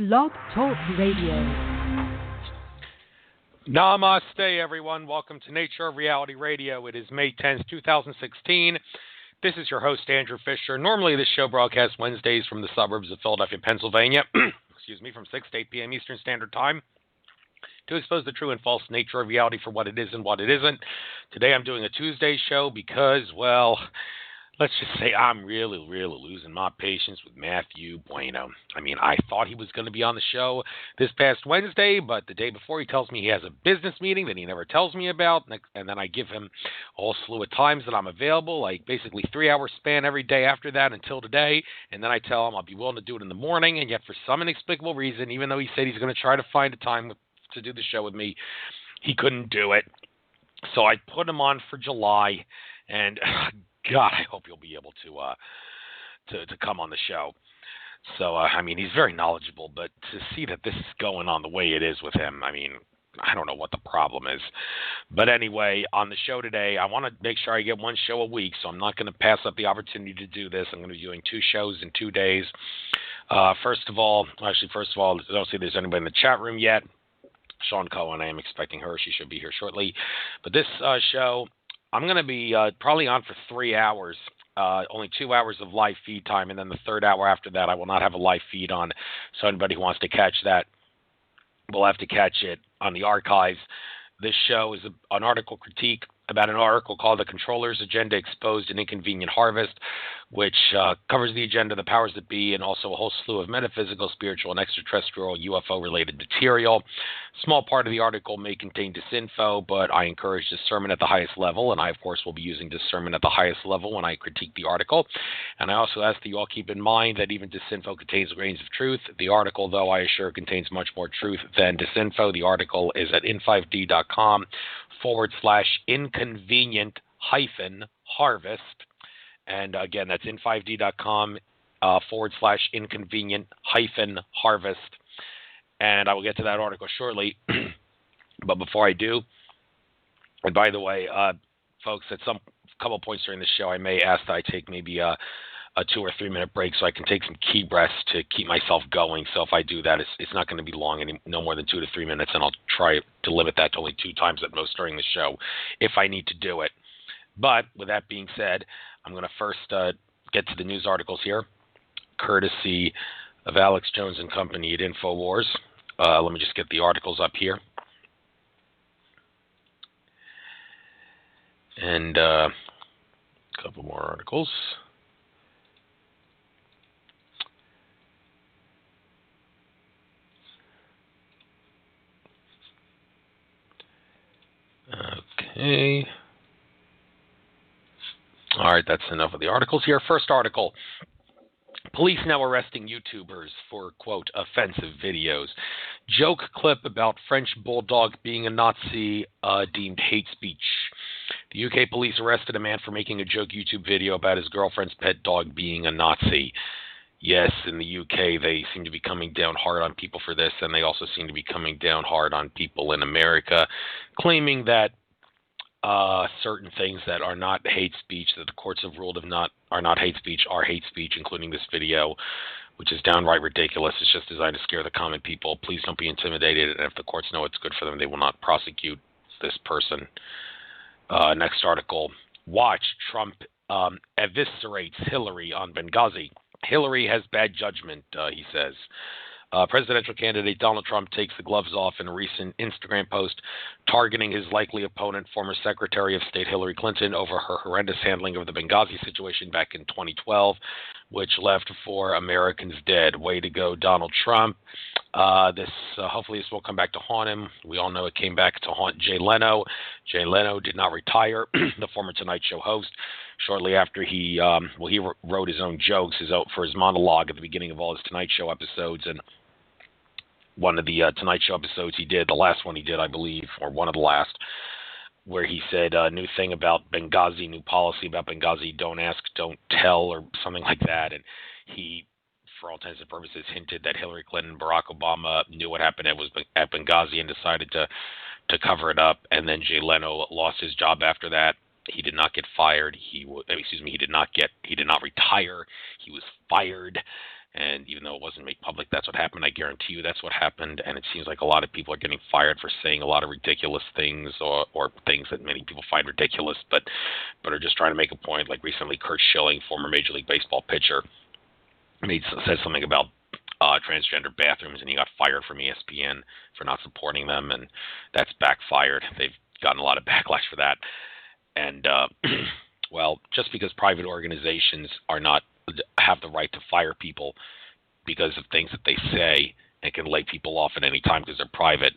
Blog Talk Radio. Namaste, everyone. Welcome to Nature of Reality Radio. It is May 10th, 2016. This is your host, Andrew Fisher. Normally, this show broadcasts Wednesdays from the suburbs of Philadelphia, Pennsylvania, from 6 to 8 p.m. Eastern Standard Time, to expose the true and false nature of reality for what it is and what it isn't. Today, I'm doing a Tuesday show because, well, let's just say I'm really losing my patience with Matthew Bueno. I thought he was going to be on the show this past Wednesday, but the day before he tells me he has a business meeting that he never tells me about, and then I give him a whole slew of times that I'm available, like basically 3-hour span every day after that until today, and then I tell him I'll be willing to do it in the morning, and yet for some inexplicable reason, even though he said he's going to try to find a time to do the show with me, he couldn't do it. So I put him on for July, and God, I hope you'll be able to come on the show. So, he's very knowledgeable, but to see that this is going on the way it is with him, I don't know what the problem is. But anyway, on the show today, I want to make sure I get one show a week, so I'm not going to pass up the opportunity to do this. I'm going to be doing 2 shows in 2 days. First of all, I don't see there's anybody in the chat room yet. Sean Cohen, I am expecting her. She should be here shortly. But this show, I'm going to be probably on for 3 hours, only 2 hours of live feed time, and then the third hour after that I will not have a live feed on, so anybody who wants to catch that will have to catch it on the archives. This show is an article critique about an article called The Controller's Agenda Exposed in Inconvenient Harvest, which covers the agenda of the powers that be and also a whole slew of metaphysical, spiritual, and extraterrestrial UFO-related material. Small part of the article may contain disinfo, but I encourage discernment at the highest level, and I, of course, will be using discernment at the highest level when I critique the article. And I also ask that you all keep in mind that even disinfo contains grains of truth. The article, though, I assure, contains much more truth than disinfo. The article is at in5d.com/inconvenient-harvest. And again, that's in5d.com/inconvenient-harvest. And I will get to that article shortly. But before I do, and by the way, folks, at some couple points during the show, I may ask that I take maybe a 2 or 3 minute break so I can take some key breaths to keep myself going. So if I do that, it's not going to be long, no more than 2 to 3 minutes, and I'll try to limit that to only 2 times at most during the show if I need to do it. But with that being said, I'm going to first get to the news articles here, courtesy of Alex Jones and Company at InfoWars. Let me just get the articles up here. And a couple more articles. Okay. All right, that's enough of the articles here. First article. Police now arresting YouTubers for, quote, offensive videos. Joke clip about French bulldog being a Nazi deemed hate speech. The UK police arrested a man for making a joke YouTube video about his girlfriend's pet dog being a Nazi. Yes, in the UK, they seem to be coming down hard on people for this, and they also seem to be coming down hard on people in America, claiming that certain things that are not hate speech, that the courts have ruled are not hate speech, are hate speech, including this video, which is downright ridiculous. It's just designed to scare the common people. Please don't be intimidated, and if the courts know it's good for them, they will not prosecute this person. Next article. Watch, Trump eviscerates Hillary on Benghazi. Hillary has bad judgment, he says. Presidential candidate Donald Trump takes the gloves off in a recent Instagram post targeting his likely opponent, former Secretary of State Hillary Clinton, over her horrendous handling of the Benghazi situation back in 2012, which left 4 Americans dead. Way to go, Donald Trump. Hopefully this will come back to haunt him. We all know it came back to haunt Jay Leno. Jay Leno did not retire, the former Tonight Show host. Shortly after he wrote his own jokes for his monologue at the beginning of all his Tonight Show episodes, and one of the Tonight Show episodes he did, the last one he did, I believe, or one of the last, where he said a new thing about Benghazi, new policy about Benghazi, don't ask, don't tell, or something like that. And he, for all intents and purposes, hinted that Hillary Clinton and Barack Obama knew what happened at Benghazi and decided to cover it up. And then Jay Leno lost his job after that. He did not get fired. He did not retire. He was fired. And even though it wasn't made public, that's what happened. I guarantee you that's what happened. And it seems like a lot of people are getting fired for saying a lot of ridiculous things, or things that many people find ridiculous, but are just trying to make a point. Like recently, Curt Schilling, former Major League Baseball pitcher, said something about transgender bathrooms, and he got fired from ESPN for not supporting them, and that's backfired. They've gotten a lot of backlash for that. And well, just because private organizations have the right to fire people because of things that they say and can lay people off at any time because they're private,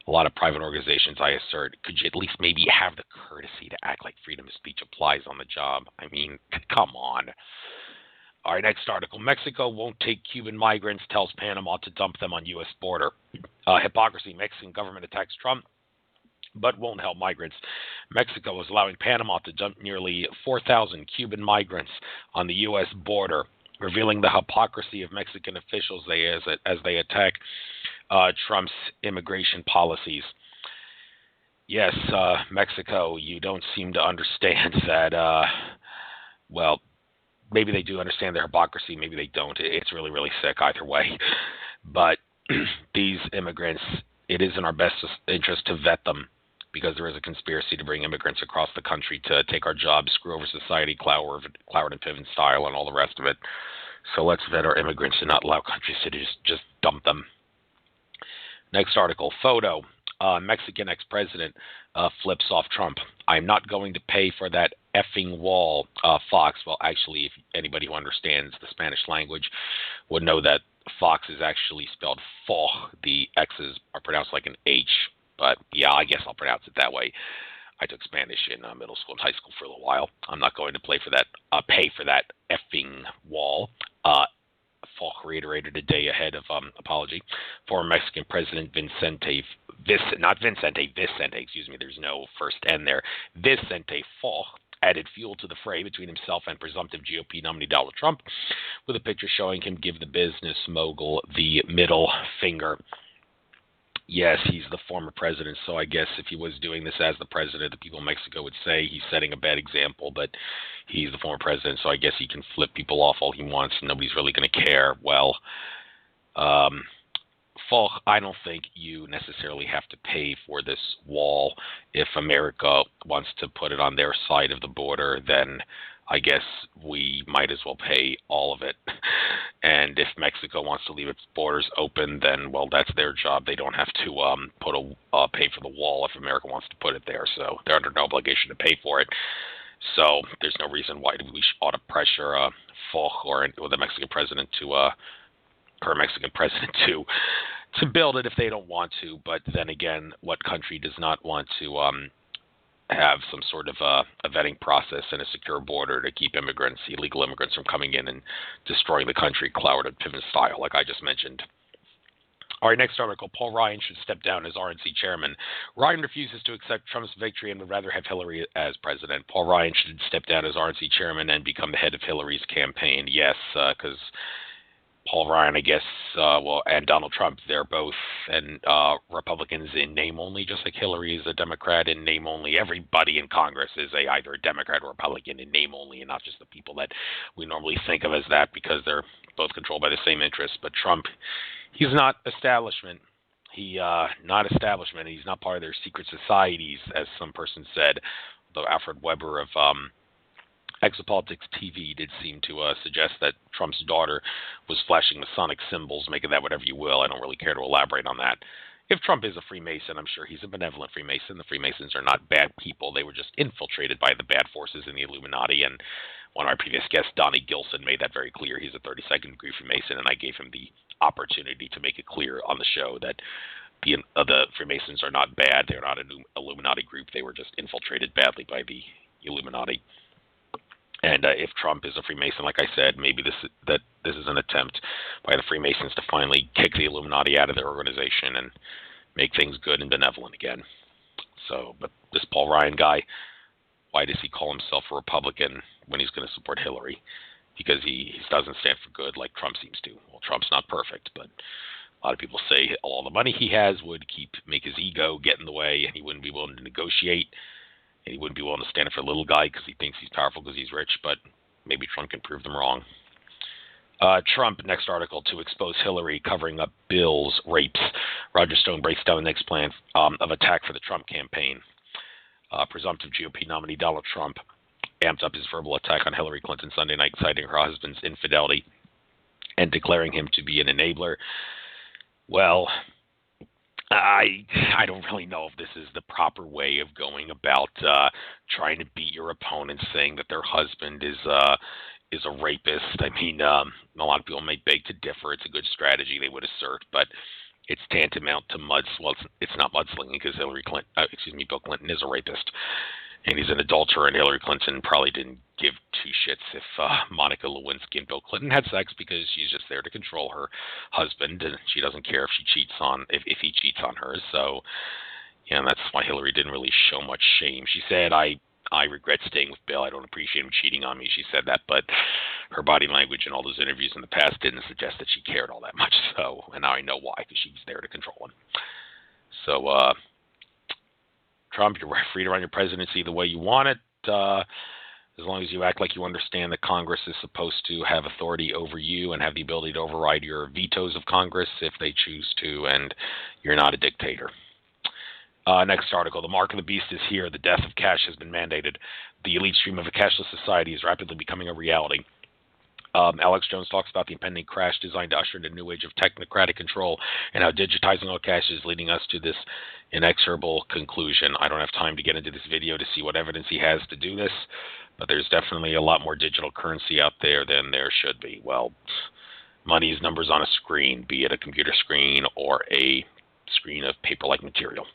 a lot of private organizations, I assert, could you at least maybe have the courtesy to act like freedom of speech applies on the job? I mean, come on. All right, next article. Mexico won't take Cuban migrants, tells Panama to dump them on U.S. border. Hypocrisy. Mexican government attacks Trump, but won't help migrants. Mexico is allowing Panama to dump nearly 4,000 Cuban migrants on the U.S. border, revealing the hypocrisy of Mexican officials as they attack Trump's immigration policies. Yes, Mexico, you don't seem to understand that, well, maybe they do understand their hypocrisy, maybe they don't. It's really, really sick either way. But these immigrants, it is in our best interest to vet them, because there is a conspiracy to bring immigrants across the country to take our jobs, screw over society, Cloward and Piven style, and all the rest of it. So let's vet our immigrants and not allow countries to just dump them. Next article, photo. Mexican ex-president flips off Trump. I'm not going to pay for that effing wall, Fox. Well, actually, if anybody who understands the Spanish language would know that Fox is actually spelled Foch. The X's are pronounced like an H. But yeah, I guess I'll pronounce it that way. I took Spanish in middle school and high school for a little while. I'm not going to pay for that effing wall. Falk reiterated a day ahead of apology. Former Mexican President Vicente, excuse me, there's no first N there. Vicente Fox added fuel to the fray between himself and presumptive GOP nominee Donald Trump, with a picture showing him give the business mogul the middle finger. Yes, he's the former president, so I guess if he was doing this as the president, the people of Mexico would say he's setting a bad example, but he's the former president, so I guess he can flip people off all he wants, and nobody's really going to care. Well, Falk, I don't think you necessarily have to pay for this wall. If America wants to put it on their side of the border, then I guess we might as well pay all of it. And if Mexico wants to leave its borders open, then, well, that's their job. They don't have to pay for the wall if America wants to put it there. So they're under no obligation to pay for it. So there's no reason why we ought to pressure Foch or the Mexican president to build it if they don't want to. But then again, what country does not want to have some sort of a vetting process and a secure border to keep illegal immigrants from coming in and destroying the country, Cloward and Piven style, like I just mentioned. All right, next article. Paul Ryan should step down as RNC chairman. Ryan refuses to accept Trump's victory and would rather have Hillary as president. Paul Ryan should step down as RNC chairman and become the head of Hillary's campaign. Yes, because Paul Ryan, I guess, and Donald Trump, they're both Republicans in name only, just like Hillary is a Democrat in name only. Everybody in Congress is either a Democrat or Republican in name only, and not just the people that we normally think of as that, because they're both controlled by the same interests. But Trump, he's not establishment. He's not part of their secret societies, as some person said. Though Alfred Weber of Exopolitics TV did seem to suggest that Trump's daughter was flashing Masonic symbols. Make of that whatever you will. I don't really care to elaborate on that. If Trump is a Freemason, I'm sure he's a benevolent Freemason. The Freemasons are not bad people. They were just infiltrated by the bad forces in the Illuminati. And one of our previous guests, Donnie Gilson, made that very clear. He's a 32nd degree Freemason, and I gave him the opportunity to make it clear on the show that the Freemasons are not bad. They're not an Illuminati group. They were just infiltrated badly by the Illuminati. And if Trump is a Freemason, like I said, maybe this is an attempt by the Freemasons to finally kick the Illuminati out of their organization and make things good and benevolent again. So, but this Paul Ryan guy, why does he call himself a Republican when he's going to support Hillary? Because he doesn't stand for good like Trump seems to. Well, Trump's not perfect, but a lot of people say all the money he has would make his ego get in the way, and he wouldn't be willing to negotiate. And he wouldn't be willing to stand up for a little guy because he thinks he's powerful because he's rich, but maybe Trump can prove them wrong. Trump, next article, to expose Hillary covering up Bill's rapes. Roger Stone breaks down the next plan of attack for the Trump campaign. Presumptive GOP nominee Donald Trump amped up his verbal attack on Hillary Clinton Sunday night, citing her husband's infidelity and declaring him to be an enabler. Well, I don't really know if this is the proper way of going about trying to beat your opponent, saying that their husband is a rapist. I mean, a lot of people may beg to differ. It's a good strategy, they would assert, but it's tantamount to well, it's not mudslinging because Bill Clinton is a rapist, and he's an adulterer, and Hillary Clinton probably didn't give two shits if Monica Lewinsky and Bill Clinton had sex, because she's just there to control her husband, and she doesn't care if he cheats on her. So, yeah, that's why Hillary didn't really show much shame. She said, I regret staying with Bill. I don't appreciate him cheating on me. She said that, but her body language in all those interviews in the past didn't suggest that she cared all that much. So, and now I know why, because she was there to control him. So, Trump, you're free to run your presidency the way you want it, as long as you act like you understand that Congress is supposed to have authority over you and have the ability to override your vetoes of Congress if they choose to, and you're not a dictator. Next article, the mark of the beast is here. The death of cash has been mandated. The elite stream of a cashless society is rapidly becoming a reality. Alex Jones talks about the impending crash designed to usher in a new age of technocratic control and how digitizing all cash is leading us to this inexorable conclusion. I don't have time to get into this video to see what evidence he has to do this, but there's definitely a lot more digital currency out there than there should be. Well, money is numbers on a screen, be it a computer screen or a screen of paper-like material.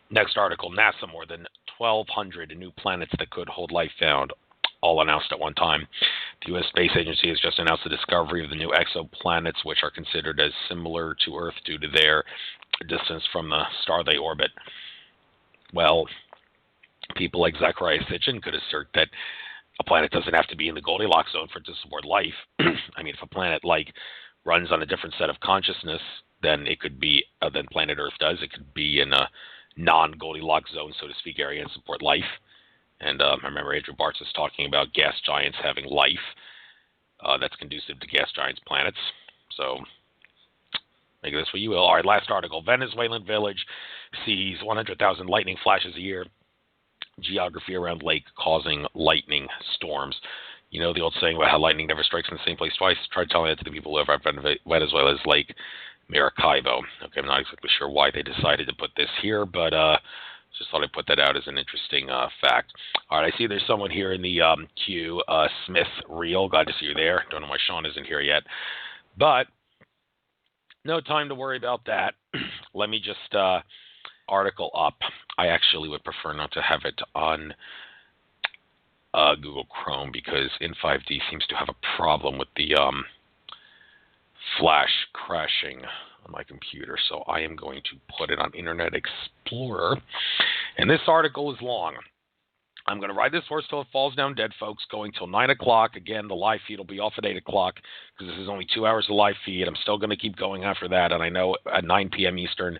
Next article, NASA, more than 1,200 new planets that could hold life found, all announced at one time. The U.S. Space Agency has just announced the discovery of the new exoplanets, which are considered as similar to Earth due to their distance from the star they orbit. Well, people like Zechariah Sitchin could assert that a planet doesn't have to be in the Goldilocks zone for it to support life. I mean, if a planet runs on a different set of consciousness than it could be than planet Earth does, it could be in a non-Goldilocks zone, so to speak, area and support life. And I remember Andrew Bartz was talking about gas giants having life that's conducive to gas giants' planets. So make this what you will. All right, last article. Venezuelan village sees 100,000 lightning flashes a year. Geography around lake causing lightning storms. You know the old saying about how lightning never strikes in the same place twice? Try telling that to the people who live around Venezuela's Lake Maracaibo. Okay, I'm not exactly sure why they decided to put this here, but just thought I'd put that out as an interesting fact. All right, I see there's someone here in the queue, Smith Real. Glad to see you there. Don't know why Sean isn't here yet, but no time to worry about that. Let me just article up. I actually would prefer not to have it on Google Chrome because In5D seems to have a problem with the flash crashing on my computer, so I am going to put it on Internet Explorer. And this article is long. I'm going to ride this horse till it falls down dead, folks, going till 9 o'clock. Again, the live feed will be off at 8 o'clock because this is only 2 hours of live feed. I'm still going to keep going after that, and I know at 9 p.m. Eastern,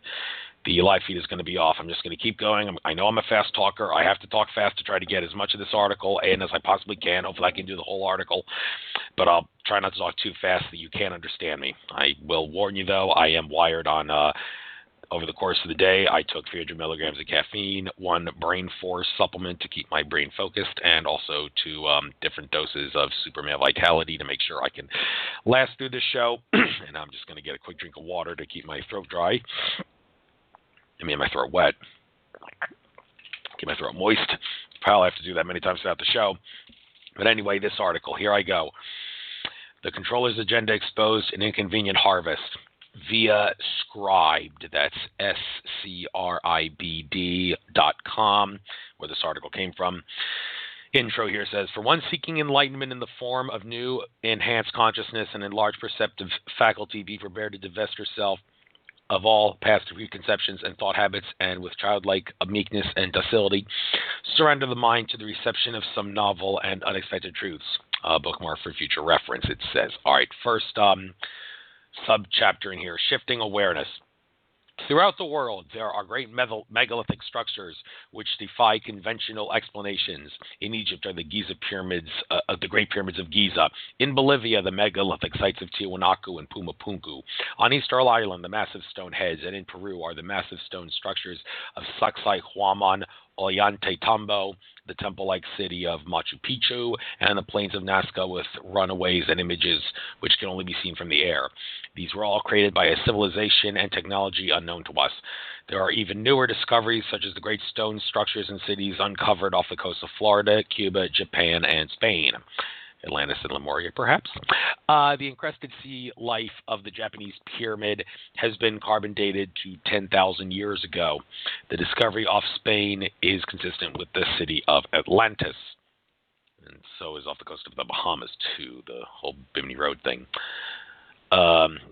the live feed is going to be off. I'm just going to keep going. I know I'm a fast talker. I have to talk fast to try to get as much of this article in as I possibly can. Hopefully I can do the whole article, but I'll try not to talk too fast that you can't understand me. I will warn you, though, I am wired on over the course of the day. I took 300 milligrams of caffeine, 1 Brain Force supplement to keep my brain focused, and also 2 different doses of Super Male Vitality to make sure I can last through this show. And I'm just going to get a quick drink of water to keep my throat dry. My throat wet. Keep my throat moist. Probably have to do that many times throughout the show. But anyway, this article, here I go. The controller's agenda exposed an inconvenient harvest via Scribd. That's SCRIBD.com, where this article came from. Intro here says, for one seeking enlightenment in the form of new enhanced consciousness and enlarged perceptive faculty, be prepared to divest yourself of all past preconceptions and thought habits, and with childlike meekness and docility, surrender the mind to the reception of some novel and unexpected truths. Bookmark for future reference, it says. All right, first subchapter in here, shifting awareness. Throughout the world, there are great megalithic structures which defy conventional explanations. In Egypt are the Giza pyramids, the Great Pyramids of Giza. In Bolivia, the megalithic sites of Tiwanaku and Pumapunku. On Easter Island, the massive stone heads, and in Peru are the massive stone structures of Sacsayhuaman, Ollantaytambo, the temple-like city of Machu Picchu, and the plains of Nazca with runaways and images which can only be seen from the air. These were all created by a civilization and technology unknown to us. There are even newer discoveries, such as the great stone structures and cities uncovered off the coast of Florida, Cuba, Japan, and Spain. Atlantis and Lemuria, perhaps. The encrusted sea life of the Japanese pyramid has been carbon dated to 10,000 years ago. The discovery off Spain is consistent with the city of Atlantis. And so is off the coast of the Bahamas, too, the whole Bimini Road thing.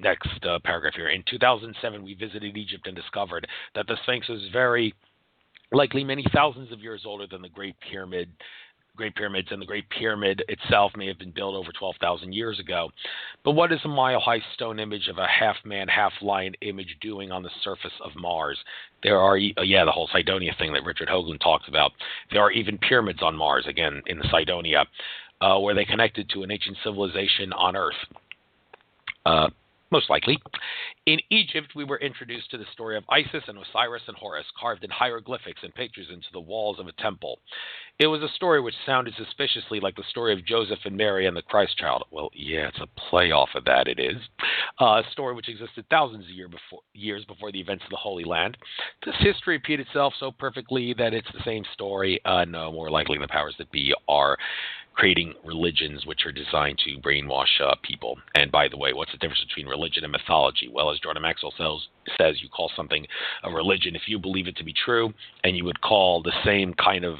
Next paragraph here. In 2007, we visited Egypt and discovered that the Sphinx was very likely many thousands of years older than the Great Pyramids, and the Great Pyramid itself may have been built over 12,000 years ago. But what is a mile-high stone image of a half-man, half-lion image doing on the surface of Mars? There are, the whole Cydonia thing that Richard Hoagland talks about. There are even pyramids on Mars, again, in the Cydonia, where they connected to an ancient civilization on Earth. Most likely. In Egypt, we were introduced to the story of Isis and Osiris and Horus, carved in hieroglyphics and pictures into the walls of a temple. It was a story which sounded suspiciously like the story of Joseph and Mary and the Christ child. Well, yeah, it's a play off of that, it is. A story which existed thousands of years before the events of the Holy Land. Does history repeat itself so perfectly that it's the same story? No, more likely the powers that be are creating religions which are designed to brainwash people. And by the way, what's the difference between religion and mythology? Well, as Jordan Maxwell says, you call something a religion if you believe it to be true, and you would call the same kind of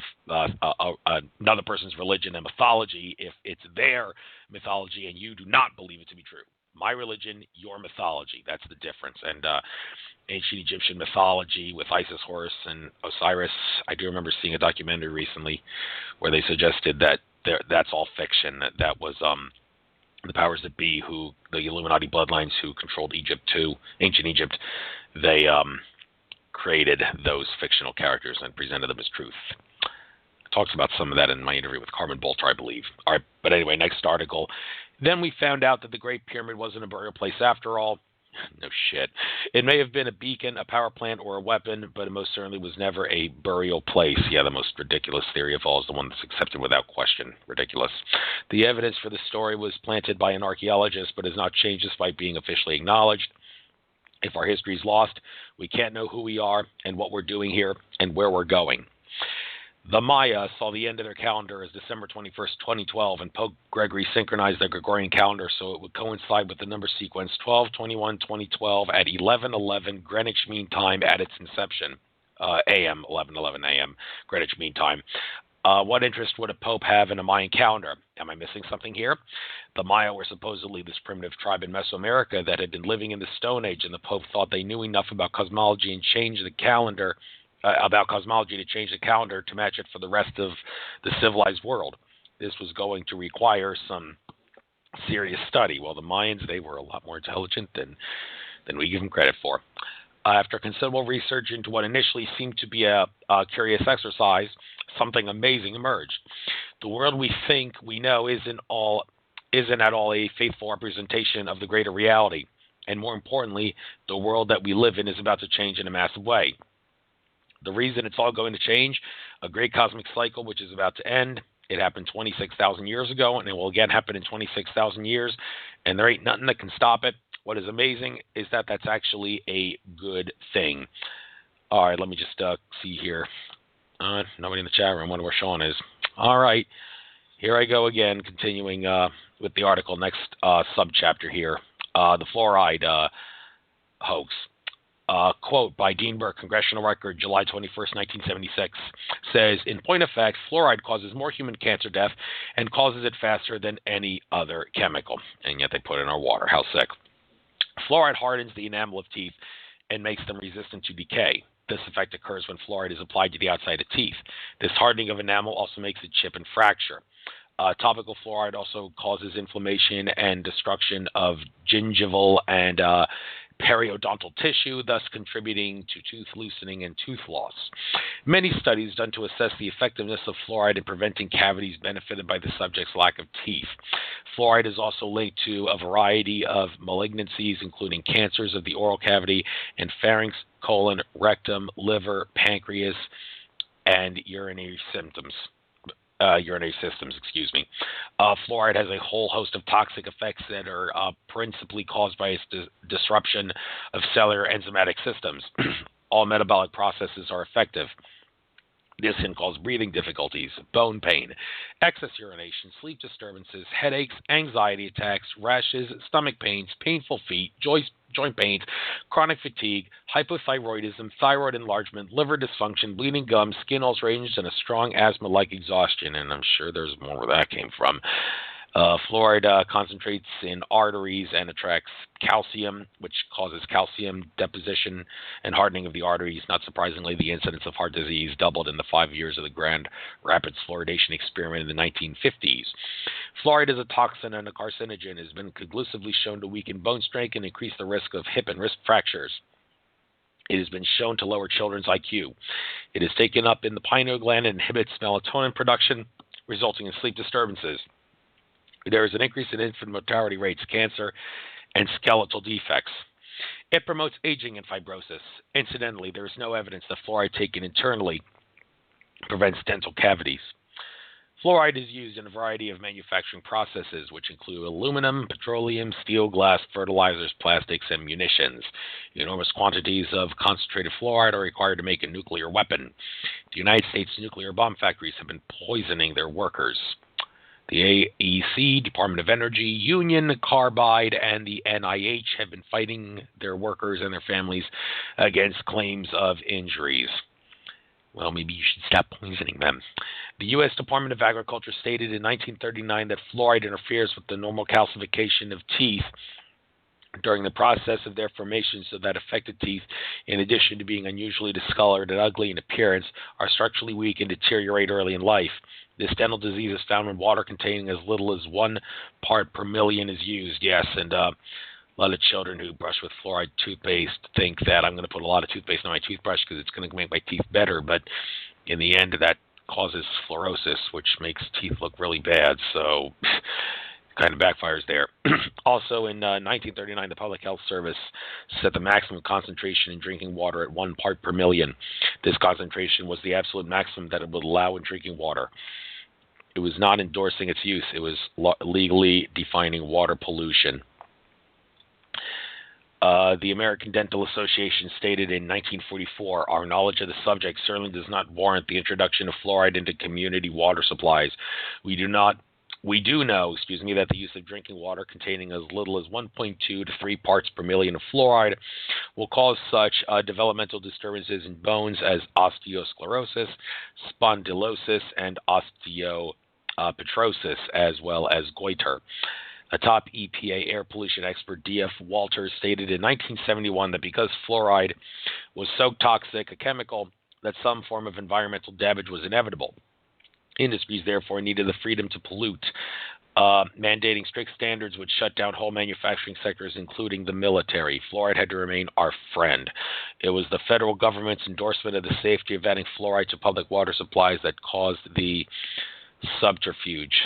another person's religion a mythology if it's their mythology and you do not believe it to be true. My religion, your mythology. That's the difference. And ancient Egyptian mythology with Isis, Horus, and Osiris, I do remember seeing a documentary recently where they suggested that that's all fiction. That was the powers that be, who the Illuminati bloodlines who controlled Egypt too, ancient Egypt. They created those fictional characters and presented them as truth. Talks about some of that in my interview with Carmen Bolter, I believe. All right, but anyway, next article. Then we found out that the Great Pyramid wasn't a burial place after all. No shit. It may have been a beacon, a power plant, or a weapon, but it most certainly was never a burial place. Yeah, the most ridiculous theory of all is the one that's accepted without question. Ridiculous. The evidence for the story was planted by an archaeologist, but has not changed despite being officially acknowledged. If our history is lost, we can't know who we are and what we're doing here and where we're going. The Maya saw the end of their calendar as December 21st, 2012, and Pope Gregory synchronized their Gregorian calendar so it would coincide with the number sequence 12/21/2012 at 11:11 Greenwich Mean Time at its inception, a.m., 11:11 a.m. Greenwich Mean Time. What interest would a pope have in a Mayan calendar? Am I missing something here? The Maya were supposedly this primitive tribe in Mesoamerica that had been living in the Stone Age, and the pope thought they knew enough about cosmology and changed the calendar to change the calendar to match it for the rest of the civilized world. This was going to require some serious study. Well, the Mayans, they were a lot more intelligent than we give them credit for. After considerable research into what initially seemed to be a curious exercise, something amazing emerged. The world we think we know isn't at all a faithful representation of the greater reality. And more importantly, the world that we live in is about to change in a massive way. The reason it's all going to change, a great cosmic cycle which is about to end. It happened 26,000 years ago, and it will again happen in 26,000 years, and there ain't nothing that can stop it. What is amazing is that that's actually a good thing. All right, let me just see here. Nobody in the chat room. I wonder where Sean is. All right, here I go again, continuing with the article. Next subchapter here, the Fluoride Hoax. Quote by Dean Burke, Congressional Record, July 21st, 1976, says, in point of fact, fluoride causes more human cancer death and causes it faster than any other chemical. And yet they put it in our water. How sick. Fluoride hardens the enamel of teeth and makes them resistant to decay. This effect occurs when fluoride is applied to the outside of teeth. This hardening of enamel also makes it chip and fracture. Topical fluoride also causes inflammation and destruction of gingival and periodontal tissue, thus contributing to tooth loosening and tooth loss. Many studies done to assess the effectiveness of fluoride in preventing cavities benefited by the subject's lack of teeth. Fluoride is also linked to a variety of malignancies, including cancers of the oral cavity and pharynx, colon, rectum, liver, pancreas, and urinary systems. Fluoride has a whole host of toxic effects that are principally caused by its disruption of cellular enzymatic systems. All metabolic processes are effective. This can cause breathing difficulties, bone pain, excess urination, sleep disturbances, headaches, anxiety attacks, rashes, stomach pains, painful feet, joint pains, chronic fatigue, hypothyroidism, thyroid enlargement, liver dysfunction, bleeding gums, skin ulcerations, and a strong asthma-like exhaustion. And I'm sure there's more where that came from. Fluoride concentrates in arteries and attracts calcium, which causes calcium deposition and hardening of the arteries. Not surprisingly, the incidence of heart disease doubled in the 5 years of the Grand Rapids fluoridation experiment in the 1950s. Fluoride is a toxin and a carcinogen. It has been conclusively shown to weaken bone strength and increase the risk of hip and wrist fractures. It has been shown to lower children's IQ. It is taken up in the pineal gland and inhibits melatonin production, resulting in sleep disturbances. There is an increase in infant mortality rates, cancer, and skeletal defects. It promotes aging and fibrosis. Incidentally, there is no evidence that fluoride taken internally prevents dental cavities. Fluoride is used in a variety of manufacturing processes, which include aluminum, petroleum, steel, glass, fertilizers, plastics, and munitions. Enormous quantities of concentrated fluoride are required to make a nuclear weapon. The United States nuclear bomb factories have been poisoning their workers. The AEC, Department of Energy, Union Carbide, and the NIH have been fighting their workers and their families against claims of injuries. Well, maybe you should stop poisoning them. The U.S. Department of Agriculture stated in 1939 that fluoride interferes with the normal calcification of teeth during the process of their formation, so that affected teeth, in addition to being unusually discolored and ugly in appearance, are structurally weak and deteriorate early in life. This dental disease is found when water containing as little as 1 part per million is used. Yes, and a lot of children who brush with fluoride toothpaste think that I'm going to put a lot of toothpaste on my toothbrush because it's going to make my teeth better, but in the end that causes fluorosis, which makes teeth look really bad, so kind of backfires there. Also, in 1939, the Public Health Service set the maximum concentration in drinking water at 1 part per million. This concentration was the absolute maximum that it would allow in drinking water. It was not endorsing its use. It was legally defining water pollution. The American Dental Association stated in 1944, our knowledge of the subject certainly does not warrant the introduction of fluoride into community water supplies. We do know, that the use of drinking water containing as little as 1.2 to 3 parts per million of fluoride will cause such developmental disturbances in bones as osteosclerosis, spondylosis, and osteopetrosis, as well as goiter. A top EPA air pollution expert, D.F. Walters, stated in 1971 that because fluoride was so toxic a chemical that some form of environmental damage was inevitable. Industries, therefore, needed the freedom to pollute. Mandating strict standards would shut down whole manufacturing sectors, including the military. Fluoride had to remain our friend. It was the federal government's endorsement of the safety of adding fluoride to public water supplies that caused the subterfuge.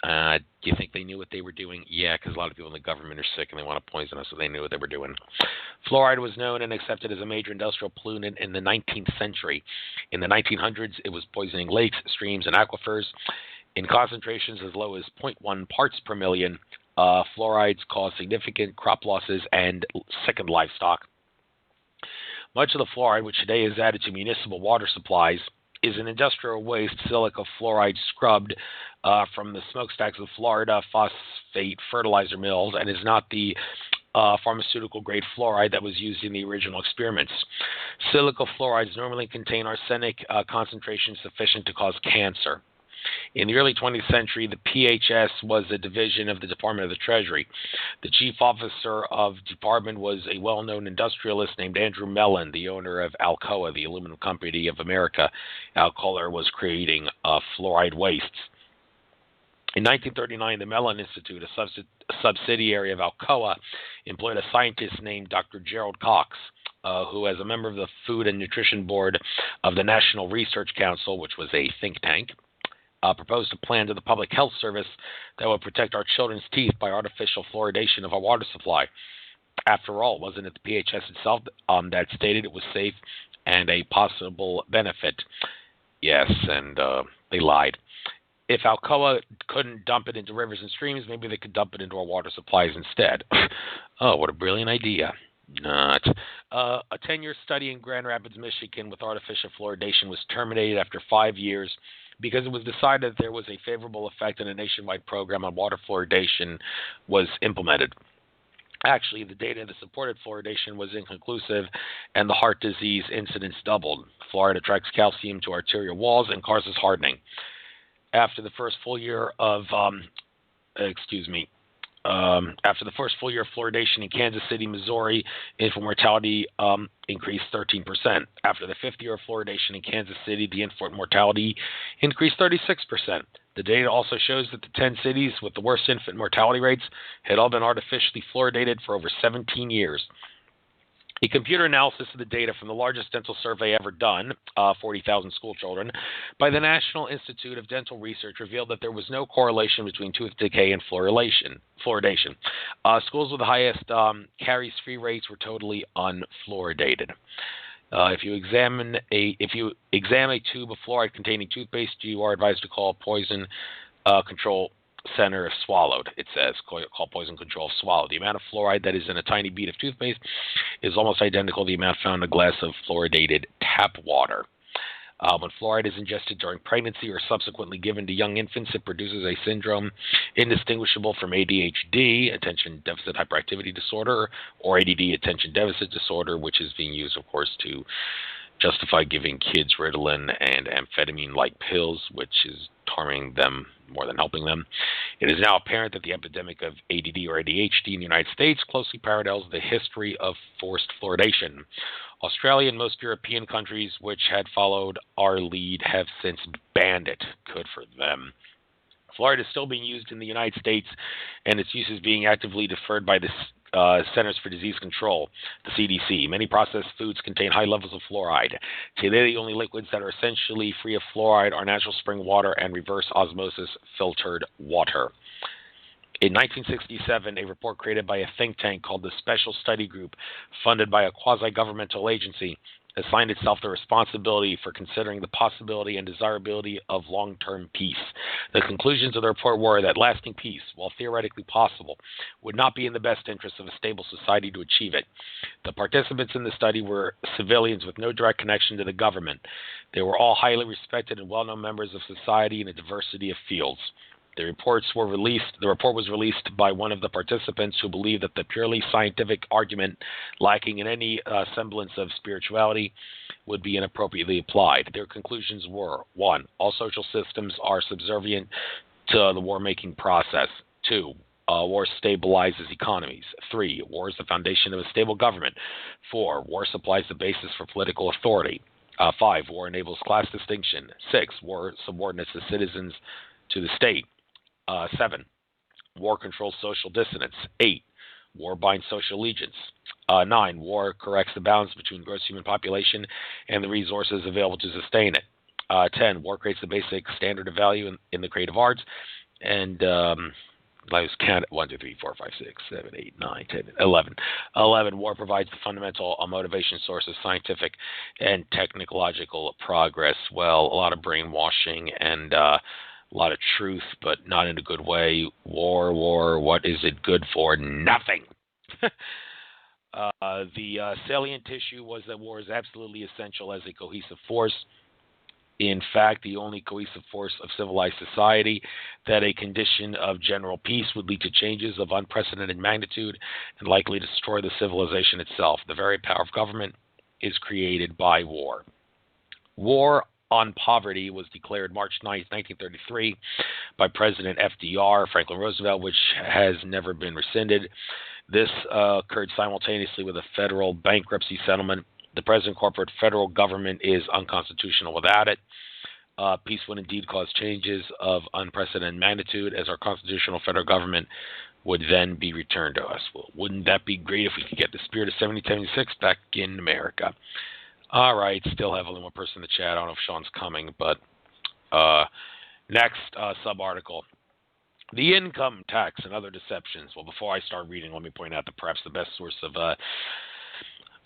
Do you think they knew what they were doing? Yeah, because a lot of people in the government are sick and they want to poison us, so they knew what they were doing. Fluoride was known and accepted as a major industrial pollutant in the 19th century. In the 1900s, it was poisoning lakes, streams, and aquifers. In concentrations as low as 0.1 parts per million, fluorides cause significant crop losses and sickened livestock. Much of the fluoride, which today is added to municipal water supplies, is an industrial waste silica fluoride scrubbed from the smokestacks of Florida phosphate fertilizer mills, and is not the pharmaceutical-grade fluoride that was used in the original experiments. Silica fluorides normally contain arsenic concentrations sufficient to cause cancer. In the early 20th century, the PHS was a division of the Department of the Treasury. The chief officer of the department was a well-known industrialist named Andrew Mellon, the owner of Alcoa, the aluminum company of America. Alcoa was creating fluoride wastes. In 1939, the Mellon Institute, a subsidiary of Alcoa, employed a scientist named Dr. Gerald Cox, who, as a member of the Food and Nutrition Board of the National Research Council, which was a think tank, proposed a plan to the Public Health Service that would protect our children's teeth by artificial fluoridation of our water supply. After all, wasn't it the PHS itself that stated it was safe and a possible benefit? Yes, and they lied. If Alcoa couldn't dump it into rivers and streams, maybe they could dump it into our water supplies instead. Oh, what a brilliant idea. Not. A 10-year study in Grand Rapids, Michigan with artificial fluoridation was terminated after 5 years because it was decided that there was a favorable effect and a nationwide program on water fluoridation was implemented. Actually, the data that supported fluoridation was inconclusive, and the heart disease incidence doubled. Fluoride attracts calcium to arterial walls and causes hardening. After the first full year of fluoridation in Kansas City, Missouri, infant mortality increased 13%. After the fifth year of fluoridation in Kansas City, the infant mortality increased 36%. The data also shows that the 10 cities with the worst infant mortality rates had all been artificially fluoridated for over 17 years. A computer analysis of the data from the largest dental survey ever done, 40,000 school children, by the National Institute of Dental Research revealed that there was no correlation between tooth decay and fluoridation. Schools with the highest caries-free rates were totally unfluoridated. If you examine a tube of fluoride containing toothpaste, you are advised to call Poison Control Center if swallowed. It says call Poison Control if swallowed. The amount of fluoride that is in a tiny bead of toothpaste is almost identical to the amount found in a glass of fluoridated tap water. When fluoride is ingested during pregnancy or subsequently given to young infants, it produces a syndrome indistinguishable from ADHD, attention deficit hyperactivity disorder, or ADD, attention deficit disorder, which is being used, of course, to justify giving kids Ritalin and amphetamine-like pills, which is harming them more than helping them. It is now apparent that the epidemic of ADD or ADHD in the United States closely parallels the history of forced fluoridation. Australia and most European countries which had followed our lead have since banned it. Good for them. Fluoride is still being used in the United States, and its use is being actively deferred by the Centers for Disease Control, the CDC. Many processed foods contain high levels of fluoride. Today, the only liquids that are essentially free of fluoride are natural spring water and reverse osmosis filtered water. In 1967, a report created by a think tank called the Special Study Group, funded by a quasi-governmental agency, assigned itself the responsibility for considering the possibility and desirability of long-term peace. The conclusions of the report were that lasting peace, while theoretically possible, would not be in the best interest of a stable society to achieve it. The participants in the study were civilians with no direct connection to the government. They were all highly respected and well-known members of society in a diversity of fields. The report was released by one of the participants who believed that the purely scientific argument, lacking in any semblance of spirituality, would be inappropriately applied. Their conclusions were: 1. All social systems are subservient to the war-making process. 2. War stabilizes economies. 3. War is the foundation of a stable government. 4. War supplies the basis for political authority. 5. War enables class distinction. 6. War subordinates the citizens to the state. 7. War controls social dissonance. 8. War binds social allegiance. 9. War corrects the balance between gross human population and the resources available to sustain it. 10. War creates the basic standard of value in the creative arts. And let's count it: 1, 2, 3, 4, 5, 6, 7, 8, 9, 10, 11. 11. War provides the fundamental motivation source of scientific and technological progress. Well, a lot of brainwashing and a lot of truth, but not in a good way. War, what is it good for? Nothing. The salient issue was that war is absolutely essential as a cohesive force. In fact, the only cohesive force of civilized society, that a condition of general peace would lead to changes of unprecedented magnitude and likely to destroy the civilization itself. The very power of government is created by war. War on poverty was declared March 9, 1933 by President FDR, Franklin Roosevelt, which has never been rescinded. This occurred simultaneously with a federal bankruptcy settlement. The present corporate federal government is unconstitutional without it. Peace would indeed cause changes of unprecedented magnitude, as our constitutional federal government would then be returned to us. Well, wouldn't that be great if we could get the spirit of 1776 back in America? All right, still have only one person in the chat. I don't know if Sean's coming, but next sub-article. The income tax and other deceptions. Well, before I start reading, let me point out that perhaps the best source of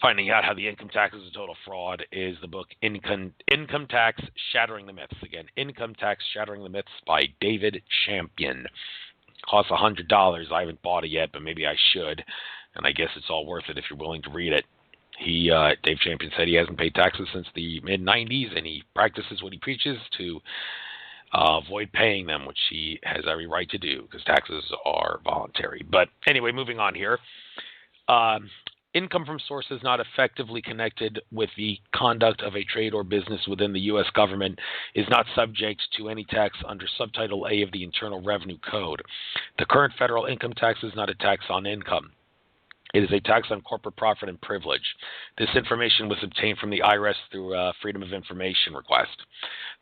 finding out how the income tax is a total fraud is the book Income Tax Shattering the Myths. Again, Income Tax Shattering the Myths by David Champion. Costs $100. I haven't bought it yet, but maybe I should. And I guess it's all worth it if you're willing to read it. Dave Champion said he hasn't paid taxes since the mid-'90s, and he practices what he preaches to avoid paying them, which he has every right to do because taxes are voluntary. But anyway, moving on here. Income from sources not effectively connected with the conduct of a trade or business within the U.S. government is not subject to any tax under Subtitle A of the Internal Revenue Code. The current federal income tax is not a tax on income. It is a tax on corporate profit and privilege. This information was obtained from the IRS through a Freedom of Information request.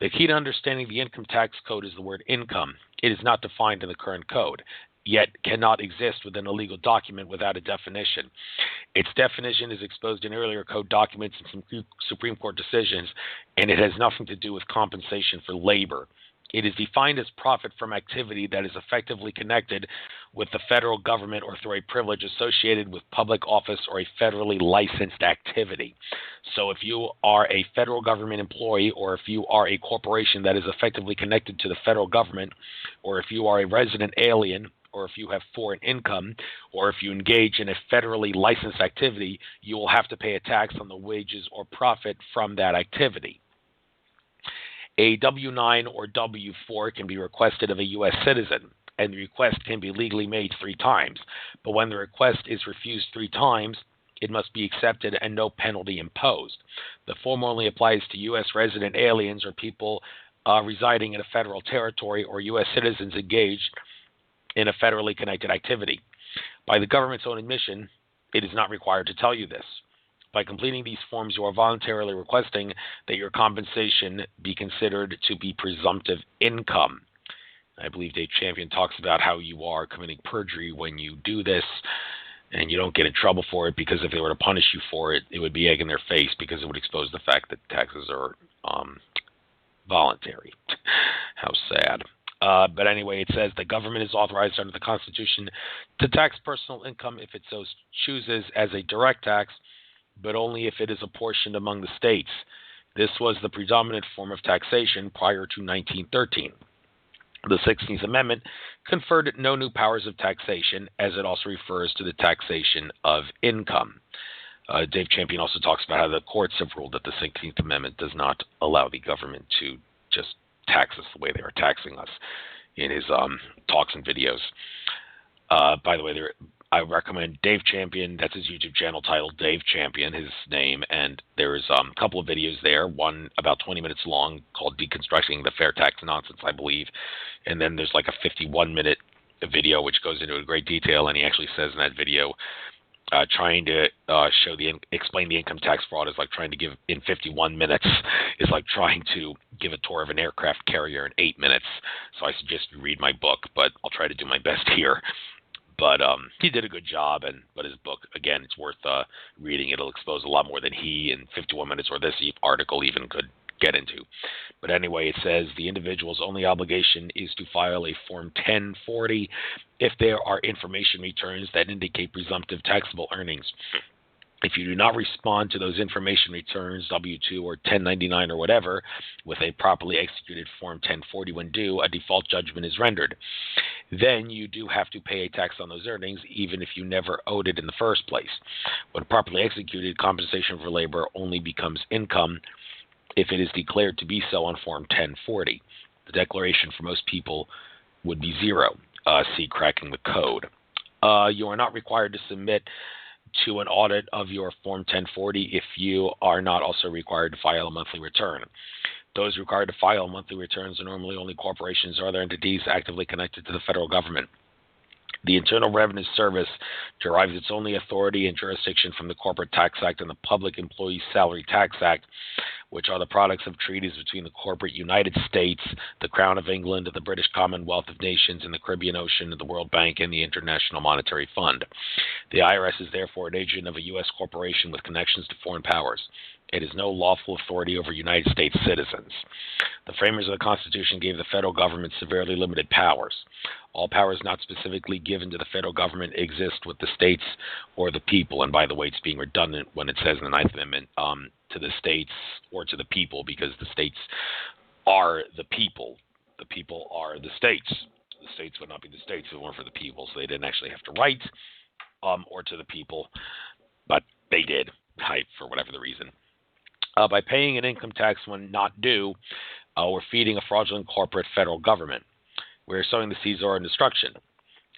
The key to understanding the income tax code is the word income. It is not defined in the current code, yet cannot exist within a legal document without a definition. Its definition is exposed in earlier code documents and some Supreme Court decisions, and it has nothing to do with compensation for labor. It is defined as profit from activity that is effectively connected with the federal government or through a privilege associated with public office or a federally licensed activity. So if you are a federal government employee, or if you are a corporation that is effectively connected to the federal government, or if you are a resident alien, or if you have foreign income, or if you engage in a federally licensed activity, you will have to pay a tax on the wages or profit from that activity. A W-9 or W-4 can be requested of a U.S. citizen, and the request can be legally made 3 times. But when the request is refused 3 times, it must be accepted and no penalty imposed. The form only applies to U.S. resident aliens or people residing in a federal territory, or U.S. citizens engaged in a federally connected activity. By the government's own admission, it is not required to tell you this. By completing these forms, you are voluntarily requesting that your compensation be considered to be presumptive income. I believe Dave Champion talks about how you are committing perjury when you do this, and you don't get in trouble for it, because if they were to punish you for it, it would be egg in their face, because it would expose the fact that taxes are voluntary. How sad. But anyway, it says the government is authorized under the Constitution to tax personal income if it so chooses as a direct tax, but only if it is apportioned among the states. This was the predominant form of taxation prior to 1913. The 16th Amendment conferred no new powers of taxation, as it also refers to the taxation of income. Dave Champion also talks about how the courts have ruled that the 16th Amendment does not allow the government to just tax us the way they are taxing us in his talks and videos. By the way, I recommend Dave Champion. That's his YouTube channel titled Dave Champion, his name. And there's a couple of videos there, one about 20 minutes long called Deconstructing the Fair Tax Nonsense, I believe. And then there's like a 51-minute video which goes into great detail. And he actually says in that video, trying to explain the income tax fraud is like trying to give in 51 minutes is like trying to give a tour of an aircraft carrier in 8 minutes. So I suggest you read my book, but I'll try to do my best here. But he did a good job, but his book, again, it's worth reading. It'll expose a lot more than he in 51 minutes or this article even could get into. But anyway, it says the individual's only obligation is to file a Form 1040 if there are information returns that indicate presumptive taxable earnings. If you do not respond to those information returns, W-2 or 1099 or whatever, with a properly executed Form 1040 when due, a default judgment is rendered. Then you do have to pay a tax on those earnings, even if you never owed it in the first place. When properly executed, compensation for labor only becomes income if it is declared to be so on Form 1040. The declaration for most people would be zero. See Cracking the Code. You are not required to submit to an audit of your Form 1040 if you are not also required to file a monthly return. Those required to file monthly returns are normally only corporations or other entities actively connected to the federal government. The Internal Revenue Service derives its only authority and jurisdiction from the Corporate Tax Act and the Public Employees Salary Tax Act, which are the products of treaties between the corporate United States, the Crown of England, the British Commonwealth of Nations in the Caribbean Ocean, the World Bank, and the International Monetary Fund. The IRS is therefore an agent of a U.S. corporation with connections to foreign powers. It has no lawful authority over United States citizens. The framers of the Constitution gave the federal government severely limited powers. All powers not specifically given to the federal government exist with the states or the people. And by the way, it's being redundant when it says in the Ninth Amendment to the states or to the people, because the states are the people. The people are the states. The states would not be the states if it weren't for the people, so they didn't actually have to write or to the people, but they did, for whatever the reason. By paying an income tax when not due, we're feeding a fraudulent corporate federal government. We're sowing the seeds of our destruction.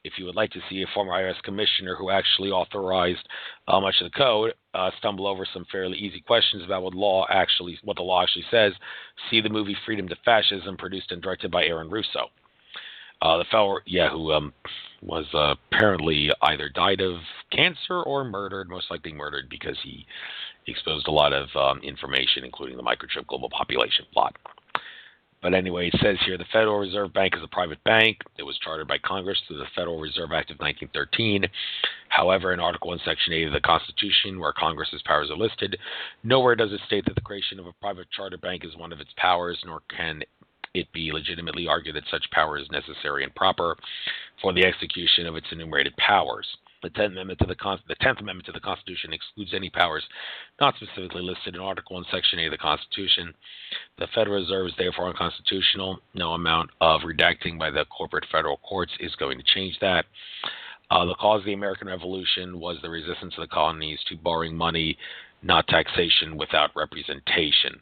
If you would like to see a former IRS commissioner who actually authorized much of the code stumble over some fairly easy questions about what the law actually says, see the movie Freedom to Fascism, produced and directed by Aaron Russo. The fellow, who was apparently either died of cancer or murdered, most likely murdered, because he exposed a lot of information, including the microchip global population plot. But anyway, it says here, the Federal Reserve Bank is a private bank. It was chartered by Congress through the Federal Reserve Act of 1913. However, in Article 1, Section 8 of the Constitution, where Congress's powers are listed, nowhere does it state that the creation of a private charter bank is one of its powers, nor can it be legitimately argued that such power is necessary and proper for the execution of its enumerated powers. The 10th Amendment to the Constitution excludes any powers not specifically listed in Article 1, Section 8 of the Constitution. The Federal Reserve is therefore unconstitutional. No amount of redacting by the corporate federal courts is going to change that. The cause of the American Revolution was the resistance of the colonies to borrowing money, not taxation without representation.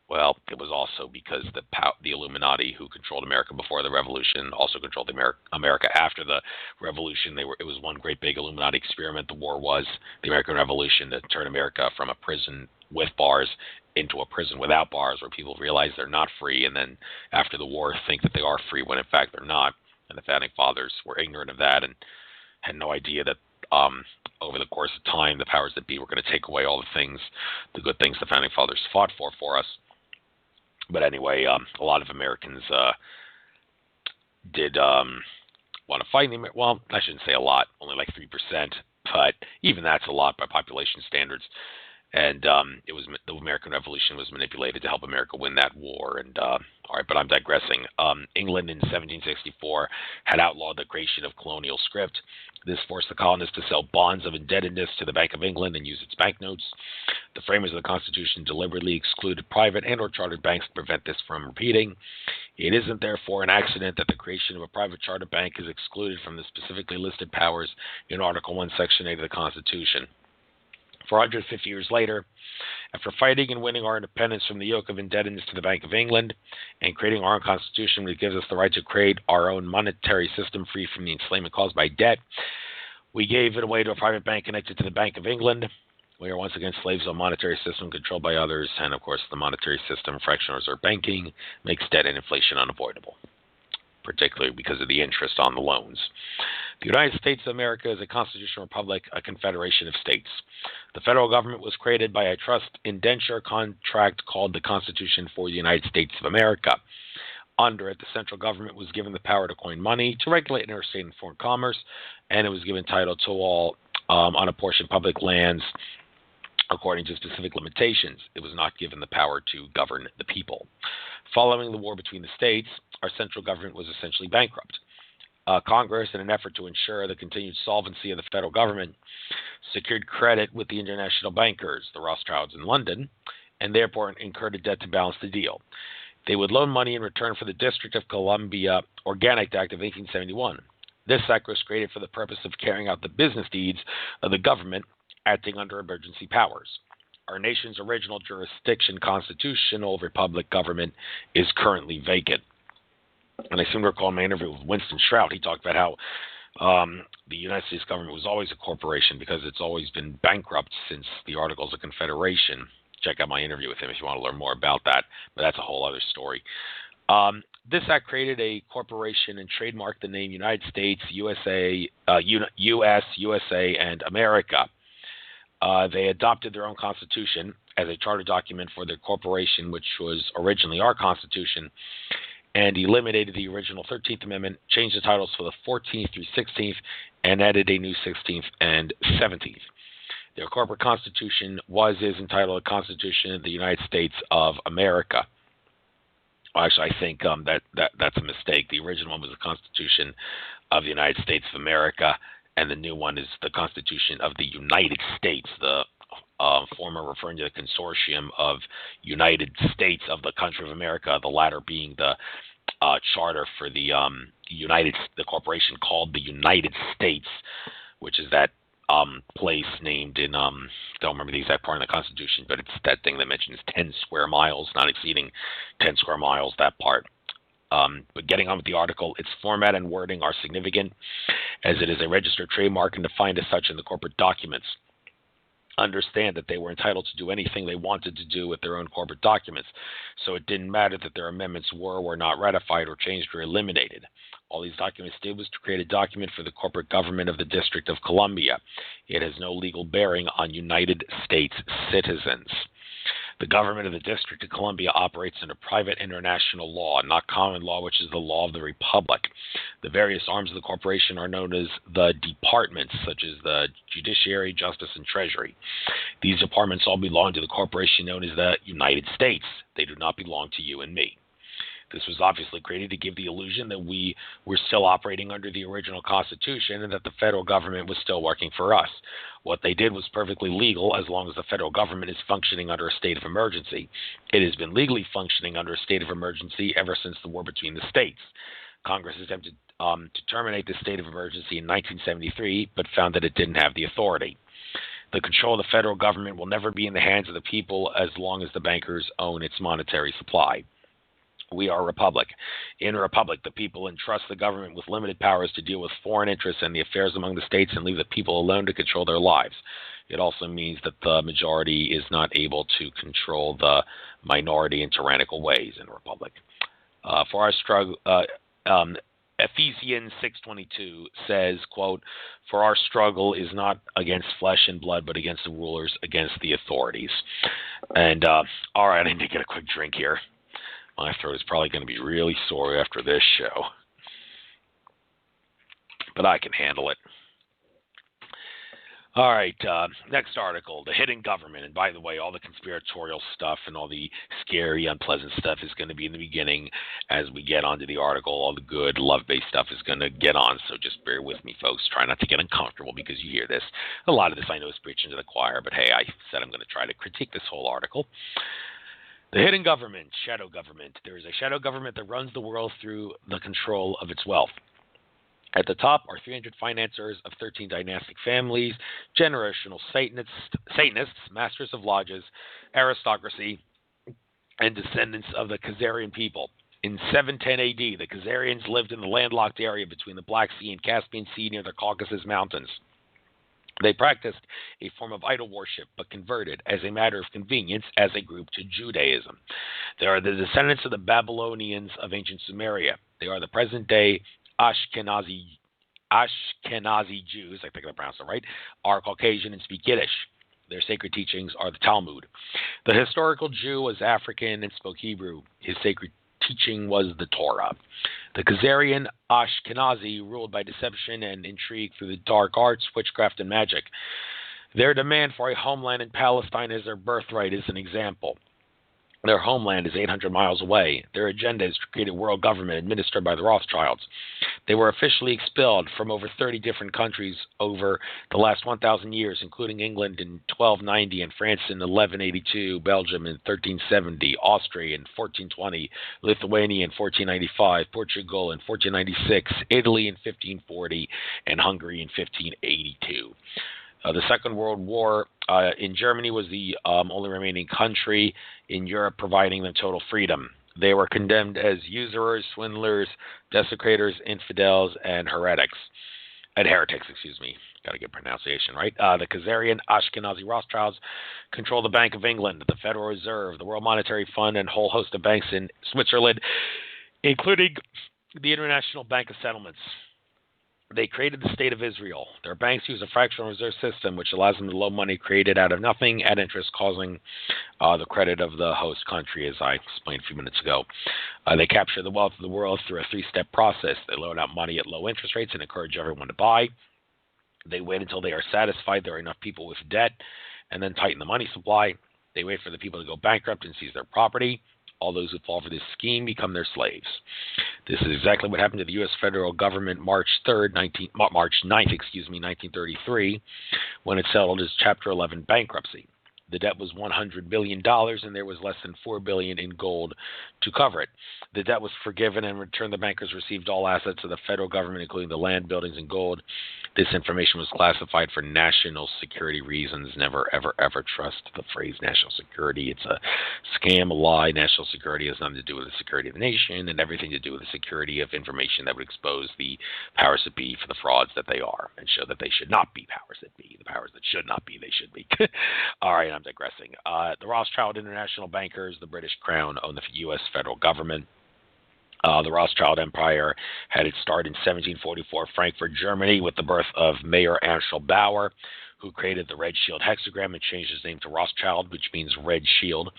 Well, it was also because the Illuminati, who controlled America before the Revolution, also controlled America after the Revolution. It was one great big Illuminati experiment. The war was the American Revolution to turn America from a prison with bars into a prison without bars, where people realize they're not free, and then after the war think that they are free when in fact they're not. And the Founding Fathers were ignorant of that and had no idea that over the course of time, the powers that be were going to take away all the good things the Founding Fathers fought for us. But anyway, a lot of Americans did want to fight. Well, I shouldn't say a lot, only like 3%, but even that's a lot by population standards. And the American Revolution was manipulated to help America win that war. And all right, but I'm digressing. England in 1764 had outlawed the creation of colonial script. This forced the colonists to sell bonds of indebtedness to the Bank of England and use its banknotes. The framers of the Constitution deliberately excluded private and or chartered banks to prevent this from repeating. It isn't therefore an accident that the creation of a private charter bank is excluded from the specifically listed powers in Article 1, Section 8 of the Constitution. 450 years later, after fighting and winning our independence from the yoke of indebtedness to the Bank of England and creating our own constitution, which gives us the right to create our own monetary system free from the enslavement caused by debt, we gave it away to a private bank connected to the Bank of England. We are once again slaves of a monetary system controlled by others, and of course the monetary system, fractional reserve banking, makes debt and inflation unavoidable, particularly because of the interest on the loans. The United States of America is a constitutional republic, a confederation of states. The federal government was created by a trust indenture contract called the Constitution for the United States of America. Under it, the central government was given the power to coin money, to regulate interstate and foreign commerce, and it was given title to all unapportioned public lands according to specific limitations. It was not given the power to govern the people. Following the war between the states, our central government was essentially bankrupt. Congress, in an effort to ensure the continued solvency of the federal government, secured credit with the international bankers, the Rothschilds in London, and therefore incurred a debt to balance the deal. They would loan money in return for the District of Columbia Organic Act of 1871. This act was created for the purpose of carrying out the business deeds of the government, acting under emergency powers. Our nation's original jurisdiction, constitutional republic government, is currently vacant. And I seem to recall in my interview with Winston Shrout, he talked about how the United States government was always a corporation because it's always been bankrupt since the Articles of Confederation. Check out my interview with him if you want to learn more about that, but that's a whole other story. This act created a corporation and trademarked the name United States, USA, and America. they adopted their own constitution as a charter document for their corporation, which was originally our constitution, and eliminated the original 13th Amendment, changed the titles for the 14th through 16th, and added a new 16th and 17th. Their corporate constitution is entitled the Constitution of the United States of America. Well, actually, I think that's a mistake. The original one was the Constitution of the United States of America, and the new one is the Constitution of the United States, the former referring to the consortium of United States of the country of America, the latter being the charter for the corporation called the United States, which is that place named in, don't remember the exact part in the Constitution, but it's that thing that mentions 10 square miles, not exceeding 10 square miles, that part. But getting on with the article, its format and wording are significant, as it is a registered trademark and defined as such in the corporate documents. Understand that they were entitled to do anything they wanted to do with their own corporate documents, so it didn't matter that their amendments were not ratified or changed or eliminated. All these documents did was to create a document for the corporate government of the District of Columbia. It has no legal bearing on United States citizens. The government of the District of Columbia operates under private international law, not common law, which is the law of the Republic. The various arms of the corporation are known as the departments, such as the Judiciary, Justice, and Treasury. These departments all belong to the corporation known as the United States. They do not belong to you and me. This was obviously created to give the illusion that we were still operating under the original Constitution and that the federal government was still working for us. What they did was perfectly legal as long as the federal government is functioning under a state of emergency. It has been legally functioning under a state of emergency ever since the war between the states. Congress attempted to terminate the state of emergency in 1973, but found that it didn't have the authority. The control of the federal government will never be in the hands of the people as long as the bankers own its monetary supply. We are a republic. In a republic, the people entrust the government with limited powers to deal with foreign interests and the affairs among the states and leave the people alone to control their lives. It also means that the majority is not able to control the minority in tyrannical ways in a republic. For our struggle, Ephesians 6:22 says, quote, "For our struggle is not against flesh and blood, but against the rulers, against the authorities." And all right, I need to get a quick drink here. My throat is probably going to be really sore after this show, but I can handle it. All right, next article, the hidden government. And by the way, all the conspiratorial stuff and all the scary, unpleasant stuff is going to be in the beginning. As we get onto the article, all the good, love-based stuff is going to get on. So just bear with me, folks. Try not to get uncomfortable because you hear this. A lot of this I know is preaching to the choir, but hey, I said I'm going to try to critique this whole article. The hidden government, shadow government. There is a shadow government that runs the world through the control of its wealth. At the top are 300 financiers of 13 dynastic families, generational Satanists, masters of lodges, aristocracy, and descendants of the Khazarian people. In 710 AD, the Khazarians lived in the landlocked area between the Black Sea and Caspian Sea near the Caucasus Mountains. They practiced a form of idol worship, but converted, as a matter of convenience, as a group to Judaism. They are the descendants of the Babylonians of ancient Sumeria. They are the present-day Ashkenazi Jews, I think I pronounced it right, are Caucasian and speak Yiddish. Their sacred teachings are the Talmud. The historical Jew was African and spoke Hebrew. His sacred teaching was the Torah. The Khazarian Ashkenazi ruled by deception and intrigue through the dark arts, witchcraft, and magic. Their demand for a homeland in Palestine as their birthright is an example. Their homeland is 800 miles away. Their agenda is to create a world government administered by the Rothschilds. They were officially expelled from over 30 different countries over the last 1,000 years, including England in 1290 and France in 1182, Belgium in 1370, Austria in 1420, Lithuania in 1495, Portugal in 1496, Italy in 1540, and Hungary in 1582. The Second World War in Germany was the only remaining country in Europe providing them total freedom. They were condemned as usurers, swindlers, desecrators, infidels, and heretics. Got to get pronunciation right. The Khazarian Ashkenazi Rothschilds control the Bank of England, the Federal Reserve, the World Monetary Fund, and a whole host of banks in Switzerland, including the International Bank of Settlements. They created the State of Israel. Their banks use a fractional reserve system, which allows them to loan money created out of nothing at interest, causing the credit of the host country, as I explained a few minutes ago. They capture the wealth of the world through a three-step process. They loan out money at low interest rates and encourage everyone to buy. They wait until they are satisfied there are enough people with debt, and then tighten the money supply. They wait for the people to go bankrupt and seize their property. All those who fall for this scheme become their slaves. This is exactly what happened to the U.S. federal government March 9th, 1933, when it settled its Chapter 11 bankruptcy. The debt was $100 billion, and there was less than $4 billion in gold to cover it. The debt was forgiven, and in return, the bankers received all assets of the federal government, including the land, buildings, and gold. This information was classified for national security reasons. Never, ever, ever trust the phrase national security. It's a scam, a lie. National security has nothing to do with the security of the nation and everything to do with the security of information that would expose the powers that be for the frauds that they are and show that they should not be powers that be. The powers that should not be, they should be. All right, I'm digressing. The Rothschild International Bankers, the British Crown, own the U.S. federal government. The Rothschild Empire had its start in 1744, Frankfurt, Germany, with the birth of Mayer Amschel Bauer, who created the Red Shield hexagram and changed his name to Rothschild, which means Red Shield.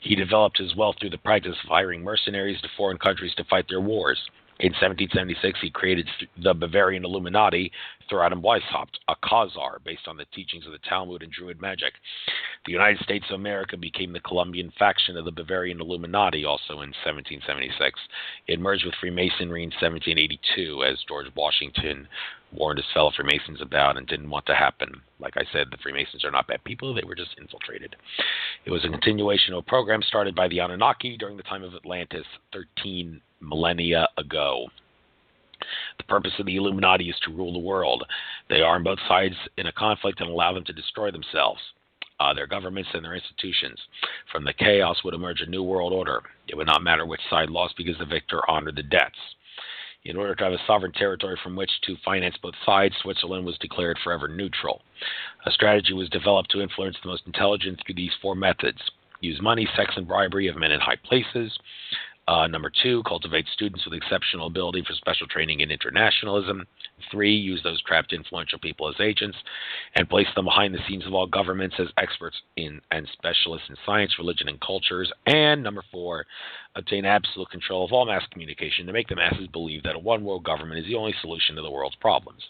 He developed his wealth through the practice of hiring mercenaries to foreign countries to fight their wars. In 1776, he created the Bavarian Illuminati through Adam Weishaupt, a Khazar based on the teachings of the Talmud and Druid magic. The United States of America became the Colombian faction of the Bavarian Illuminati also in 1776. It merged with Freemasonry in 1782, as George Washington warned his fellow Freemasons about and didn't want to happen. Like I said, the Freemasons are not bad people, they were just infiltrated. It was a continuation of a program started by the Anunnaki during the time of Atlantis 13 millennia ago. The purpose of the Illuminati is to rule the world. They are on both sides in a conflict and allow them to destroy themselves, their governments and their institutions. From the chaos would emerge a new world order. It would not matter which side lost because the victor honored the debts. In order to have a sovereign territory from which to finance both sides, Switzerland was declared forever neutral. A strategy was developed to influence the most intelligent through these four methods. Use money, sex, and bribery of men in high places. Number 2, cultivate students with exceptional ability for special training in internationalism. 3, use those trapped influential people as agents and place them behind the scenes of all governments as experts in and specialists in science, religion, and cultures. And number 4, obtain absolute control of all mass communication to make the masses believe that a one-world government is the only solution to the world's problems.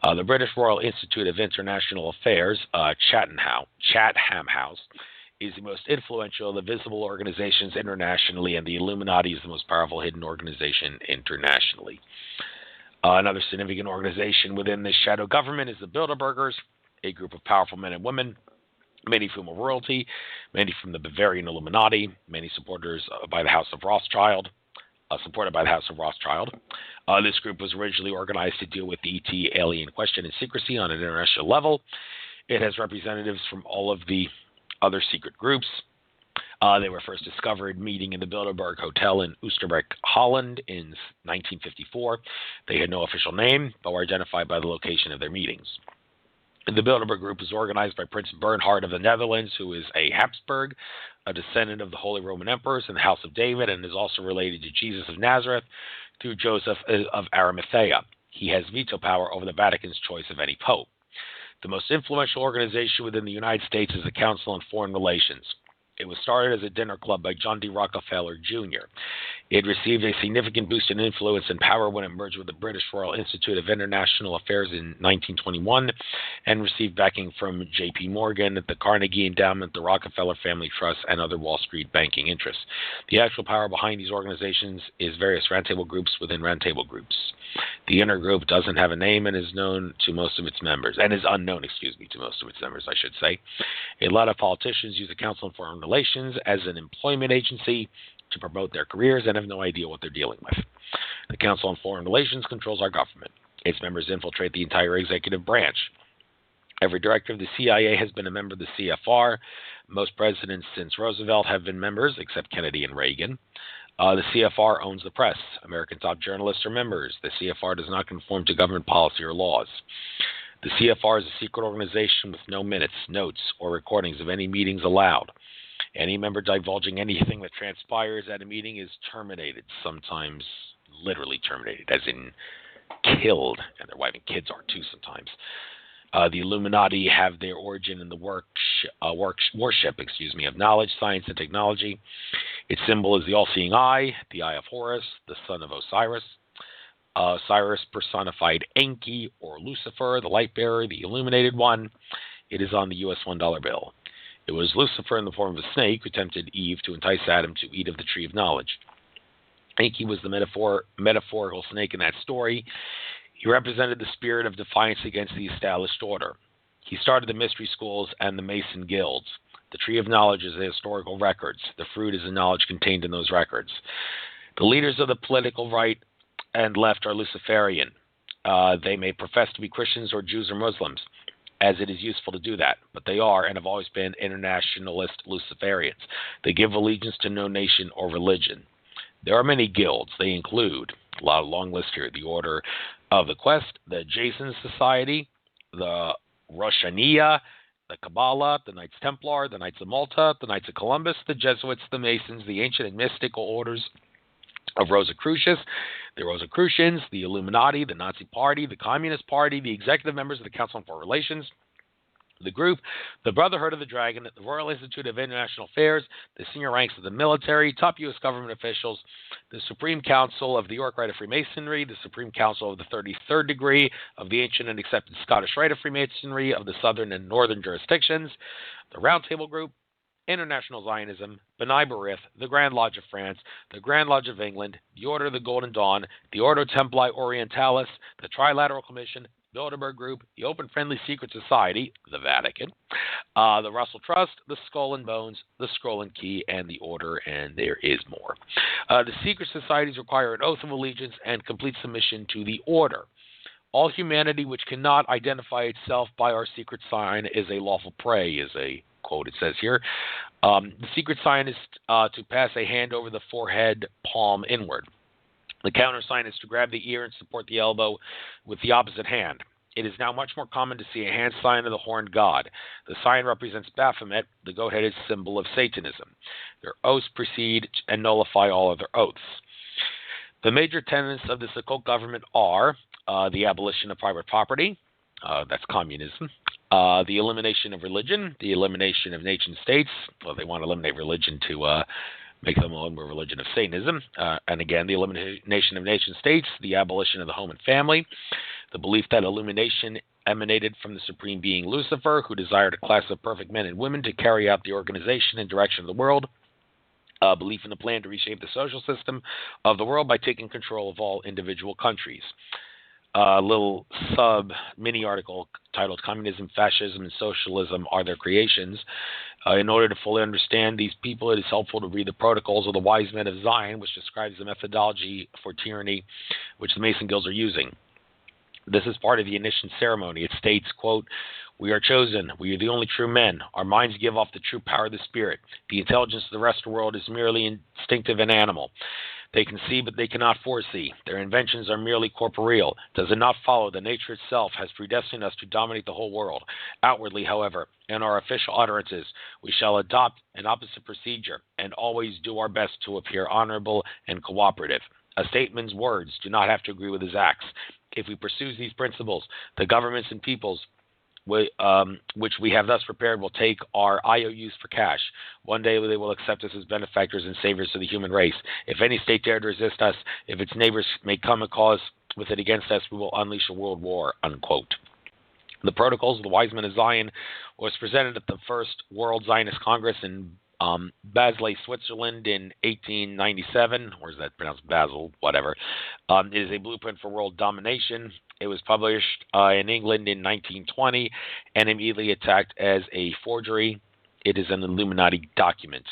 The British Royal Institute of International Affairs, Chatham House, is the most influential of the visible organizations internationally, and the Illuminati is the most powerful hidden organization internationally. Another significant organization within this shadow government is the Bilderbergers, a group of powerful men and women, many of whom are royalty, many from the Bavarian Illuminati, many supporters by the House of Rothschild, supported by the House of Rothschild. This group was originally organized to deal with the ET alien question in secrecy on an international level. It has representatives from all of the other secret groups. They were first discovered meeting in the Bilderberg Hotel in Oosterbeek, Holland in 1954. They had no official name, but were identified by the location of their meetings. The Bilderberg group is organized by Prince Bernhard of the Netherlands, who is a Habsburg, a descendant of the Holy Roman Emperors in the House of David, and is also related to Jesus of Nazareth through Joseph of Arimathea. He has veto power over the Vatican's choice of any pope. The most influential organization within the United States is the Council on Foreign Relations. It was started as a dinner club by John D. Rockefeller, Jr. It received a significant boost in influence and power when it merged with the British Royal Institute of International Affairs in 1921 and received backing from J.P. Morgan, the Carnegie Endowment, the Rockefeller Family Trust, and other Wall Street banking interests. The actual power behind these organizations is various roundtable groups within roundtable groups. The inner group doesn't have a name and is known to most of its members, and is unknown, to most of its members, I should say. A lot of politicians use the Council on Foreign Relations as an employment agency to promote their careers and have no idea what they're dealing with. The Council on Foreign Relations controls our government. Its members infiltrate the entire executive branch. Every director of the CIA has been a member of the CFR. Most presidents since Roosevelt have been members, except Kennedy and Reagan. The CFR owns the press. American top journalists are members. The CFR does not conform to government policy or laws. The CFR is a secret organization with no minutes, notes, or recordings of any meetings allowed. Any member divulging anything that transpires at a meeting is terminated, sometimes literally terminated, as in killed, and their wife and kids are too sometimes. The Illuminati have their origin in the worship of knowledge, science, and technology. Its symbol is the all-seeing eye, the eye of Horus, the son of Osiris. Osiris personified Enki or Lucifer, the light bearer, the illuminated one. It is on the U.S. $1 bill. It was Lucifer in the form of a snake who tempted Eve to entice Adam to eat of the tree of knowledge. Enki was the metaphorical snake in that story. He represented the spirit of defiance against the established order. He started the mystery schools and the Mason guilds. The tree of knowledge is the historical records. The fruit is the knowledge contained in those records. The leaders of the political right and left are Luciferian. They may profess to be Christians or Jews or Muslims, as it is useful to do that, but they are and have always been internationalist Luciferians. They give allegiance to no nation or religion. There are many guilds. They include, a long list here, the Order of the Quest, the Jason Society, the Roshaniya, the Kabbalah, the Knights Templar, the Knights of Malta, the Knights of Columbus, the Jesuits, the Masons, the ancient and mystical orders of Rosicrucians, the Rosicrucians, the Illuminati, the Nazi Party, the Communist Party, the executive members of the Council on Foreign Relations, the group, the Brotherhood of the Dragon, the Royal Institute of International Affairs, the senior ranks of the military, top U.S. government officials, the Supreme Council of the York Rite of Freemasonry, the Supreme Council of the 33rd degree of the ancient and accepted Scottish Rite of Freemasonry of the southern and northern jurisdictions, the Round Table Group, International Zionism, B'nai B'rith, the Grand Lodge of France, the Grand Lodge of England, the Order of the Golden Dawn, the Ordo Templi Orientalis, the Trilateral Commission, Bilderberg Group, the Open Friendly Secret Society, the Vatican, the Russell Trust, the Skull and Bones, the Scroll and Key, and the Order, and there is more. The secret societies require an oath of allegiance and complete submission to the Order. All humanity which cannot identify itself by our secret sign is a lawful prey, is a quote it says here. The secret sign is to pass a hand over the forehead, palm inward. The counter sign is to grab the ear and support the elbow with the opposite hand. It is now much more common to see a hand sign of the horned god. The sign represents Baphomet, the goat-headed symbol of Satanism. Their oaths precede and nullify all other oaths. The major tenets of this occult government are the abolition of private property, that's communism, the elimination of religion, the elimination of nation-states. Well, they want to eliminate religion to make them a religion of Satanism. And again, the elimination of nation-states, the abolition of the home and family, the belief that illumination emanated from the supreme being Lucifer, who desired a class of perfect men and women to carry out the organization and direction of the world, belief in the plan to reshape the social system of the world by taking control of all individual countries. A little mini article titled Communism, Fascism, and Socialism Are Their Creations. In order to fully understand these people, it is helpful to read the Protocols of the Wise Men of Zion, which describes the methodology for tyranny which the Mason Guilds are using. This is part of the initiation ceremony. It states, quote, "We are chosen. We are the only true men. Our minds give off the true power of the Spirit. The intelligence of the rest of the world is merely instinctive and animal. They can see, but they cannot foresee. Their inventions are merely corporeal. Does it not follow that nature itself has predestined us to dominate the whole world? Outwardly, however, in our official utterances, we shall adopt an opposite procedure and always do our best to appear honorable and cooperative. A statesman's words do not have to agree with his acts. If we pursue these principles, the governments and peoples which we have thus prepared will take our IOUs for cash. One day they will accept us as benefactors and saviors of the human race. If any state dare to resist us, if its neighbors may come and cause with it against us, we will unleash a world war," unquote. The Protocols of the Wise Men of Zion was presented at the First World Zionist Congress in Basel, Switzerland in 1897, or is that pronounced Basel, whatever. It is a blueprint for world domination. It was published in England in 1920 and immediately attacked as a forgery. It is an Illuminati document.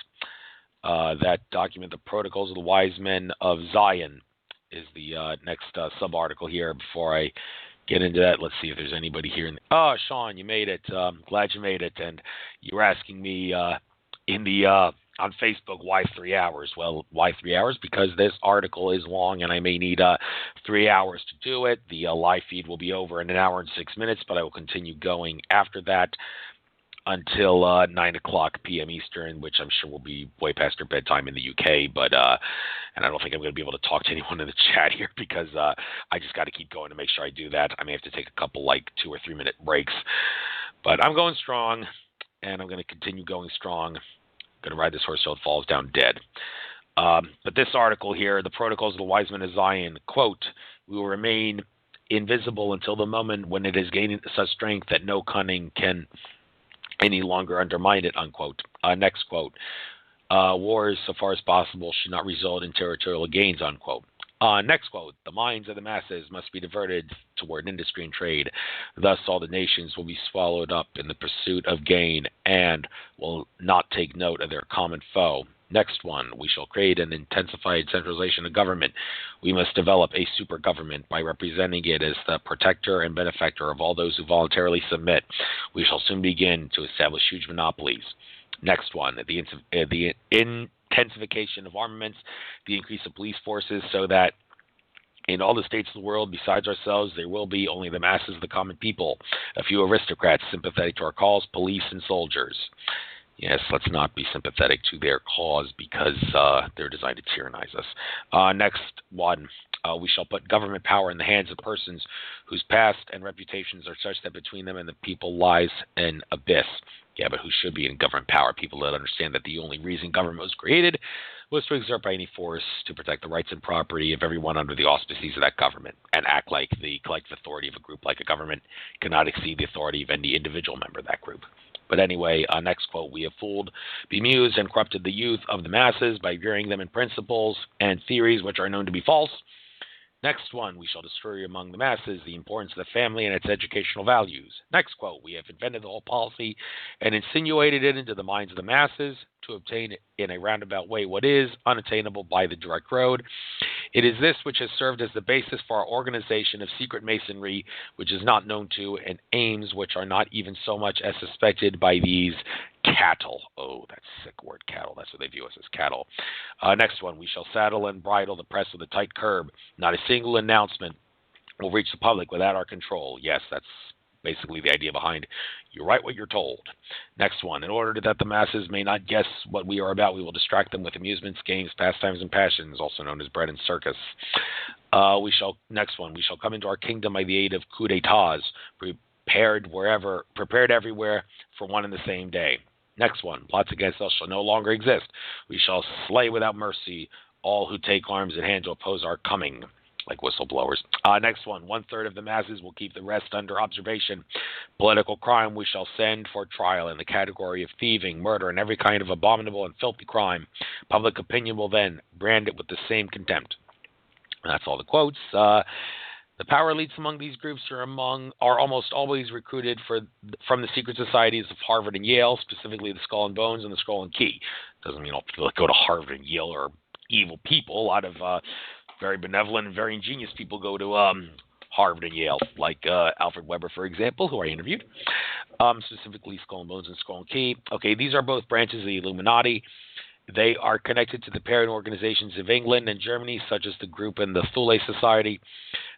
That document, the Protocols of the Wise Men of Zion, is the next sub-article here. Before I get into that, let's see if there's anybody here. Oh, Sean, you made it. Glad you made it. And you were asking me on Facebook, why 3 hours? Well, why 3 hours? Because this article is long and I may need 3 hours to do it. The live feed will be over in 1 hour and 6 minutes, but I will continue going after that. until 9 o'clock p.m. Eastern, which I'm sure will be way past their bedtime in the UK. But and I don't think I'm going to be able to talk to anyone in the chat here because I just got to keep going to make sure I do that. I may have to take a couple 2 or 3 minute breaks. But I'm going strong, and I'm going to continue going strong. I'm going to ride this horse till it falls down dead. But this article here, The Protocols of the Wise Men of Zion, quote, "We will remain invisible until the moment when it has gained such strength that no cunning can any longer undermine it," unquote. Next quote, "Wars, so far as possible, should not result in territorial gains," unquote. Next quote, "The minds of the masses must be diverted toward industry and trade. Thus all the nations will be swallowed up in the pursuit of gain and will not take note of their common foe." Next one, "We shall create an intensified centralization of government. We must develop a super government by representing it as the protector and benefactor of all those who voluntarily submit. We shall soon begin to establish huge monopolies." Next one, the intensification of armaments, the increase of police forces so that in all the states of the world, besides ourselves, there will be only the masses of the common people, a few aristocrats sympathetic to our cause, police and soldiers. Yes, let's not be sympathetic to their cause because they're designed to tyrannize us. Next one, "We shall put government power in the hands of persons whose past and reputations are such that between them and the people lies an abyss." Yeah, but who should be in government power? People that understand that the only reason government was created was to exert by any force to protect the rights and property of everyone under the auspices of that government and act like the collective authority of a group like a government cannot exceed the authority of any individual member of that group. But anyway, next quote, "We have fooled, bemused, and corrupted the youth of the masses by rearing them in principles and theories which are known to be false." Next one, "We shall destroy among the masses the importance of the family and its educational values." Next quote, "We have invented the whole policy and insinuated it into the minds of the masses to obtain in a roundabout way what is unattainable by the direct road. It is this which has served as the basis for our organization of secret masonry, which is not known to, and aims which are not even so much as suspected by these cattle." Oh, that sick word, cattle. That's what they view us as, cattle. Next one, "We shall saddle and bridle the press with a tight curb. Not a single announcement will reach the public without our control." Yes, that's basically the idea behind you write what you're told. Next one, "In order that the masses may not guess what we are about, we will distract them with amusements, games, pastimes, and passions, also known as bread and circus." Next one, "We shall come into our kingdom by the aid of coups d'etats, prepared everywhere for one and the same day." Next one, "Plots against us shall no longer exist. We shall slay without mercy all who take arms at hand to oppose our coming," like whistleblowers. Next one, "1/3 of the masses will keep the rest under observation. Political crime we shall send for trial in the category of thieving, murder, and every kind of abominable and filthy crime. Public opinion will then brand it with the same contempt." And that's all the quotes. The power elites among these groups are almost always recruited from the secret societies of Harvard and Yale, specifically the Skull and Bones and the Skull and Key. Doesn't mean all people that go to Harvard and Yale are evil people. A lot of very benevolent and very ingenious people go to Harvard and Yale, like Alfred Weber, for example, who I interviewed, specifically Skull and Bones and Skull and Key. Okay, these are both branches of the Illuminati. They are connected to the parent organizations of England and Germany, such as the group and the Thule Society.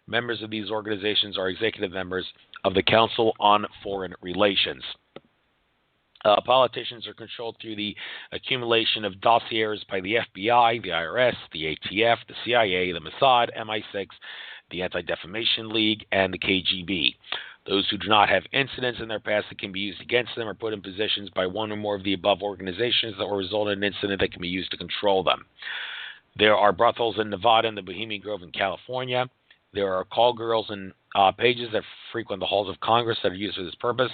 Members of these organizations are executive members of the Council on Foreign Relations. Politicians are controlled through the accumulation of dossiers by the FBI, the IRS, the ATF, the CIA, the Mossad, MI6, the Anti-Defamation League, and the KGB. Those who do not have incidents in their past that can be used against them are put in positions by one or more of the above organizations that will result in an incident that can be used to control them. There are brothels in Nevada and the Bohemian Grove in California. There are call girls and pages that frequent the halls of Congress that are used for this purpose.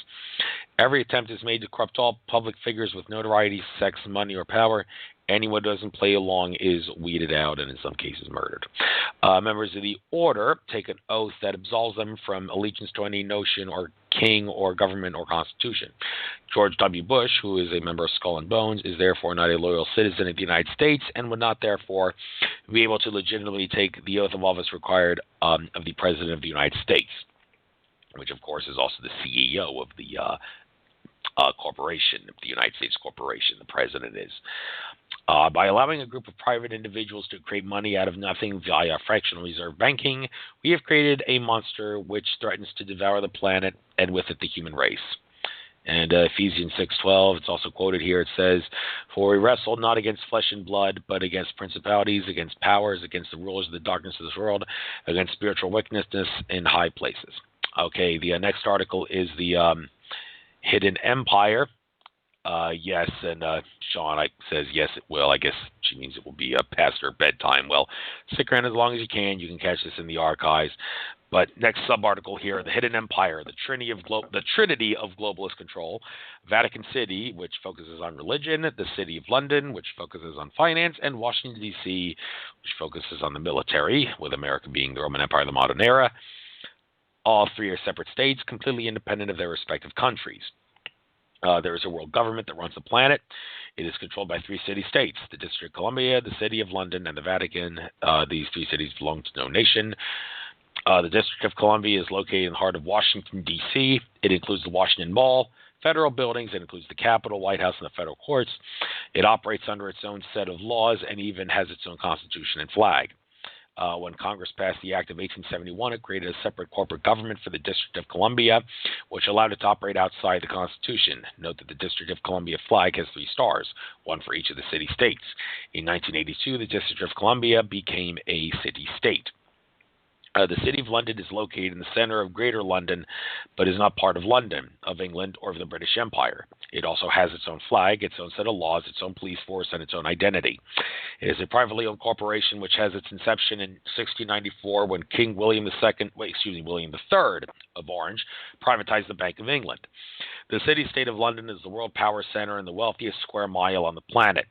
Every attempt is made to corrupt all public figures with notoriety, sex, money, or power. Anyone who doesn't play along is weeded out and in some cases murdered. Members of the order take an oath that absolves them from allegiance to any notion or king or government or constitution. George W. Bush, who is a member of Skull and Bones, is therefore not a loyal citizen of the United States and would not therefore be able to legitimately take the oath of office required of the President of the United States, which of course is also the CEO of the corporation, the United States corporation, the president is. By allowing a group of private individuals to create money out of nothing via fractional reserve banking, we have created a monster which threatens to devour the planet and with it the human race. And Ephesians 6:12, it's also quoted here. It says, "For we wrestle not against flesh and blood, but against principalities, against powers, against the rulers of the darkness of this world, against spiritual wickedness in high places." Okay, the next article is the Hidden Empire. Yes, and Sean says, yes, it will. I guess she means it will be past her bedtime. Well, stick around as long as you can. You can catch this in the archives. But next sub-article here, the Hidden Empire, the Trinity of Globalist Control, Vatican City, which focuses on religion, the City of London, which focuses on finance, and Washington, D.C., which focuses on the military, with America being the Roman Empire of the modern era. All three are separate states, completely independent of their respective countries. There is a world government that runs the planet. It is controlled by three city-states: the District of Columbia, the City of London, and the Vatican. These three cities belong to no nation. The District of Columbia is located in the heart of Washington, D.C. It includes the Washington Mall, federal buildings. It includes the Capitol, White House, and the federal courts. It operates under its own set of laws and even has its own constitution and flag. When Congress passed the Act of 1871, it created a separate corporate government for the District of Columbia, which allowed it to operate outside the Constitution. Note that the District of Columbia flag has 3 stars, one for each of the city-states. In 1982, the District of Columbia became a city-state. The City of London is located in the center of Greater London, but is not part of London, of England, or of the British Empire. It also has its own flag, its own set of laws, its own police force, and its own identity. It is a privately owned corporation which has its inception in 1694 when King William III of Orange privatized the Bank of England. The city-state of London is the world power center and the wealthiest square mile on the planet.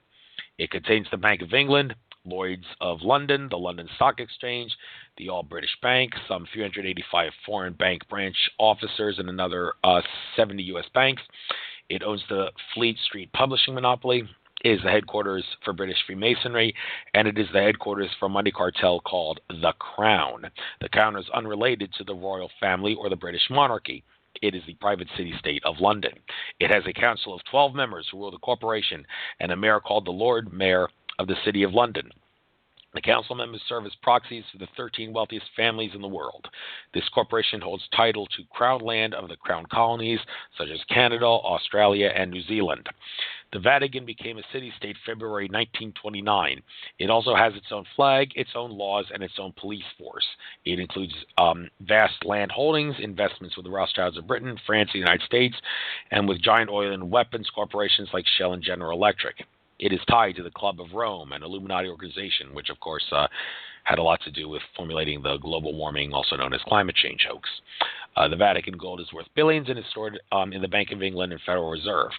It contains the Bank of England, Lloyd's of London, the London Stock Exchange, the All-British Bank, some 385 foreign bank branch officers, and another 70 U.S. banks. It owns the Fleet Street publishing monopoly. It is the headquarters for British Freemasonry, and it is the headquarters for a money cartel called the Crown. The Crown is unrelated to the royal family or the British monarchy. It is the private city-state of London. It has a council of 12 members who rule the corporation, and a mayor called the Lord Mayor of the City of London. The council members serve as proxies for the 13 wealthiest families in the world. This corporation holds title to crown land of the crown colonies, such as Canada, Australia, and New Zealand. The Vatican became a city-state February 1929. It also has its own flag, its own laws, and its own police force. It includes vast land holdings, investments with the Rothschilds of Britain, France, and the United States, and with giant oil and weapons corporations like Shell and General Electric. It is tied to the Club of Rome, an Illuminati organization, which, of course, had a lot to do with formulating the global warming, also known as climate change hoax. The Vatican gold is worth billions and is stored in the Bank of England and Federal Reserve.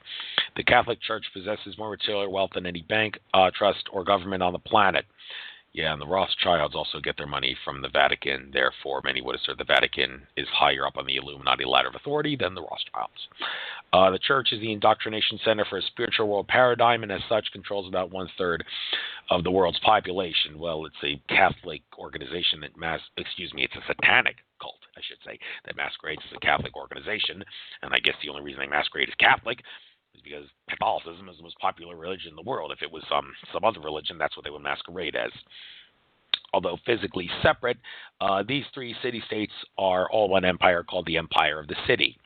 The Catholic Church possesses more material wealth than any bank, trust, or government on the planet. Yeah, and the Rothschilds also get their money from the Vatican. Therefore, many would assert the Vatican is higher up on the Illuminati ladder of authority than the Rothschilds. The church is the indoctrination center for a spiritual world paradigm, and as such controls about 1/3 of the world's population. Well, it's a Catholic organization that it's a satanic cult, I should say, that masquerades as a Catholic organization. And I guess the only reason they masquerade as Catholic is because Catholicism is the most popular religion in the world. If it was some other religion, that's what they would masquerade as. Although physically separate, these three city-states are all one empire called the Empire of the City.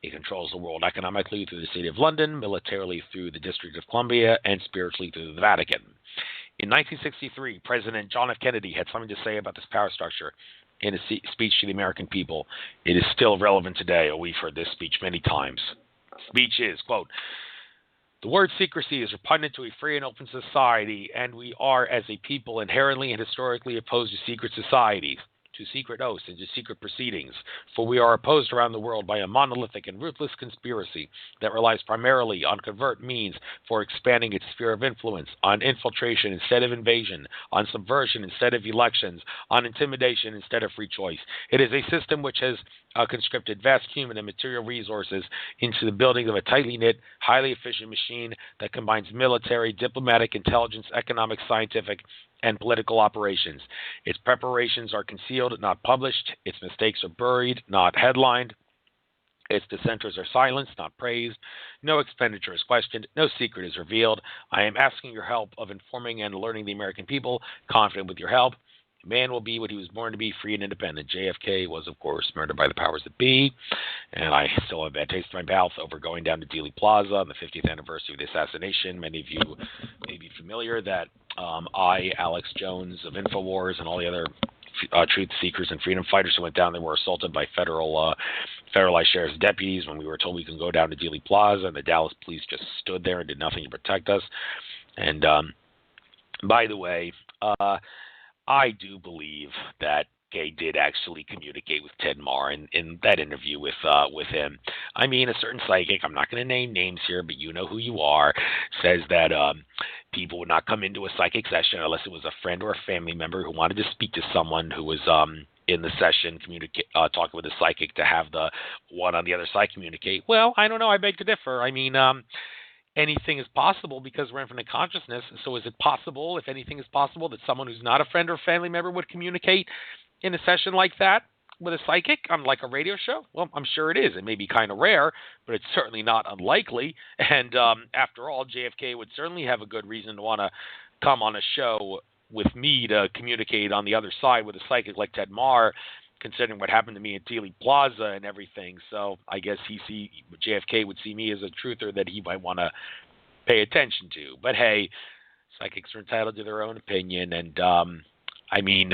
It controls the world economically through the City of London, militarily through the District of Columbia, and spiritually through the Vatican. In 1963, President John F. Kennedy had something to say about this power structure in a speech to the American people. It is still relevant today. We've heard this speech many times. Speech is, quote, "The word secrecy is repugnant to a free and open society, and we are, as a people, inherently and historically opposed to secret societies, to secret oaths, and to secret proceedings, for we are opposed around the world by a monolithic and ruthless conspiracy that relies primarily on covert means for expanding its sphere of influence, on infiltration instead of invasion, on subversion instead of elections, on intimidation instead of free choice. It is a system which has conscripted vast human and material resources into the building of a tightly knit, highly efficient machine that combines military, diplomatic, intelligence, economic, scientific, and political operations. Its preparations are concealed, not published. Its mistakes are buried, not headlined. Its dissenters are silenced, not praised. No expenditure is questioned. No secret is revealed. I am asking your help of informing and alerting the American people, confident with your help. Man will be what he was born to be, free and independent. JFK was, of course, murdered by the powers that be, and I still have a bad taste in my mouth over going down to Dealey Plaza on the 50th anniversary of the assassination. Many of you may be familiar that I, Alex Jones of InfoWars, and all the other truth seekers and freedom fighters who went down there were assaulted by federalized sheriff's deputies when we were told we can go down to Dealey Plaza, and the Dallas police just stood there and did nothing to protect us. And by the way, I do believe that Gay did actually communicate with Ted Marr in that interview with him. I mean, a certain psychic, I'm not going to name names here, but you know who you are, says that people would not come into a psychic session unless it was a friend or a family member who wanted to speak to someone who was in the session, talking with the psychic, to have the one on the other side communicate. Well, I don't know. I beg to differ. I mean, anything is possible because we're infinite consciousness. So is it possible, if anything is possible, that someone who's not a friend or family member would communicate in a session like that with a psychic on like a radio show? Well, I'm sure it is. It may be kind of rare, but it's certainly not unlikely. And after all, JFK would certainly have a good reason to want to come on a show with me to communicate on the other side with a psychic like Ted Marr, considering what happened to me at Dealey Plaza and everything. So I guess JFK would see me as a truther that he might want to pay attention to. But hey, psychics are entitled to their own opinion. And I mean,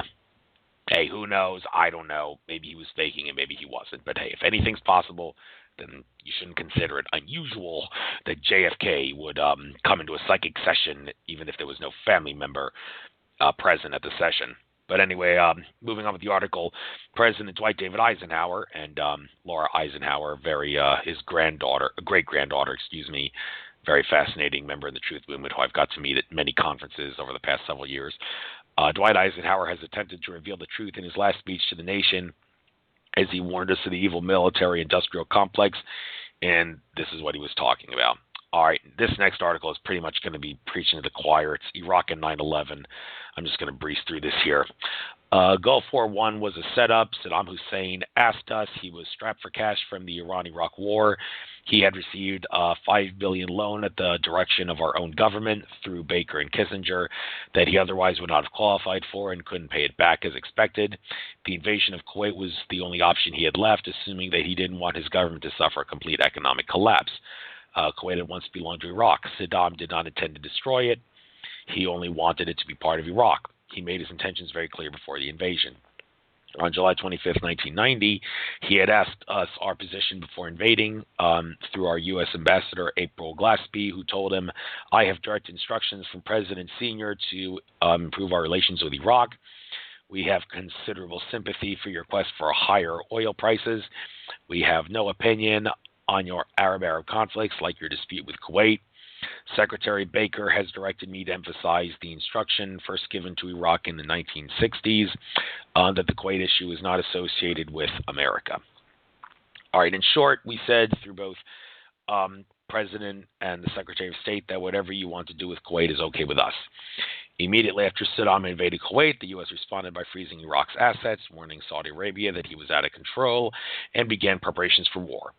hey, who knows? I don't know. Maybe he was faking it. Maybe he wasn't. But hey, if anything's possible, then you shouldn't consider it unusual that JFK would come into a psychic session, even if there was no family member present at the session. But anyway, moving on with the article, President Dwight David Eisenhower and Laura Eisenhower, his great-granddaughter, very fascinating member of the Truth Movement, who I've got to meet at many conferences over the past several years. Dwight Eisenhower has attempted to reveal the truth in his last speech to the nation as he warned us of the evil military-industrial complex, and this is what he was talking about. All right, this next article is pretty much going to be preaching to the choir. It's Iraq and 9/11. I'm just going to breeze through this here. Gulf War I was a setup. Saddam Hussein asked us. He was strapped for cash from the Iran-Iraq War. He had received a $5 billion loan at the direction of our own government through Baker and Kissinger that he otherwise would not have qualified for and couldn't pay it back as expected. The invasion of Kuwait was the only option he had left, assuming that he didn't want his government to suffer a complete economic collapse. Kuwait had once belonged to Iraq. Saddam did not intend to destroy it. He only wanted it to be part of Iraq. He made his intentions very clear before the invasion. On July 25th, 1990, he had asked us our position before invading through our U.S. ambassador, April Glaspie, who told him, I have direct instructions from President Senior to improve our relations with Iraq. We have considerable sympathy for your quest for higher oil prices. We have no opinion on your Arab-Arab conflicts like your dispute with Kuwait. Secretary Baker has directed me to emphasize the instruction first given to Iraq in the 1960s that the Kuwait issue is not associated with America. All right, in short, we said through both President and the Secretary of State that whatever you want to do with Kuwait is okay with us. Immediately after Saddam invaded Kuwait, the U.S. responded by freezing Iraq's assets, warning Saudi Arabia that he was out of control, and began preparations for war.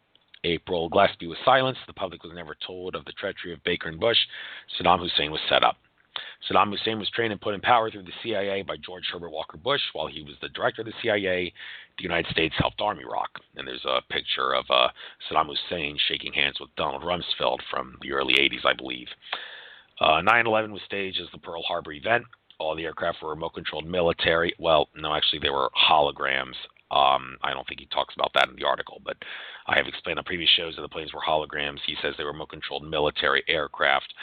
April Glaspie was silenced. The public was never told of the treachery of Baker and Bush. Saddam Hussein was set up. Saddam Hussein was trained and put in power through the CIA by George Herbert Walker Bush. While he was the director of the CIA, the United States helped arm Iraq. And there's a picture of Saddam Hussein shaking hands with Donald Rumsfeld from the early 80s, I believe. 9/11 was staged as the Pearl Harbor event. All the aircraft were remote-controlled military. Well, no, actually, they were holograms. I don't think he talks about that in the article, but I have explained on previous shows that the planes were holograms. He says they were remote-controlled military aircraft.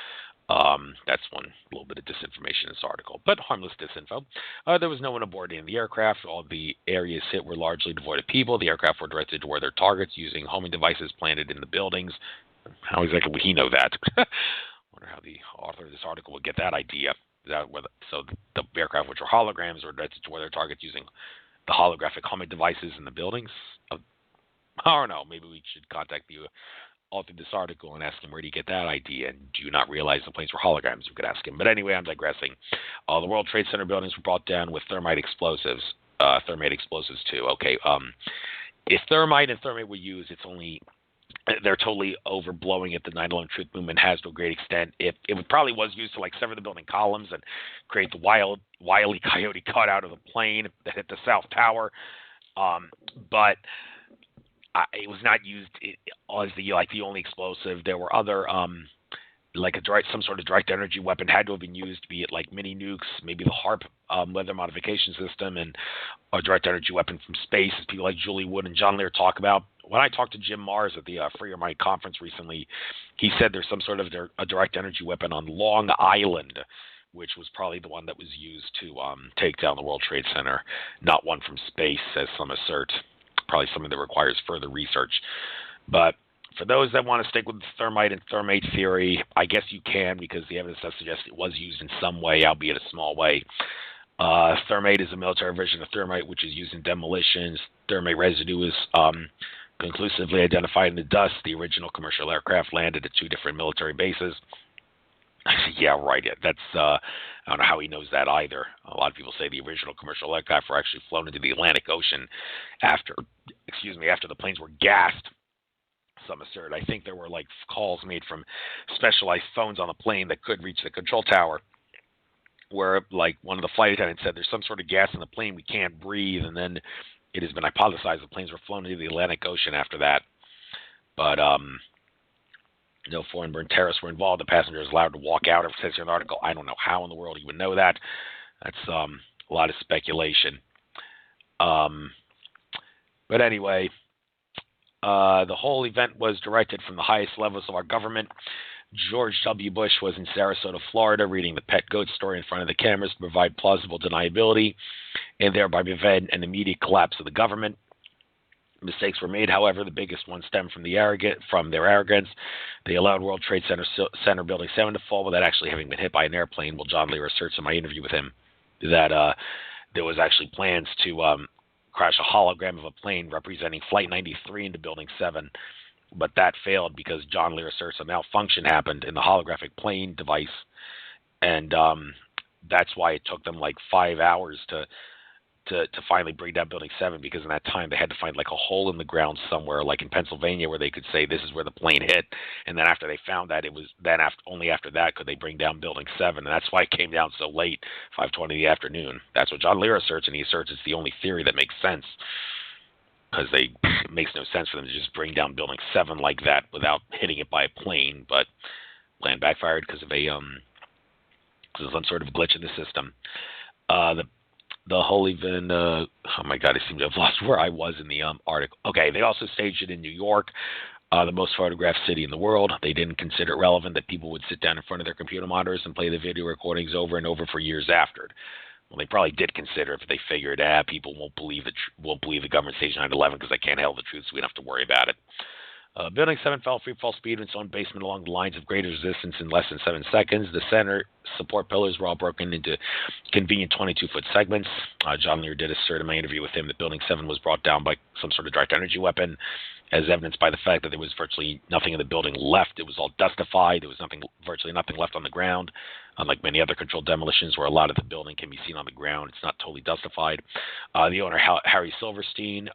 That's one little bit of disinformation in this article, but harmless disinfo. There was no one aboard any of the aircraft. All the areas hit were largely devoid of people. The aircraft were directed toward their targets using homing devices planted in the buildings. How exactly would he know that? I wonder how the author of this article would get that idea. So the aircraft, which were holograms, were directed toward their targets using the holographic homing devices in the buildings. I don't know. Maybe we should contact the author of this article and ask him, where do you get that idea? And do you not realize the planes were holograms? We could ask him. But anyway, I'm digressing. The World Trade Center buildings were brought down with thermite explosives. Thermite explosives too. Okay. If thermite and thermite were used, it's only they're totally overblowing it. The 9/11 truth movement has to a great extent. It probably was used to like sever the building columns and create the wily coyote cutout of the plane that hit the South Tower. But it was not used as the only explosive. There were other some sort of direct energy weapon had to have been used, be it like mini nukes, maybe the HAARP weather modification system, and a direct energy weapon from space, as people like Julie Wood and John Lear talk about. When I talked to Jim Mars at the Free Your Mind conference recently, he said there's some sort of a direct energy weapon on Long Island, which was probably the one that was used to take down the World Trade Center, not one from space, as some assert. Probably something that requires further research. But for those that want to stick with the thermite and thermate theory, I guess you can, because the evidence does suggest it was used in some way, albeit a small way. Thermate is a military version of thermite, which is used in demolitions. Thermate residue is conclusively identified in the dust. The original commercial aircraft landed at 2 different military bases. Yeah, right. That's I don't know how he knows that either. A lot of people say the original commercial aircraft were actually flown into the Atlantic Ocean after the planes were gassed. Some assert. I think there were like calls made from specialized phones on the plane that could reach the control tower, where like one of the flight attendants said, "There's some sort of gas in the plane. We can't breathe." And then it has been hypothesized the planes were flown into the Atlantic Ocean after that. But no foreign burn terrorists were involved. The passenger is allowed to walk out. It says here in the article. I don't know how in the world you would know that. That's a lot of speculation. But anyway, the whole event was directed from the highest levels of our government. George W. Bush was in Sarasota, Florida, reading the pet goat story in front of the cameras to provide plausible deniability and thereby prevent an immediate collapse of the government. Mistakes were made, however. The biggest one stemmed from their arrogance. They allowed World Trade Center Building 7 to fall without actually having been hit by an airplane. Well, John Lear asserts in my interview with him that there was actually plans to crash a hologram of a plane representing Flight 93 into Building 7, but that failed because John Lear asserts a malfunction happened in the holographic plane device, and that's why it took them like 5 hours to finally bring down Building 7, because in that time they had to find like a hole in the ground somewhere, like in Pennsylvania, where they could say this is where the plane hit. And then after they found that, only after that could they bring down Building 7, and that's why it came down so late, 5:20 in the afternoon. That's what John Lear asserts, and he asserts it's the only theory that makes sense, because it makes no sense for them to just bring down Building 7 like that without hitting it by a plane. But plan backfired because of some sort of glitch in the system. The whole event, oh my God, I seem to have lost where I was in the article. Okay, they also staged it in New York, the most photographed city in the world. They didn't consider it relevant that people would sit down in front of their computer monitors and play the video recordings over and over for years after. Well, they probably did consider it, if they figured, people won't believe the government staged 9/11 because they can't handle the truth, so we don't have to worry about it. Building 7 fell free fall speed in its own basement along the lines of greater resistance in less than 7 seconds. The center support pillars were all broken into convenient 22-foot segments. John Lear did assert in my interview with him that Building 7 was brought down by some sort of direct energy weapon, as evidenced by the fact that there was virtually nothing in the building left. It was all dustified. There was virtually nothing left on the ground. Unlike many other controlled demolitions where a lot of the building can be seen on the ground, it's not totally dustified. The owner, Harry Silverstein,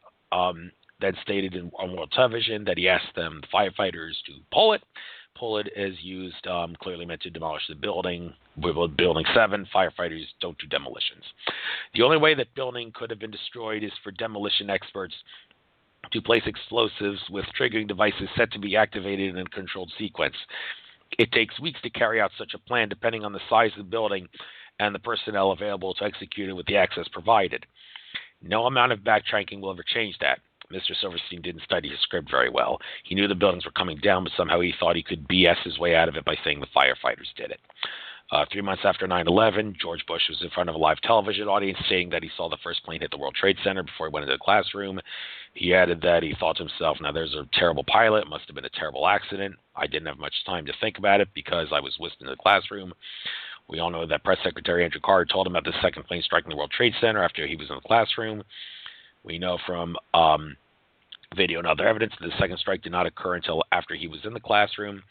then stated on world television that he asked the firefighters to pull it. Pull it is used, clearly meant to demolish the building. With Building 7, firefighters don't do demolitions. The only way that building could have been destroyed is for demolition experts to place explosives with triggering devices set to be activated in a controlled sequence. It takes weeks to carry out such a plan, depending on the size of the building and the personnel available to execute it with the access provided. No amount of backtracking will ever change that. Mr. Silverstein didn't study his script very well. He knew the buildings were coming down, but somehow he thought he could BS his way out of it by saying the firefighters did it. 3 months after 9/11, George Bush was in front of a live television audience saying that he saw the first plane hit the World Trade Center before he went into the classroom. He added that he thought to himself, now there's a terrible pilot. It must have been a terrible accident. I didn't have much time to think about it because I was whisked into the classroom. We all know that Press Secretary Andrew Carter told him about the second plane striking the World Trade Center after he was in the classroom. We know from video and other evidence that the second strike did not occur until after he was in the classroom.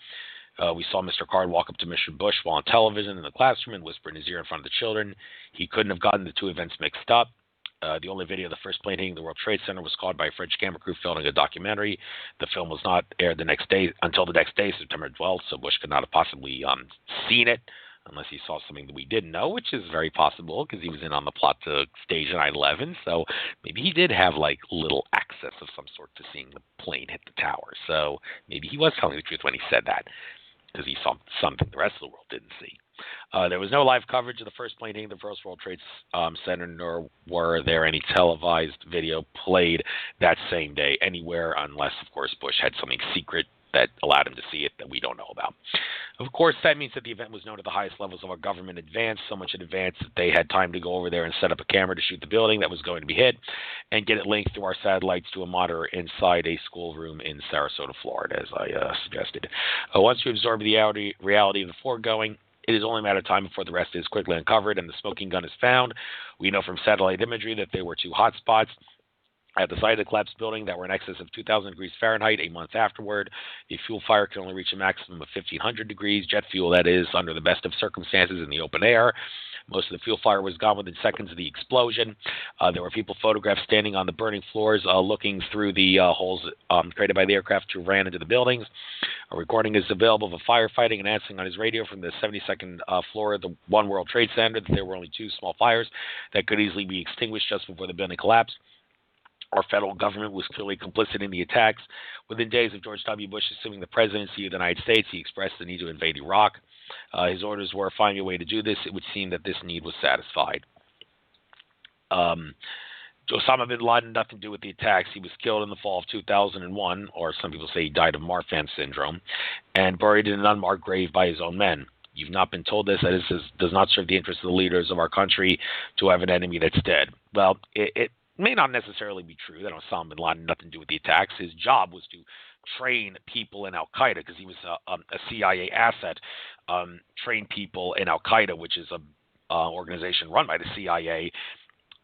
We saw Mr. Carter walk up to Mr. Bush while on television in the classroom and whisper in his ear in front of the children. He couldn't have gotten the two events mixed up. The only video of the first plane hitting the World Trade Center was caught by a French camera crew filming a documentary. The film was not aired until the next day, September 12th, so Bush could not have possibly seen it unless he saw something that we didn't know, which is very possible because he was in on the plot to stage 9/11. So maybe he did have like little access of some sort to seeing the plane hit the tower. So maybe he was telling the truth when he said that because he saw something the rest of the world didn't see. There was no live coverage of the first plane hitting the first World Trade Center, nor were there any televised video played that same day anywhere, unless, of course, Bush had something secret that allowed him to see it that we don't know about. Of course, that means that the event was known at the highest levels of our government in advance, so much in advance that they had time to go over there and set up a camera to shoot the building that was going to be hit and get it linked through our satellites to a monitor inside a schoolroom in Sarasota, Florida, as I suggested. Once you absorb the reality of the foregoing, it is only a matter of time before the rest is quickly uncovered and the smoking gun is found. We know from satellite imagery that there were two hot spots at the site of the collapsed building that were in excess of 2,000 degrees Fahrenheit a month afterward. A fuel fire can only reach a maximum of 1,500 degrees. Jet fuel, that is, under the best of circumstances in the open air. Most of the fuel fire was gone within seconds of the explosion. There were people photographed standing on the burning floors looking through the holes created by the aircraft who ran into the buildings. A recording is available of a firefighting announcing on his radio from the 72nd floor of the One World Trade Center that there were only two small fires that could easily be extinguished just before the building collapsed. Our federal government was clearly complicit in the attacks. Within days of George W. Bush assuming the presidency of the United States, he expressed the need to invade Iraq. His orders were finding a way to do this. It would seem that this need was satisfied. Osama bin Laden had nothing to do with the attacks. He was killed in the fall of 2001, or some people say he died of Marfan syndrome, and buried in an unmarked grave by his own men. You've not been told this, that this does not serve the interests of the leaders of our country to have an enemy that's dead. Well, it may not necessarily be true that Osama bin Laden had nothing to do with the attacks. His job was to train people in Al-Qaeda because he was a CIA asset, train people in Al-Qaeda, which is an organization run by the CIA,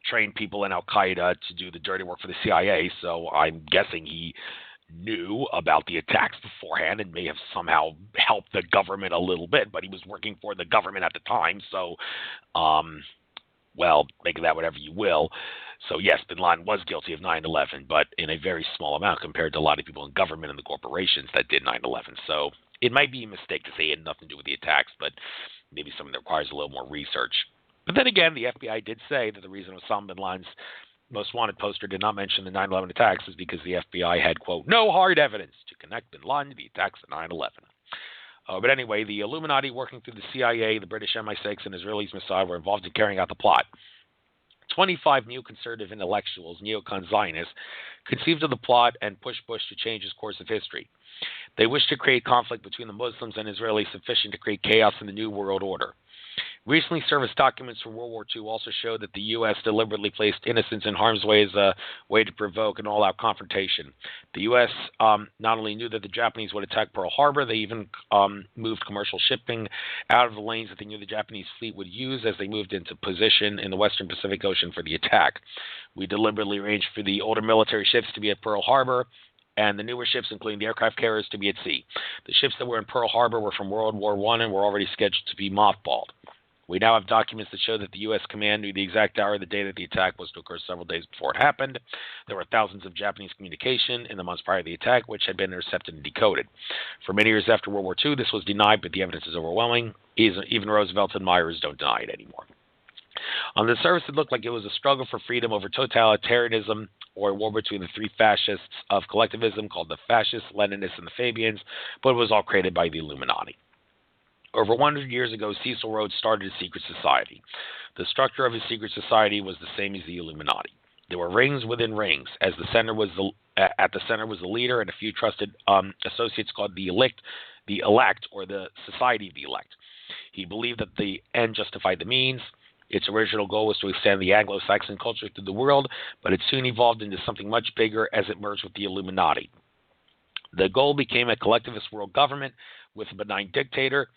train people in Al-Qaeda to do the dirty work for the CIA. So I'm guessing he knew about the attacks beforehand and may have somehow helped the government a little bit, but he was working for the government at the time. So, well, make of that whatever you will. So, yes, bin Laden was guilty of 9/11, but in a very small amount compared to a lot of people in government and the corporations that did 9/11. So it might be a mistake to say it had nothing to do with the attacks, but maybe something that requires a little more research. But then again, the FBI did say that the reason Osama bin Laden's most wanted poster did not mention the 9/11 attacks is because the FBI had, quote, no hard evidence to connect bin Laden to the attacks of 9/11. But anyway, the Illuminati working through the CIA, the British MI6, and Israelis Mossad were involved in carrying out the plot. 25 neoconservative intellectuals, neocon Zionists, conceived of the plot and pushed Bush to change his course of history. They wished to create conflict between the Muslims and Israelis sufficient to create chaos in the New World Order. Recently serviced documents from World War II also show that the U.S. deliberately placed innocents in harm's way as a way to provoke an all-out confrontation. The U.S. Not only knew that the Japanese would attack Pearl Harbor, they even moved commercial shipping out of the lanes that they knew the Japanese fleet would use as they moved into position in the western Pacific Ocean for the attack. We deliberately arranged for the older military ships to be at Pearl Harbor and the newer ships, including the aircraft carriers, to be at sea. The ships that were in Pearl Harbor were from World War I and were already scheduled to be mothballed. We now have documents that show that the U.S. command knew the exact hour of the day that the attack was to occur several days before it happened. There were thousands of Japanese communication in the months prior to the attack, which had been intercepted and decoded. For many years after World War II, this was denied, but the evidence is overwhelming. Even Roosevelt admirers don't deny it anymore. On the surface, it looked like it was a struggle for freedom over totalitarianism, or a war between the three fascists of collectivism called the Fascists, Leninists, and the Fabians, but it was all created by the Illuminati. Over 100 years ago, Cecil Rhodes started a secret society. The structure of his secret society was the same as the Illuminati. There were rings within rings. At the center was the leader and a few trusted associates called the elect, or the Society of the Elect. He believed that the end justified the means. Its original goal was to extend the Anglo-Saxon culture through the world, but it soon evolved into something much bigger as it merged with the Illuminati. The goal became a collectivist world government with a benign dictator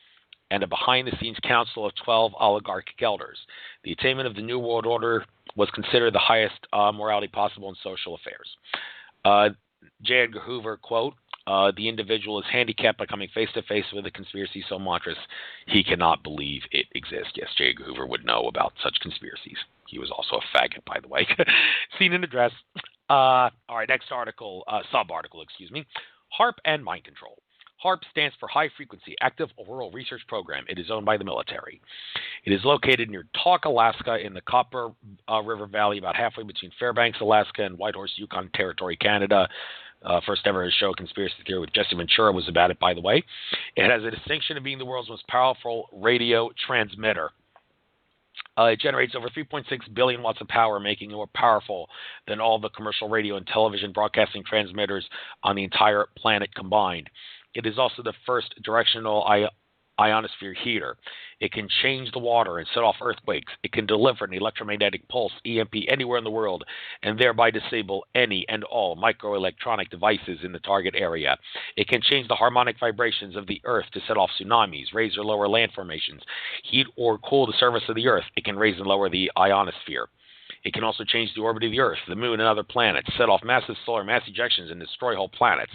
and a behind-the-scenes council of 12 oligarchic elders. The attainment of the New World Order was considered the highest morality possible in social affairs. J. Edgar Hoover, quote, The individual is handicapped by coming face-to-face with a conspiracy so monstrous he cannot believe it exists. Yes, J. Edgar Hoover would know about such conspiracies. He was also a faggot, by the way. Seen in address. All right, next article, sub-article, excuse me. HAARP and Mind Control. HAARP stands for High Frequency Active Auroral Research Program. It is owned by the military. It is located near Montauk, Alaska, in the Copper River Valley, about halfway between Fairbanks, Alaska, and Whitehorse, Yukon Territory, Canada. First ever show, Conspiracy Theory with Jesse Ventura, was about it, by the way. It has a distinction of being the world's most powerful radio transmitter. It generates over 3.6 billion watts of power, making it more powerful than all the commercial radio and television broadcasting transmitters on the entire planet combined. It is also the first directional ionosphere heater. It can change the water and set off earthquakes. It can deliver an electromagnetic pulse, EMP, anywhere in the world, and thereby disable any and all microelectronic devices in the target area. It can change the harmonic vibrations of the Earth to set off tsunamis, raise or lower land formations, heat or cool the surface of the Earth. It can raise and lower the ionosphere. It can also change the orbit of the Earth, the Moon, and other planets, set off massive solar mass ejections, and destroy whole planets.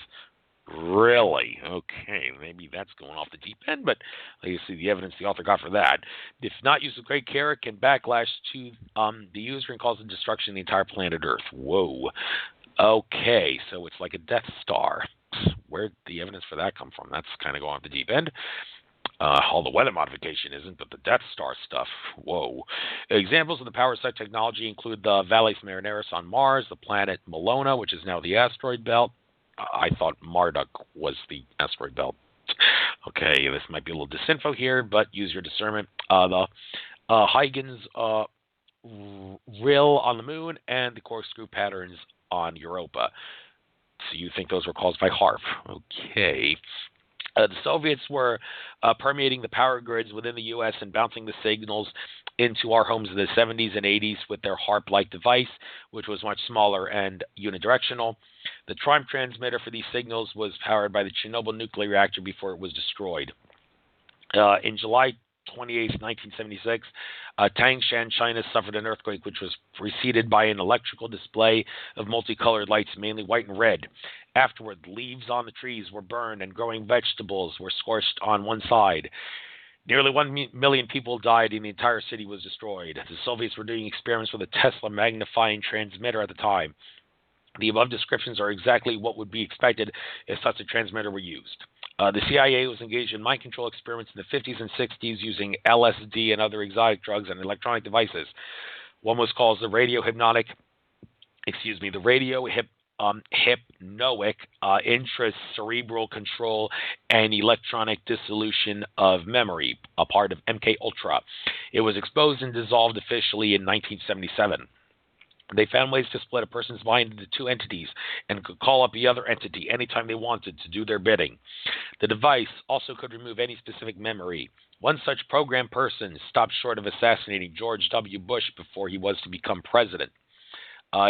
Really? Okay, maybe that's going off the deep end, but you see the evidence the author got for that. If not used with great care, it can backlash to the user and cause the destruction of the entire planet Earth. Whoa. Okay, so it's like a Death Star. Where'd the evidence for that come from? That's kind of going off the deep end. All the weather modification isn't, but the Death Star stuff, whoa. Examples of the power site technology include the Valles Marineris on Mars, the planet Malona, which is now the asteroid belt. I thought Marduk was the asteroid belt. Okay, this might be a little disinfo here, but use your discernment. The Huygens rill on the moon and the corkscrew patterns on Europa. So you think those were caused by HAARP. Okay. The Soviets were permeating the power grids within the U.S. and bouncing the signals into our homes in the 70s and 80s with their HAARP-like device, which was much smaller and unidirectional. The Triumph transmitter for these signals was powered by the Chernobyl nuclear reactor before it was destroyed. In July 28, 1976, Tangshan, China, suffered an earthquake which was preceded by an electrical display of multicolored lights, mainly white and red. Afterward, leaves on the trees were burned and growing vegetables were scorched on one side. Nearly 1 million people died and the entire city was destroyed. The Soviets were doing experiments with a Tesla magnifying transmitter at the time. The above descriptions are exactly what would be expected if such a transmitter were used. The CIA was engaged in mind control experiments in the 50s and 60s using LSD and other exotic drugs and electronic devices. One was called the radiohypnoic intracerebral control and electronic dissolution of memory, a part of MK Ultra. It was exposed and dissolved officially in 1977. They found ways to split a person's mind into two entities and could call up the other entity anytime they wanted to do their bidding. The device also could remove any specific memory. One such programmed person stopped short of assassinating George W. Bush before he was to become president.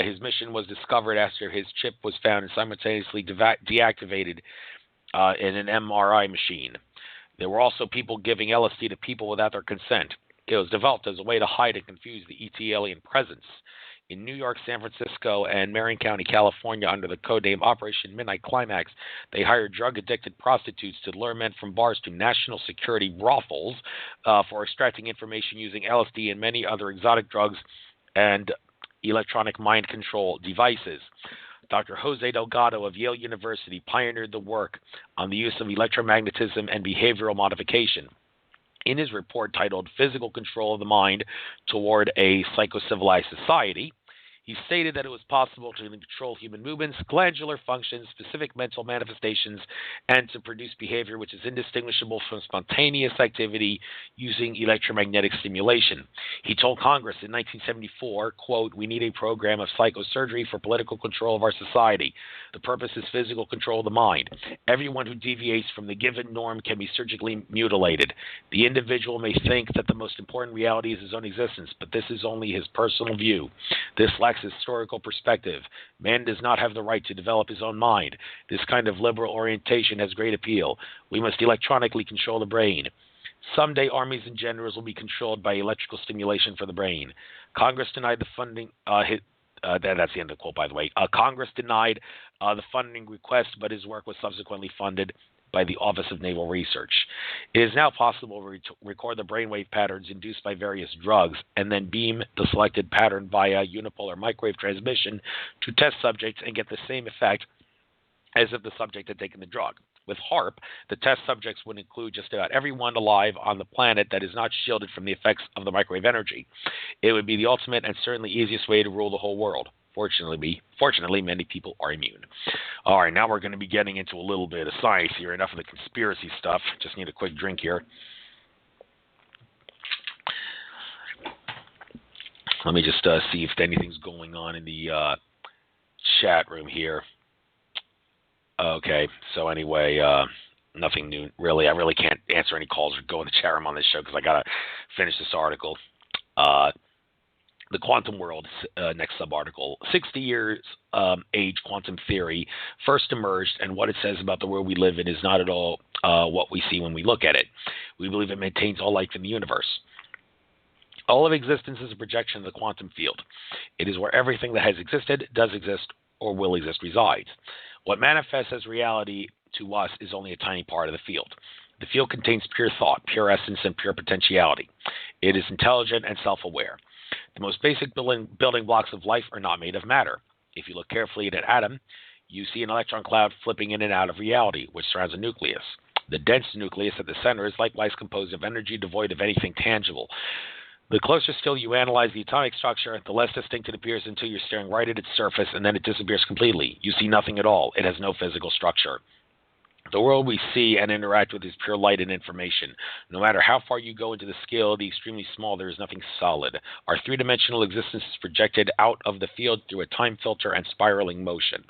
His mission was discovered after his chip was found and simultaneously deactivated in an MRI machine. There were also people giving LSD to people without their consent. It was developed as a way to hide and confuse the ET alien presence. In New York, San Francisco, and Marin County, California, under the codename Operation Midnight Climax, they hired drug-addicted prostitutes to lure men from bars to national security brothels for extracting information using LSD and many other exotic drugs and electronic mind control devices. Dr. Jose Delgado of Yale University pioneered the work on the use of electromagnetism and behavioral modification. In his report titled Physical Control of the Mind Toward a Psycho-Civilized Society, he stated that it was possible to control human movements, glandular functions, specific mental manifestations, and to produce behavior which is indistinguishable from spontaneous activity using electromagnetic stimulation. He told Congress in 1974, quote, "We need a program of psychosurgery for political control of our society. The purpose is physical control of the mind. Everyone who deviates from the given norm can be surgically mutilated. The individual may think that the most important reality is his own existence, but this is only his personal view. This lacks historical perspective. Man does not have the right to develop his own mind. This kind of liberal orientation has great appeal. We must electronically control the brain. Someday armies and generals will be controlled by electrical stimulation for the brain." Congress denied the funding That's the end of the quote, by the way. Congress denied the funding request, but his work was subsequently funded by the Office of Naval Research. It is now possible to record the brainwave patterns induced by various drugs and then beam the selected pattern via unipolar microwave transmission to test subjects and get the same effect as if the subject had taken the drug. With HAARP, the test subjects would include just about everyone alive on the planet that is not shielded from the effects of the microwave energy. It would be the ultimate and certainly easiest way to rule the whole world. Fortunately, many people are immune. All right, now we're going to be getting into a little bit of science here. Enough of the conspiracy stuff. Just need a quick drink here. Let me just see if anything's going on in the chat room here. Okay, so anyway, nothing new, really. I really can't answer any calls or go in the chat room on this show because I got to finish this article. The quantum world, next sub-article. 60 years age quantum theory first emerged, and what it says about the world we live in is not at all what we see when we look at it. We believe it maintains all life in the universe. All of existence is a projection of the quantum field. It is where everything that has existed, does exist, or will exist resides. What manifests as reality to us is only a tiny part of the field. The field contains pure thought, pure essence, and pure potentiality. It is intelligent and self-aware. The most basic building blocks of life are not made of matter. If you look carefully at an atom, you see an electron cloud flipping in and out of reality, which surrounds a nucleus. The dense nucleus at the center is likewise composed of energy devoid of anything tangible. The closer still you analyze the atomic structure, the less distinct it appears until you're staring right at its surface, and then it disappears completely. You see nothing at all. It has no physical structure. The world we see and interact with is pure light and information. No matter how far you go into the scale of the extremely small, there is nothing solid. Our three-dimensional existence is projected out of the field through a time filter and spiraling motion.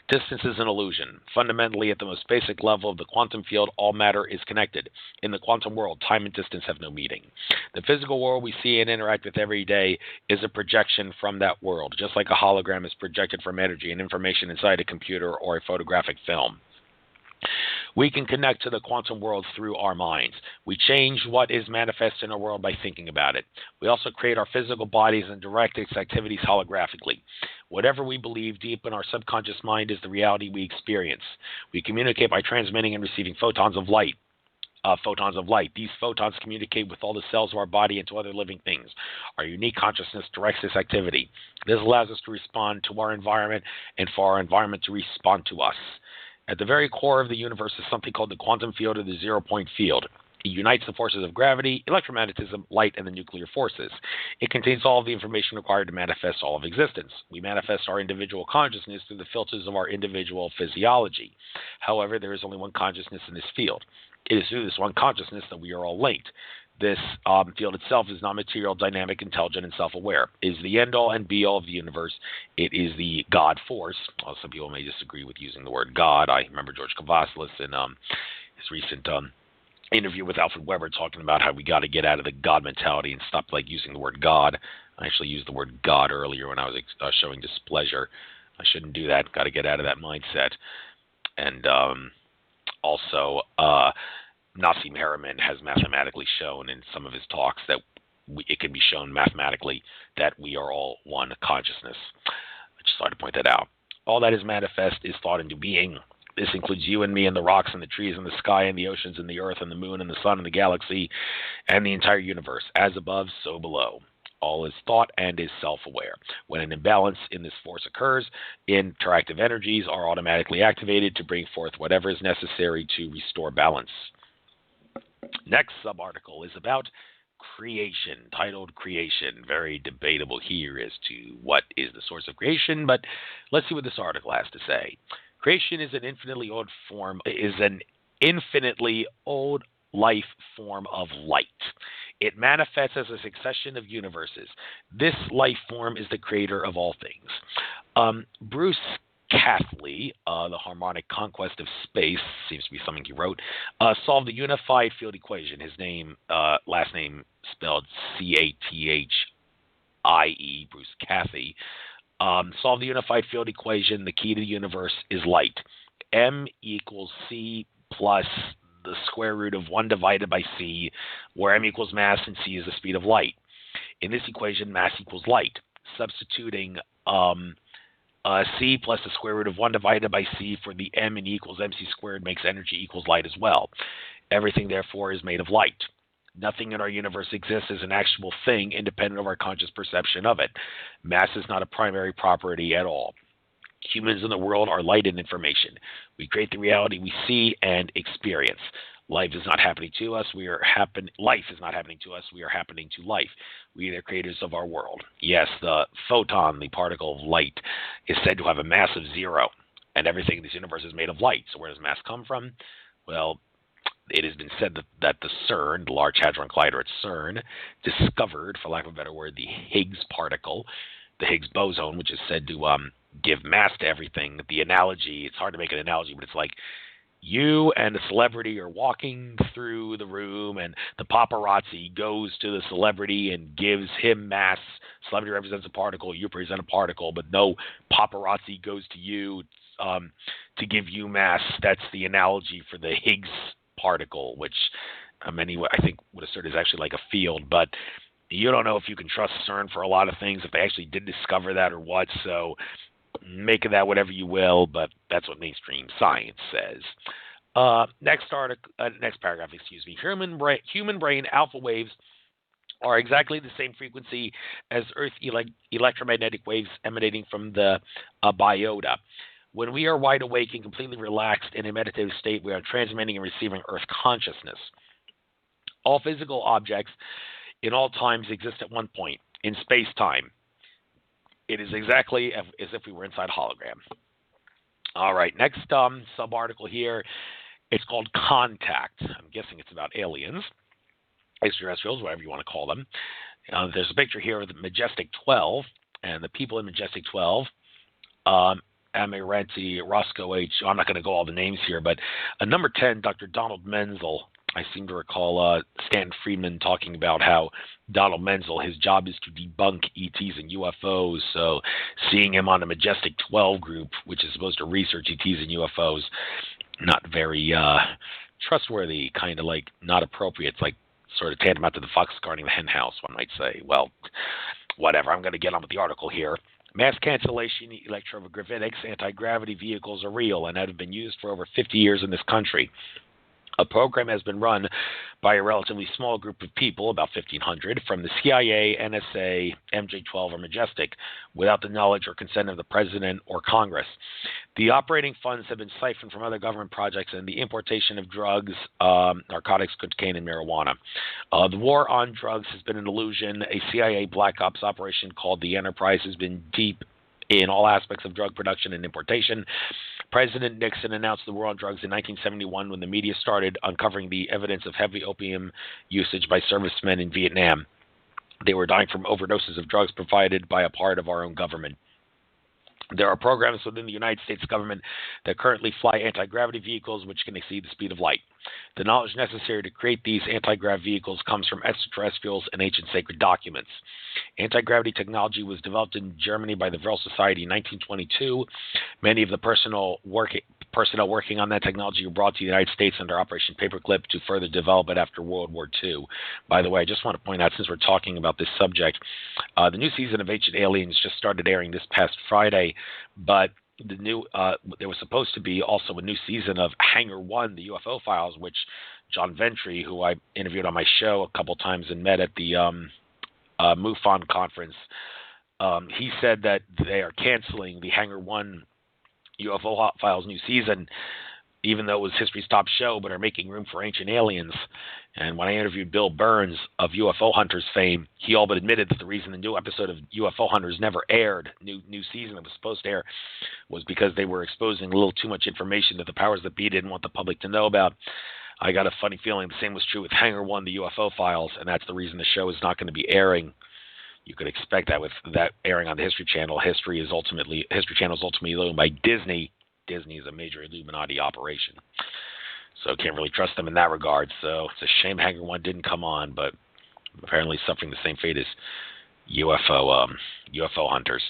Distance is an illusion. Fundamentally, at the most basic level of the quantum field, all matter is connected. In the quantum world, time and distance have no meaning. The physical world we see and interact with every day is a projection from that world, just like a hologram is projected from energy and information inside a computer or a photographic film. We can connect to the quantum world through our minds. We change what is manifest in our world by thinking about it. We also create our physical bodies and direct its activities holographically. Whatever we believe deep in our subconscious mind is the reality we experience. We communicate by transmitting and receiving photons of light. These photons communicate with all the cells of our body and to other living things. Our unique consciousness directs this activity. This allows us to respond to our environment and for our environment to respond to us. At the very core of the universe is something called the quantum field or the zero-point field. It unites the forces of gravity, electromagnetism, light, and the nuclear forces. It contains all of the information required to manifest all of existence. We manifest our individual consciousness through the filters of our individual physiology. However, there is only one consciousness in this field. It is through this one consciousness that we are all linked. This field itself is non-material, dynamic, intelligent, and self-aware. It is the end-all and be-all of the universe. It is the God force. Well, some people may disagree with using the word God. I remember George Kavaslis in his recent interview with Alfred Weber talking about how we got to get out of the God mentality and stop using the word God. I actually used the word God earlier when I was showing displeasure. I shouldn't do that. Got to get out of that mindset. And also, Nassim Harriman has mathematically shown in some of his talks that it can be shown mathematically that we are all one consciousness. I just thought to point that out. All that is manifest is thought into being. This includes you and me and the rocks and the trees and the sky and the oceans and the earth and the moon and the sun and the galaxy and the entire universe. As above, so below. All is thought and is self-aware. When an imbalance in this force occurs, interactive energies are automatically activated to bring forth whatever is necessary to restore balance. Next sub-article is about creation, titled Creation. Very debatable here as to what is the source of creation, but let's see what this article has to say. Creation is an infinitely old life form of light. It manifests as a succession of universes. This life form is the creator of all things. Bruce Catley, The Harmonic Conquest of Space, seems to be something he wrote, solved the unified field equation. His name, last name spelled Cathie, Bruce Cathey. Solved the unified field equation. The key to the universe is light. M equals C plus the square root of 1 divided by C, where M equals mass and C is the speed of light. In this equation, mass equals light. Substituting C plus the square root of 1 divided by C for the m in E equals mc squared makes energy equals light as well. Everything, therefore, is made of light. Nothing in our universe exists as an actual thing independent of our conscious perception of it. Mass is not a primary property at all. Humans in the world are light and information. We create the reality we see and experience. Life is not happening to us. Life is not happening to us. We are happening to life. We are the creators of our world. Yes, the photon, the particle of light, is said to have a mass of 0, and everything in this universe is made of light. So where does mass come from? Well, it has been said that the CERN, the Large Hadron Collider at CERN, discovered, for lack of a better word, the Higgs particle, the Higgs boson, which is said to give mass to everything. The analogy, it's hard to make an analogy, but it's like you and a celebrity are walking through the room, and the paparazzi goes to the celebrity and gives him mass. Celebrity represents a particle, you represent a particle, but no paparazzi goes to you to give you mass. That's the analogy for the Higgs particle, which many, I think, would assert is actually like a field, but you don't know if you can trust CERN for a lot of things, if they actually did discover that or what, so make of that whatever you will, but that's what mainstream science says. Next paragraph, Human brain alpha waves are exactly the same frequency as Earth electromagnetic waves emanating from the biota. When we are wide awake and completely relaxed in a meditative state, we are transmitting and receiving Earth consciousness. All physical objects in all times exist at one point in space-time. It is exactly as if we were inside a hologram. All right, next sub-article here. It's called Contact. I'm guessing it's about aliens, extraterrestrials, whatever you want to call them. There's a picture here of the Majestic 12, and the people in Majestic 12, Amirante, Roscoe H. I'm not going to go all the names here, but number 10, Dr. Donald Menzel. I seem to recall Stan Friedman talking about how Donald Menzel, his job is to debunk ETs and UFOs. So seeing him on the Majestic 12 group, which is supposed to research ETs and UFOs, not very trustworthy, kind of like not appropriate. It's like sort of tantamount to the fox guarding the hen house, one might say. Well, whatever. I'm going to get on with the article here. Mass cancellation, electrogravitics, anti-gravity vehicles are real and have been used for over 50 years in this country. A program has been run by a relatively small group of people, about 1,500, from the CIA, NSA, MJ-12, or Majestic, without the knowledge or consent of the President or Congress. The operating funds have been siphoned from other government projects and the importation of drugs, narcotics, cocaine, and marijuana. The war on drugs has been an illusion. A CIA black ops operation called the Enterprise has been deep in all aspects of drug production and importation. President Nixon announced the war on drugs in 1971 when the media started uncovering the evidence of heavy opium usage by servicemen in Vietnam. They were dying from overdoses of drugs provided by a part of our own government. There are programs within the United States government that currently fly anti-gravity vehicles which can exceed the speed of light. The knowledge necessary to create these anti-gravity vehicles comes from extraterrestrials and ancient sacred documents. Anti-gravity technology was developed in Germany by the Vril Society in 1922. Many of the personnel working on that technology were brought to the United States under Operation Paperclip to further develop it after World War II. By the way, I just want to point out, since we're talking about this subject, the new season of Ancient Aliens just started airing this past Friday, but there was supposed to be also a new season of Hangar 1, the UFO Files, which John Ventry, who I interviewed on my show a couple times and met at the MUFON conference, he said that they are canceling the Hangar 1 UFO Files new season, even though it was history's top show, but are making room for Ancient Aliens. And when I interviewed Bill Burns of UFO Hunters fame, he all but admitted that the reason the new episode of UFO Hunters never aired, new season that was supposed to air, was because they were exposing a little too much information that the powers that be didn't want the public to know about. I got a funny feeling the same was true with Hangar 1, the UFO Files, and that's the reason the show is not going to be airing. You could expect that with that airing on the History Channel. History Channel is ultimately owned by Disney. Disney is a major Illuminati operation, so can't really trust them in that regard. So it's a shame Hangar 1 didn't come on, but apparently suffering the same fate as UFO hunters.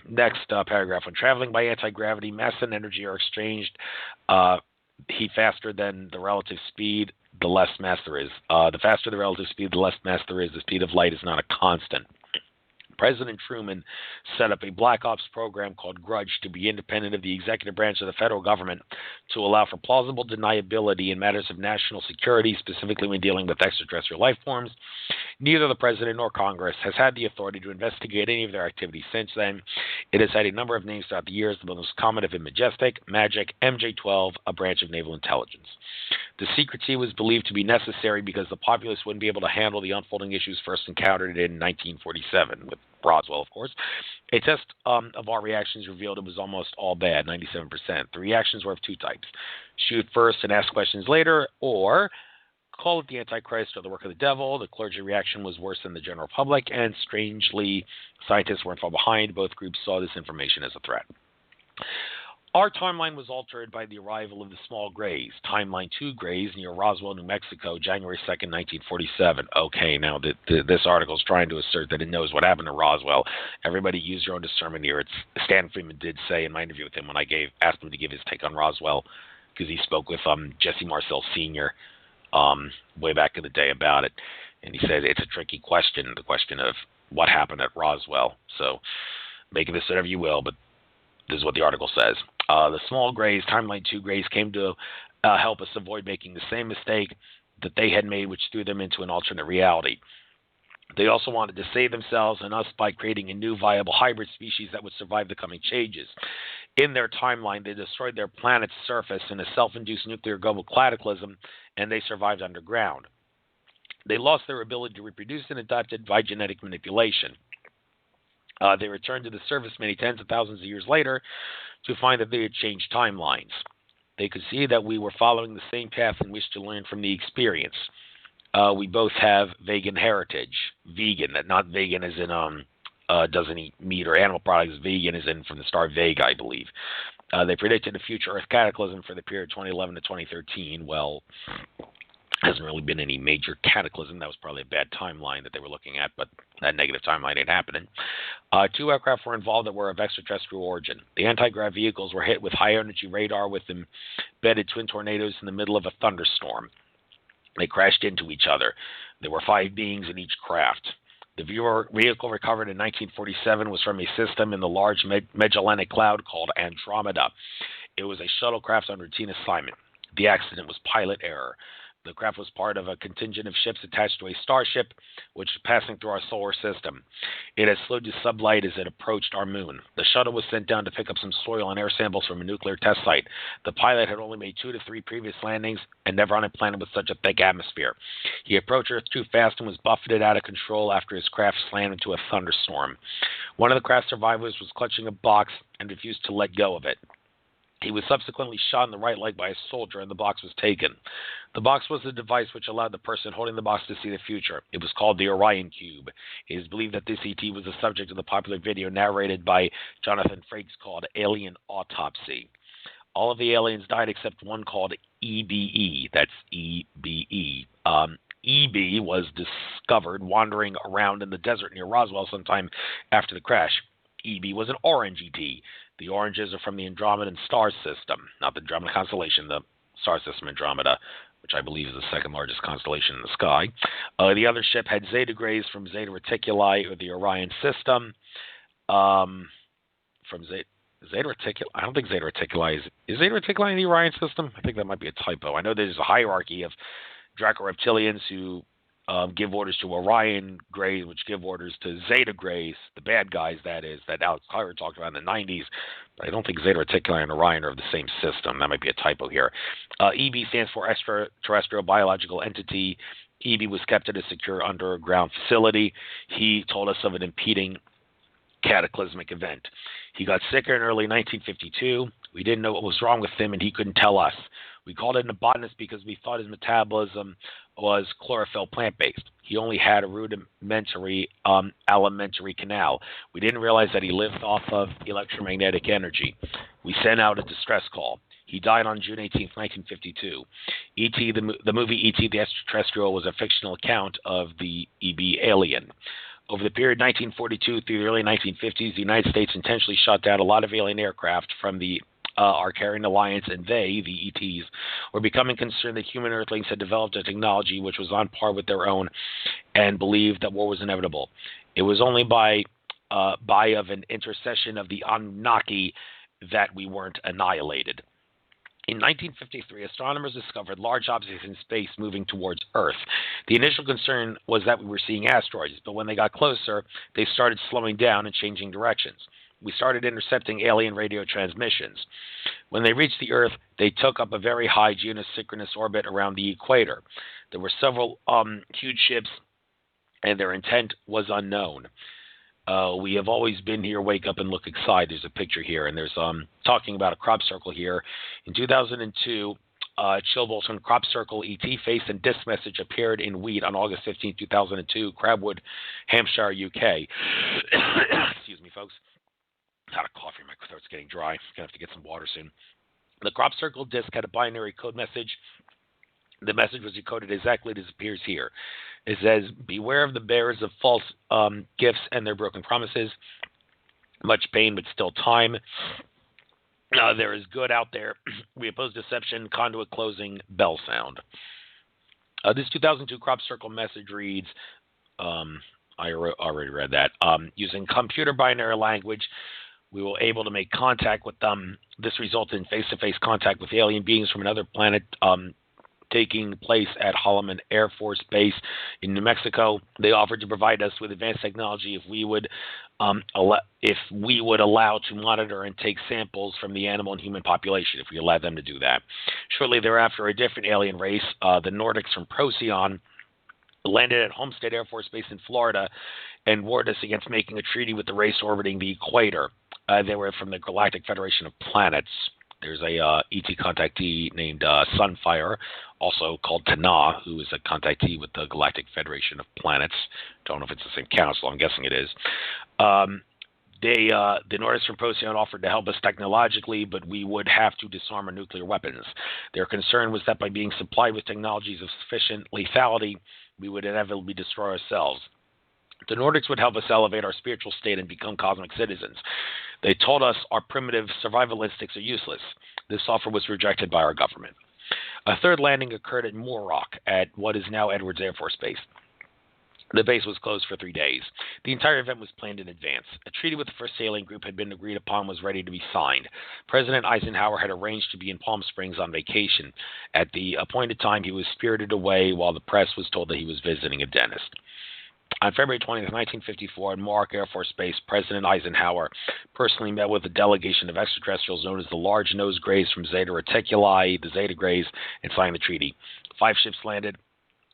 Next paragraph. When traveling by anti-gravity, mass and energy are exchanged heat faster than the relative speed, the less mass there is. The faster the relative speed, the less mass there is. The speed of light is not a constant. President Truman set up a black ops program called Grudge to be independent of the executive branch of the federal government to allow for plausible deniability in matters of national security, specifically when dealing with extraterrestrial life forms. Neither the President nor Congress has had the authority to investigate any of their activities since then. It has had a number of names throughout the years. The most common have been Majestic, Magic, MJ-12, a branch of naval intelligence. The secrecy was believed to be necessary because the populace wouldn't be able to handle the unfolding issues first encountered in 1947 with Roswell, of course. A test of our reactions revealed it was almost all bad, 97%. The reactions were of two types: shoot first and ask questions later, or call it the Antichrist or the work of the devil. The clergy reaction was worse than the general public, and strangely, scientists weren't far behind. Both groups saw this information as a threat. Our timeline was altered by the arrival of the small grays. Timeline 2 grays near Roswell, New Mexico, January 2nd, 1947. Okay, now this article is trying to assert that it knows what happened to Roswell. Everybody use your own discernment here. Stan Freeman did say in my interview with him when I asked him to give his take on Roswell, because he spoke with Jesse Marcel Sr. Way back in the day about it. And he said it's a tricky question, the question of what happened at Roswell. So make of this whatever you will, but this is what the article says. The small grays, Timeline 2 grays, came to help us avoid making the same mistake that they had made, which threw them into an alternate reality. They also wanted to save themselves and us by creating a new viable hybrid species that would survive the coming changes. In their timeline, they destroyed their planet's surface in a self-induced nuclear global cataclysm, and they survived underground. They lost their ability to reproduce and adapted by genetic manipulation. They returned to the surface many tens of thousands of years later to find that they had changed timelines. They could see that we were following the same path and wished to learn from the experience. We both have vegan heritage. Vegan, not vegan as in doesn't eat meat or animal products. Vegan is in from the star Vega, I believe. They predicted a future Earth cataclysm for the period 2011 to 2013. Well, hasn't really been any major cataclysm. That was probably a bad timeline that they were looking at, but that negative timeline ain't happening. 2 aircraft were involved that were of extraterrestrial origin. The anti-grav vehicles were hit with high-energy radar with embedded twin tornadoes in the middle of a thunderstorm. They crashed into each other. There were 5 beings in each craft. The vehicle recovered in 1947 was from a system in the Large Magellanic Cloud called Andromeda. It was a shuttlecraft on routine assignment. The accident was pilot error. The craft was part of a contingent of ships attached to a starship, which was passing through our solar system. It had slowed to sublight as it approached our moon. The shuttle was sent down to pick up some soil and air samples from a nuclear test site. The pilot had only made 2 to 3 previous landings and never on a planet with such a thick atmosphere. He approached Earth too fast and was buffeted out of control after his craft slammed into a thunderstorm. One of the craft survivors was clutching a box and refused to let go of it. He was subsequently shot in the right leg by a soldier, and the box was taken. The box was the device which allowed the person holding the box to see the future. It was called the Orion Cube. It is believed that this ET was the subject of the popular video narrated by Jonathan Frakes called Alien Autopsy. All of the aliens died except one called EBE. That's EBE. EB was discovered wandering around in the desert near Roswell sometime after the crash. EB was an orange ET. The oranges are from the Andromedan star system, not the Andromeda constellation, the star system Andromeda, which I believe is the second largest constellation in the sky. The other ship had Zeta Grays from Zeta Reticuli, or the Orion system. From Zeta Reticuli, I don't think Zeta Reticuli is Zeta Reticuli in the Orion system? I think that might be a typo. I know there's a hierarchy of Draco Reptilians who give orders to Orion Grays, which give orders to Zeta Grays, the bad guys, that is, that Alex Kyler talked about in the 90s. But I don't think Zeta Reticuli and Orion are of the same system. That might be a typo here. EB stands for Extraterrestrial Biological Entity. EB was kept at a secure underground facility. He told us of an impeding cataclysmic event. He got sicker in early 1952. We didn't know what was wrong with him, and he couldn't tell us. We called it a botanist because we thought his metabolism was chlorophyll plant-based. He only had a rudimentary alimentary canal. We didn't realize that he lived off of electromagnetic energy. We sent out a distress call. He died on June 18, 1952. E.T., the movie E.T. the Extraterrestrial was a fictional account of the EB alien. Over the period 1942 through the early 1950s, the United States intentionally shot down a lot of alien aircraft from the Arcarian Alliance, and they, the ETs, were becoming concerned that human Earthlings had developed a technology which was on par with their own and believed that war was inevitable. It was only by by of an intercession of the Anunnaki that we weren't annihilated. In 1953, astronomers discovered large objects in space moving towards Earth. The initial concern was that we were seeing asteroids, but when they got closer, they started slowing down and changing directions. We started intercepting alien radio transmissions. When they reached the Earth, they took up a very high geosynchronous orbit around the equator. There were several huge ships, and their intent was unknown. We have always been here. Wake up and look inside. There's a picture here, and there's talking about a crop circle here. In 2002, Chilbolton crop circle ET face and disc message appeared in wheat on August 15, 2002, Crabwood, Hampshire, UK. Excuse me, folks. Had a coffee. My throat's getting dry. Gonna have to get some water soon. The crop circle disc had a binary code message. The message was decoded exactly as appears here. It says, "Beware of the bearers of false gifts and their broken promises. Much pain, but still time. There is good out there. We oppose deception. Conduit closing. Bell sound." This 2002 crop circle message reads, I already read that. Using computer binary language, we were able to make contact with them. This resulted in face-to-face contact with alien beings from another planet, taking place at Holloman Air Force Base in New Mexico. They offered to provide us with advanced technology if we would allow to monitor and take samples from the animal and human population, if we allowed them to do that. Shortly thereafter, a different alien race, the Nordics from Procyon, landed at Homestead Air Force Base in Florida and warned us against making a treaty with the race orbiting the equator. They were from the Galactic Federation of Planets. There's a ET contactee named Sunfire, also called Tana, who is a contactee with the Galactic Federation of Planets. Don't know if it's the same council. I'm guessing it is. The Nordics from Procyon offered to help us technologically, but we would have to disarm our nuclear weapons. Their concern was that by being supplied with technologies of sufficient lethality, we would inevitably destroy ourselves. The Nordics would help us elevate our spiritual state and become cosmic citizens. They told us our primitive survival instincts are useless. This offer was rejected by our government. A third landing occurred at Moorrock at what is now Edwards Air Force Base. The base was closed for 3 days. The entire event was planned in advance. A treaty with the first sailing group had been agreed upon, was ready to be signed. President Eisenhower had arranged to be in Palm Springs on vacation. At the appointed time, he was spirited away while the press was told that he was visiting a dentist. On February 20th, 1954, at Montauk Air Force Base, President Eisenhower personally met with a delegation of extraterrestrials known as the Large Nose Greys from Zeta Reticuli, the Zeta Greys, and signed the treaty. 5 ships landed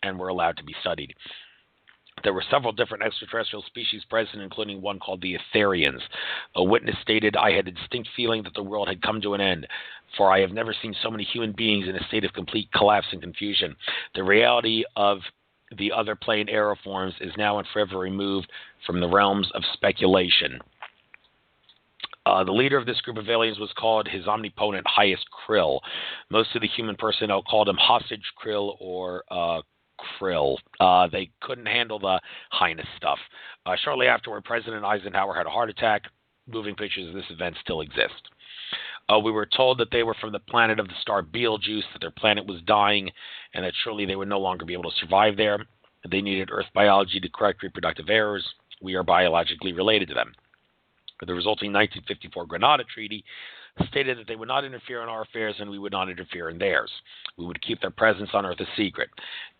and were allowed to be studied. There were several different extraterrestrial species present, including one called the Etherians. A witness stated, "I had a distinct feeling that the world had come to an end, for I have never seen so many human beings in a state of complete collapse and confusion. The reality of the other plane aeroforms is now and forever removed from the realms of speculation." The leader of this group of aliens was called His Omnipotent Highest Krill. Most of the human personnel called him Hostage Krill or Krill. They couldn't handle the highness stuff. Shortly afterward, President Eisenhower had a heart attack. Moving pictures of this event still exist. We were told that they were from the planet of the star Betelgeuse, that their planet was dying, and that surely they would no longer be able to survive there. They needed Earth biology to correct reproductive errors. We are biologically related to them. The resulting 1954 Granada Treaty stated that they would not interfere in our affairs and we would not interfere in theirs. We would keep their presence on Earth a secret.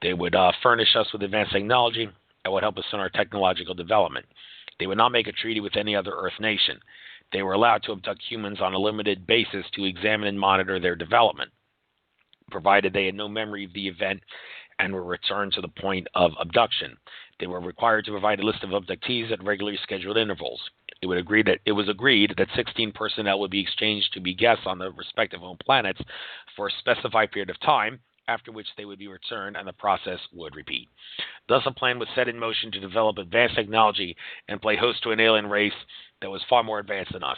They would furnish us with advanced technology and would help us in our technological development. They would not make a treaty with any other Earth nation. They were allowed to abduct humans on a limited basis to examine and monitor their development, provided they had no memory of the event and were returned to the point of abduction. They were required to provide a list of abductees at regularly scheduled intervals. It was agreed that 16 personnel would be exchanged to be guests on the respective home planets for a specified period of time, after which they would be returned and the process would repeat. Thus, a plan was set in motion to develop advanced technology and play host to an alien race that was far more advanced than us.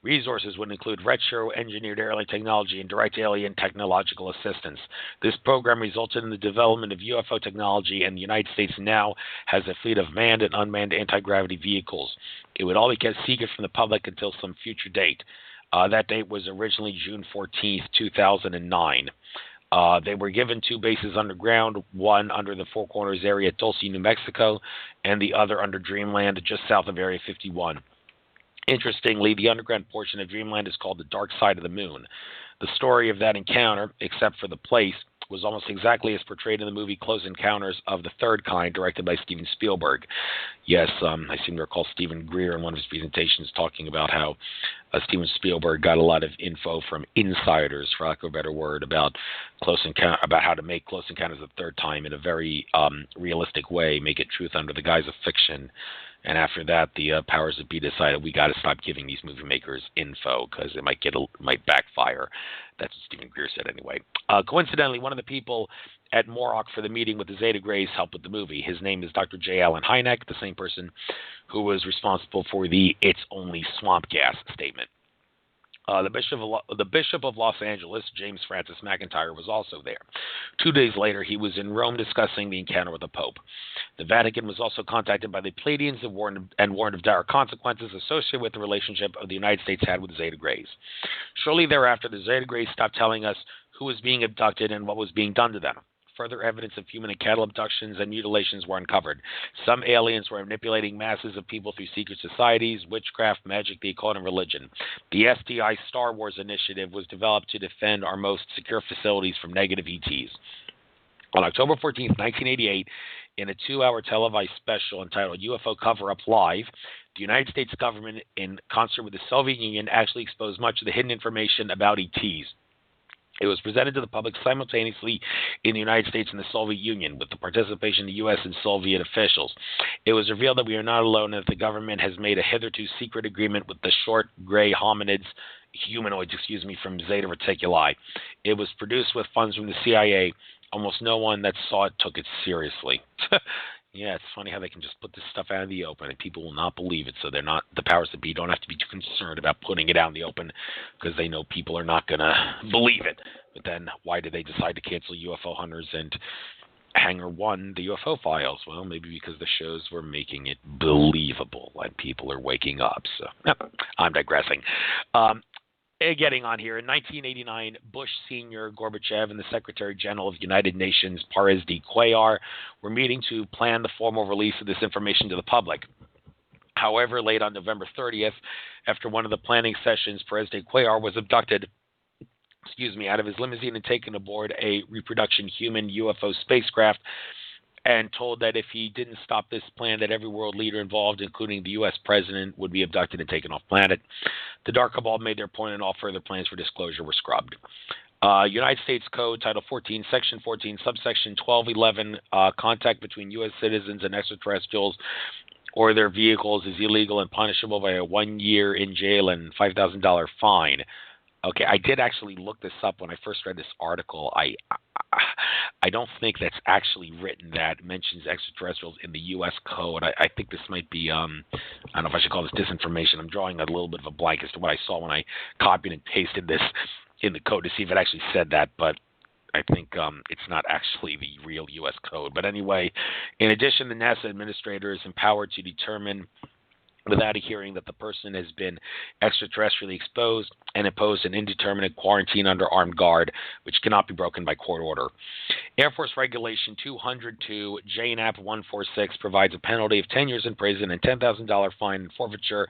Resources would include retro-engineered alien technology and direct alien technological assistance. This program resulted in the development of UFO technology, and the United States now has a fleet of manned and unmanned anti-gravity vehicles. It would all be kept secret from the public until some future date. That date was originally June 14th, 2009. They were given 2 bases underground, one under the Four Corners area at Dulce, New Mexico, and the other under Dreamland just south of Area 51. Interestingly, the underground portion of Dreamland is called the Dark Side of the Moon. The story of that encounter, except for the place, was almost exactly as portrayed in the movie Close Encounters of the Third Kind, directed by Steven Spielberg. Yes, I seem to recall Stephen Greer in one of his presentations talking about how Steven Spielberg got a lot of info from insiders, for lack of a better word, about how to make Close Encounters of the Third Time in a very realistic way, make it truth under the guise of fiction. And after that, the powers that be decided we got to stop giving these movie makers info because it might backfire. That's what Stephen Greer said anyway. Coincidentally, one of the people at Montauk for the meeting with the Zeta Grays helped with the movie. His name is Dr. J. Allen Hynek, the same person who was responsible for the "It's only swamp gas" statement. The Bishop of Los Angeles, James Francis McIntyre, was also there. 2 days later, he was in Rome discussing the encounter with the Pope. The Vatican was also contacted by the Pleiadians and warned of dire consequences associated with the relationship of the United States had with the Zeta Grays. Shortly thereafter, the Zeta Grays stopped telling us who was being abducted and what was being done to them. Further evidence of human and cattle abductions and mutilations were uncovered. Some aliens were manipulating masses of people through secret societies, witchcraft, magic, the occult, and religion. The SDI Star Wars initiative was developed to defend our most secure facilities from negative ETs. On October 14, 1988, in a 2-hour televised special entitled UFO Cover-Up Live, the United States government, in concert with the Soviet Union, actually exposed much of the hidden information about ETs. It was presented to the public simultaneously in the United States and the Soviet Union, with the participation of the U.S. and Soviet officials. It was revealed that we are not alone and that the government has made a hitherto secret agreement with the short gray humanoids, from Zeta Reticuli. It was produced with funds from the CIA. Almost no one that saw it took it seriously. Yeah, it's funny how they can just put this stuff out in the open and people will not believe it. So the powers that be don't have to be too concerned about putting it out in the open because they know people are not going to believe it. But then why did they decide to cancel UFO Hunters and Hangar 1, the UFO Files? Well, maybe because the shows were making it believable and people are waking up. So I'm digressing. Getting on here, in 1989, Bush Sr., Gorbachev, and the Secretary General of the United Nations, Perez de Cuellar, were meeting to plan the formal release of this information to the public. However, late on November 30th, after one of the planning sessions, Perez de Cuellar was abducted out of his limousine and taken aboard a reproduction human UFO spacecraft, and told that if he didn't stop this plan, that every world leader involved, including the U.S. president, would be abducted and taken off planet. The Dark Cabal made their point, and all further plans for disclosure were scrubbed. United States Code, Title 14, Section 14, Subsection 1211, contact between U.S. citizens and extraterrestrials or their vehicles is illegal and punishable by a 1 year in jail and $5,000 fine. Okay, I did actually look this up when I first read this article. I don't think that's actually written that mentions extraterrestrials in the U.S. code. I think this might be, I don't know if I should call this disinformation. I'm drawing a little bit of a blank as to what I saw when I copied and pasted this in the code to see if it actually said that, but I think it's not actually the real U.S. code. But anyway, in addition, the NASA administrator is empowered to determine without a hearing that the person has been extraterrestrially exposed and imposed an indeterminate quarantine under armed guard, which cannot be broken by court order. Air Force Regulation 202, JNAP 146, provides a penalty of 10 years in prison and $10,000 fine and forfeiture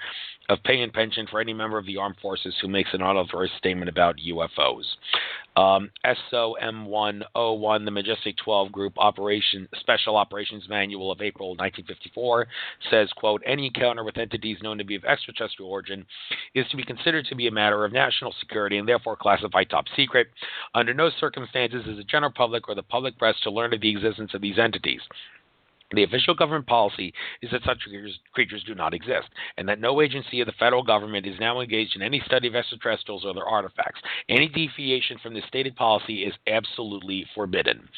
of pay and pension for any member of the armed forces who makes an unauthorized statement about UFOs. SOM101, the Majestic 12 Group Special Operations Manual of April 1954, says, quote, any encounter with entities known to be of extraterrestrial origin is to be considered to be a matter of national security and therefore classified top secret. Under no circumstances is the general public or the public press to learn of the existence of these entities. The official government policy is that such creatures do not exist, and that no agency of the federal government is now engaged in any study of extraterrestrials or their artifacts. Any deviation from this stated policy is absolutely forbidden.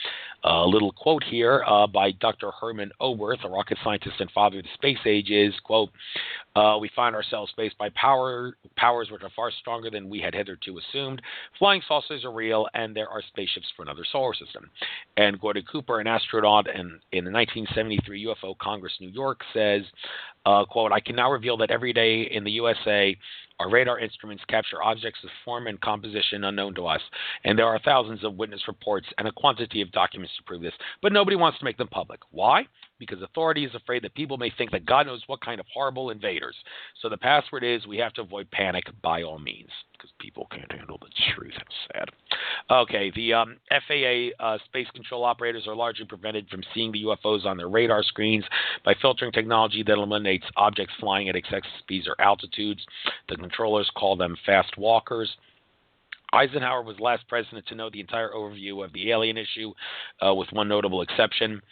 A little quote here by Dr. Herman Oberth, a rocket scientist and father of the space age, is, quote, we find ourselves faced by powers which are far stronger than we had hitherto assumed. Flying saucers are real, and there are spaceships for another solar system. And Gordon Cooper, an astronaut in the 1973 UFO Congress, New York, says, Quote, I can now reveal that every day in the USA, our radar instruments capture objects of form and composition unknown to us, and there are thousands of witness reports and a quantity of documents to prove this, but nobody wants to make them public. Why? Because authority is afraid that people may think that God knows what kind of horrible invaders. So the password is, we have to avoid panic by all means, because people can't handle the truth. How sad. Okay, the FAA space control operators are largely prevented from seeing the UFOs on their radar screens by filtering technology that eliminates objects flying at excessive speeds or altitudes. The controllers call them fast walkers. Eisenhower was the last president to know the entire overview of the alien issue, with one notable exception.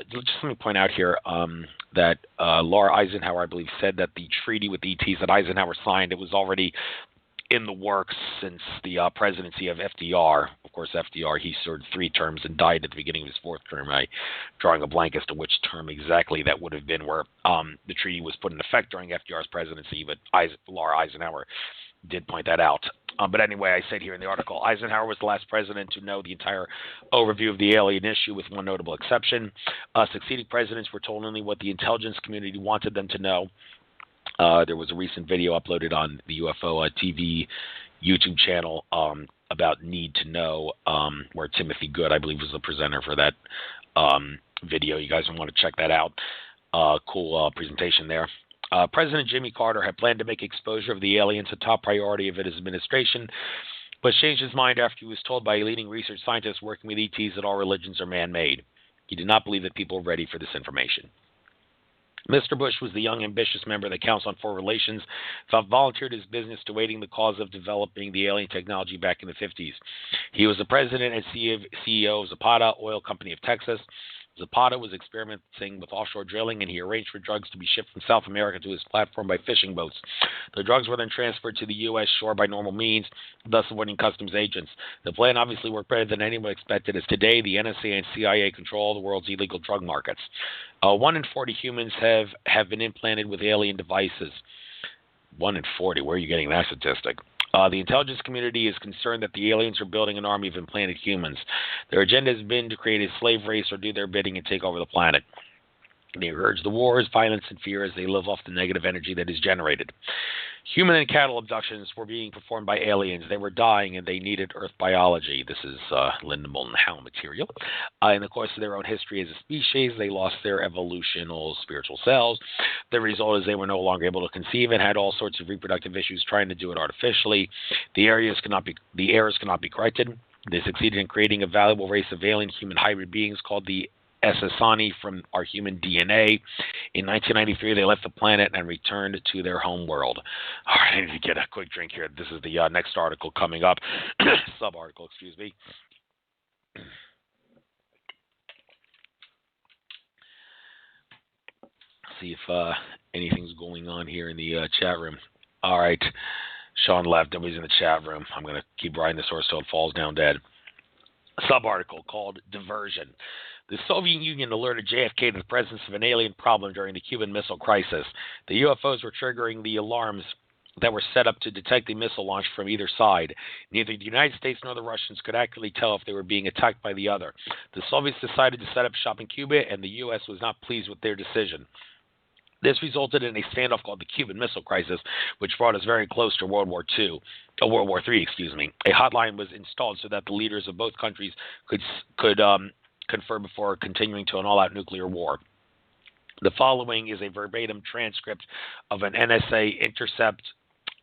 Just let me point out here that Laura Eisenhower, I believe, said that the treaty with ETs that Eisenhower signed, it was already in the works since the presidency of FDR. Of course, FDR, he served 3 terms and died at the beginning of his 4th term. I'm drawing a blank as to which term exactly that would have been, where the treaty was put in effect during FDR's presidency, but Laura Eisenhower did point that out. But anyway, I said here in the article, Eisenhower was the last president to know the entire overview of the alien issue, with one notable exception. Succeeding presidents were told only what the intelligence community wanted them to know. There was a recent video uploaded on the UFO TV YouTube channel about Need to Know, where Timothy Good, I believe, was the presenter for that video. You guys want to check that out. Cool presentation there. President Jimmy Carter had planned to make exposure of the aliens a top priority of his administration, but changed his mind after he was told by a leading research scientist working with ETs that all religions are man-made. He did not believe that people were ready for this information. Mr. Bush was the young, ambitious member of the Council on Foreign Relations, volunteered his business to aiding the cause of developing the alien technology back in the 50s. He was the president and CEO of Zapata Oil Company of Texas. Zapata was experimenting with offshore drilling, and he arranged for drugs to be shipped from South America to his platform by fishing boats. The drugs were then transferred to the U.S. shore by normal means, thus avoiding customs agents. The plan obviously worked better than anyone expected, as today the NSA and CIA control all the world's illegal drug markets. 1 in 40 humans have been implanted with alien devices. 1 in 40, where are you getting that statistic? The intelligence community is concerned that the aliens are building an army of implanted humans. Their agenda has been to create a slave race or do their bidding and take over the planet. They urge the wars, violence, and fear as they live off the negative energy that is generated. Human and cattle abductions were being performed by aliens. They were dying, and they needed Earth biology. This is Linda Moulton Howe material. In the course of their own history as a species, they lost their evolutional spiritual selves. The result is they were no longer able to conceive and had all sorts of reproductive issues trying to do it artificially. The errors cannot be corrected. They succeeded in creating a valuable race of alien human hybrid beings called the Essassani from our human DNA. In 1993, they left the planet and returned to their home world. All right, I need to get a quick drink here. This is the next article coming up. Sub-article, excuse me. See if anything's going on here in the chat room. All right. Sean left. Nobody's in the chat room. I'm going to keep riding this horse till it falls down dead. A sub-article called Diversion. The Soviet Union alerted JFK to the presence of an alien problem during the Cuban Missile Crisis. The UFOs were triggering the alarms that were set up to detect the missile launch from either side. Neither the United States nor the Russians could accurately tell if they were being attacked by the other. The Soviets decided to set up shop in Cuba, and the U.S. was not pleased with their decision. This resulted in a standoff called the Cuban Missile Crisis, which brought us very close to World War III. A hotline was installed so that the leaders of both countries could confer before continuing to an all-out nuclear war. The following is a verbatim transcript of an NSA intercept.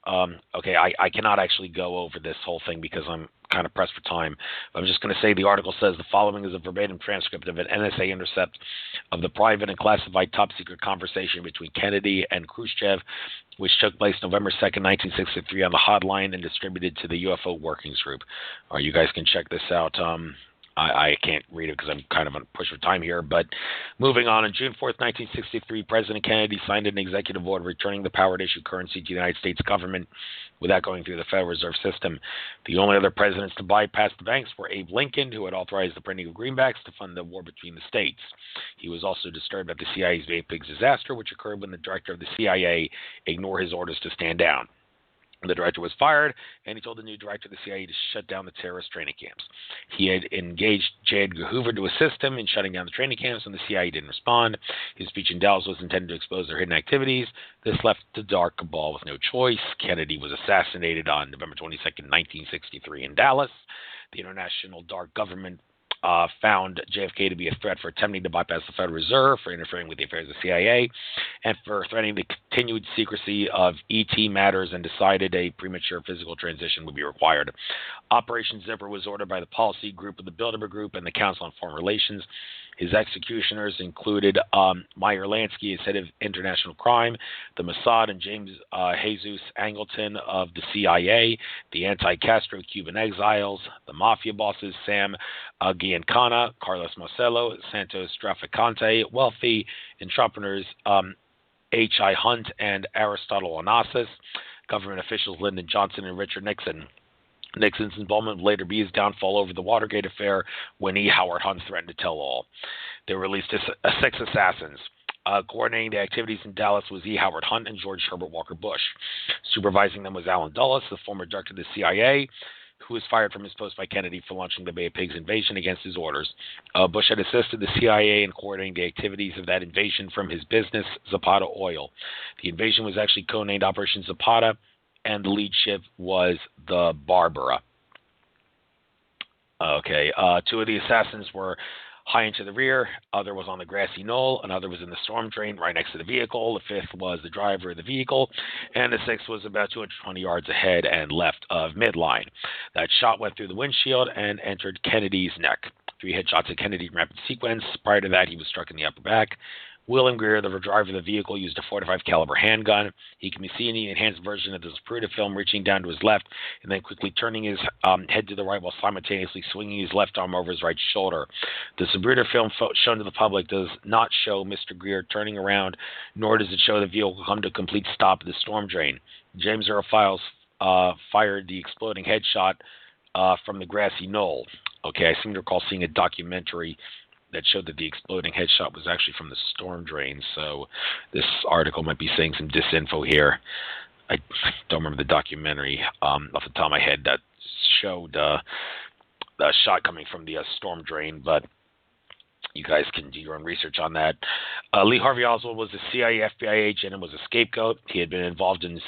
I cannot actually go over this whole thing because I'm kind of pressed for time. I'm just going to say the article says the following is a verbatim transcript of an NSA intercept of the private and classified top-secret conversation between Kennedy and Khrushchev, which took place November 2nd, 1963 on the hotline and distributed to the UFO Workings Group. You guys can check this out. I can't read it because I'm kind of on push for time here, but moving on June 4th, 1963, President Kennedy signed an executive order returning the power to issue currency to the United States government without going through the Federal Reserve System. The only other presidents to bypass the banks were Abe Lincoln, who had authorized the printing of greenbacks to fund the war between the states. He was also disturbed at the CIA's Bay Pigs disaster, which occurred when the director of the CIA ignored his orders to stand down. The director was fired, and he told the new director of the CIA to shut down the terrorist training camps. He had engaged J. Edgar Hoover to assist him in shutting down the training camps, and the CIA didn't respond. His speech in Dallas was intended to expose their hidden activities. This left the dark cabal with no choice. Kennedy was assassinated on November 22nd, 1963 in Dallas. The international dark government found JFK to be a threat for attempting to bypass the Federal Reserve, for interfering with the affairs of the CIA, and for threatening the continued secrecy of ET matters, and decided a premature physical transition would be required. Operation Zipper was ordered by the policy group of the Bilderberg Group and the Council on Foreign Relations. His executioners included Meyer Lansky as head of international crime, the Mossad, and James Jesus Angleton of the CIA, the anti-Castro Cuban exiles, the mafia bosses Sam Giancana, Carlos Marcello, Santos Traficante, wealthy entrepreneurs H.I. Hunt and Aristotle Onassis, government officials Lyndon Johnson and Richard Nixon. Nixon's involvement would later be his downfall over the Watergate affair when E. Howard Hunt threatened to tell all. They released 6 assassins. Coordinating the activities in Dallas was E. Howard Hunt and George Herbert Walker Bush. Supervising them was Allen Dulles, the former director of the CIA, who was fired from his post by Kennedy for launching the Bay of Pigs invasion against his orders. Bush had assisted the CIA in coordinating the activities of that invasion from his business, Zapata Oil. The invasion was actually codenamed Operation Zapata, and the lead ship was the Barbara. Okay, 2 of the assassins were high into the rear, other was on the grassy knoll, another was in the storm drain right next to the vehicle, the 5th was the driver of the vehicle, and the 6th was about 220 yards ahead and left of midline. That shot went through the windshield and entered Kennedy's neck. 3 headshots at Kennedy in rapid sequence. Prior to that, he was struck in the upper back. William Greer, the driver of the vehicle, used a .45 caliber handgun. He can be seen in the enhanced version of the Zapruder film reaching down to his left and then quickly turning his head to the right while simultaneously swinging his left arm over his right shoulder. The Zapruder film shown to the public does not show Mr. Greer turning around, nor does it show the vehicle come to a complete stop at the storm drain. James Earl Files fired the exploding headshot from the grassy knoll. Okay, I seem to recall seeing a documentary that showed that the exploding headshot was actually from the storm drain. So this article might be saying some disinfo here. I don't remember the documentary off the top of my head that showed the shot coming from the storm drain, but you guys can do your own research on that. Lee Harvey Oswald was a CIA FBI agent and was a scapegoat. He had been involved in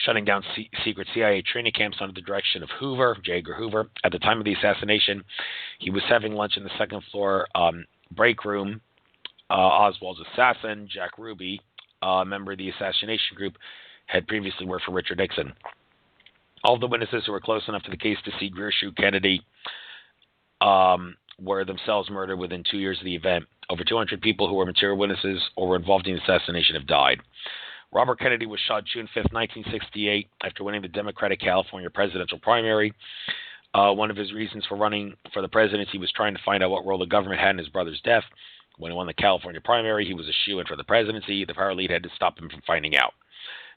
shutting down secret CIA training camps under the direction of Hoover, J. Edgar Hoover. At the time of the assassination, he was having lunch in the second floor break room. Oswald's assassin, Jack Ruby, a member of the assassination group, had previously worked for Richard Nixon. All of the witnesses who were close enough to the case to see Greer shoot Kennedy were themselves murdered within 2 years of the event. Over 200 people who were material witnesses or were involved in the assassination have died. Robert Kennedy was shot June 5, 1968, after winning the Democratic California presidential primary. One of his reasons for running for the presidency was trying to find out what role the government had in his brother's death. When he won the California primary, he was a shoo-in for the presidency. The power elite had to stop him from finding out.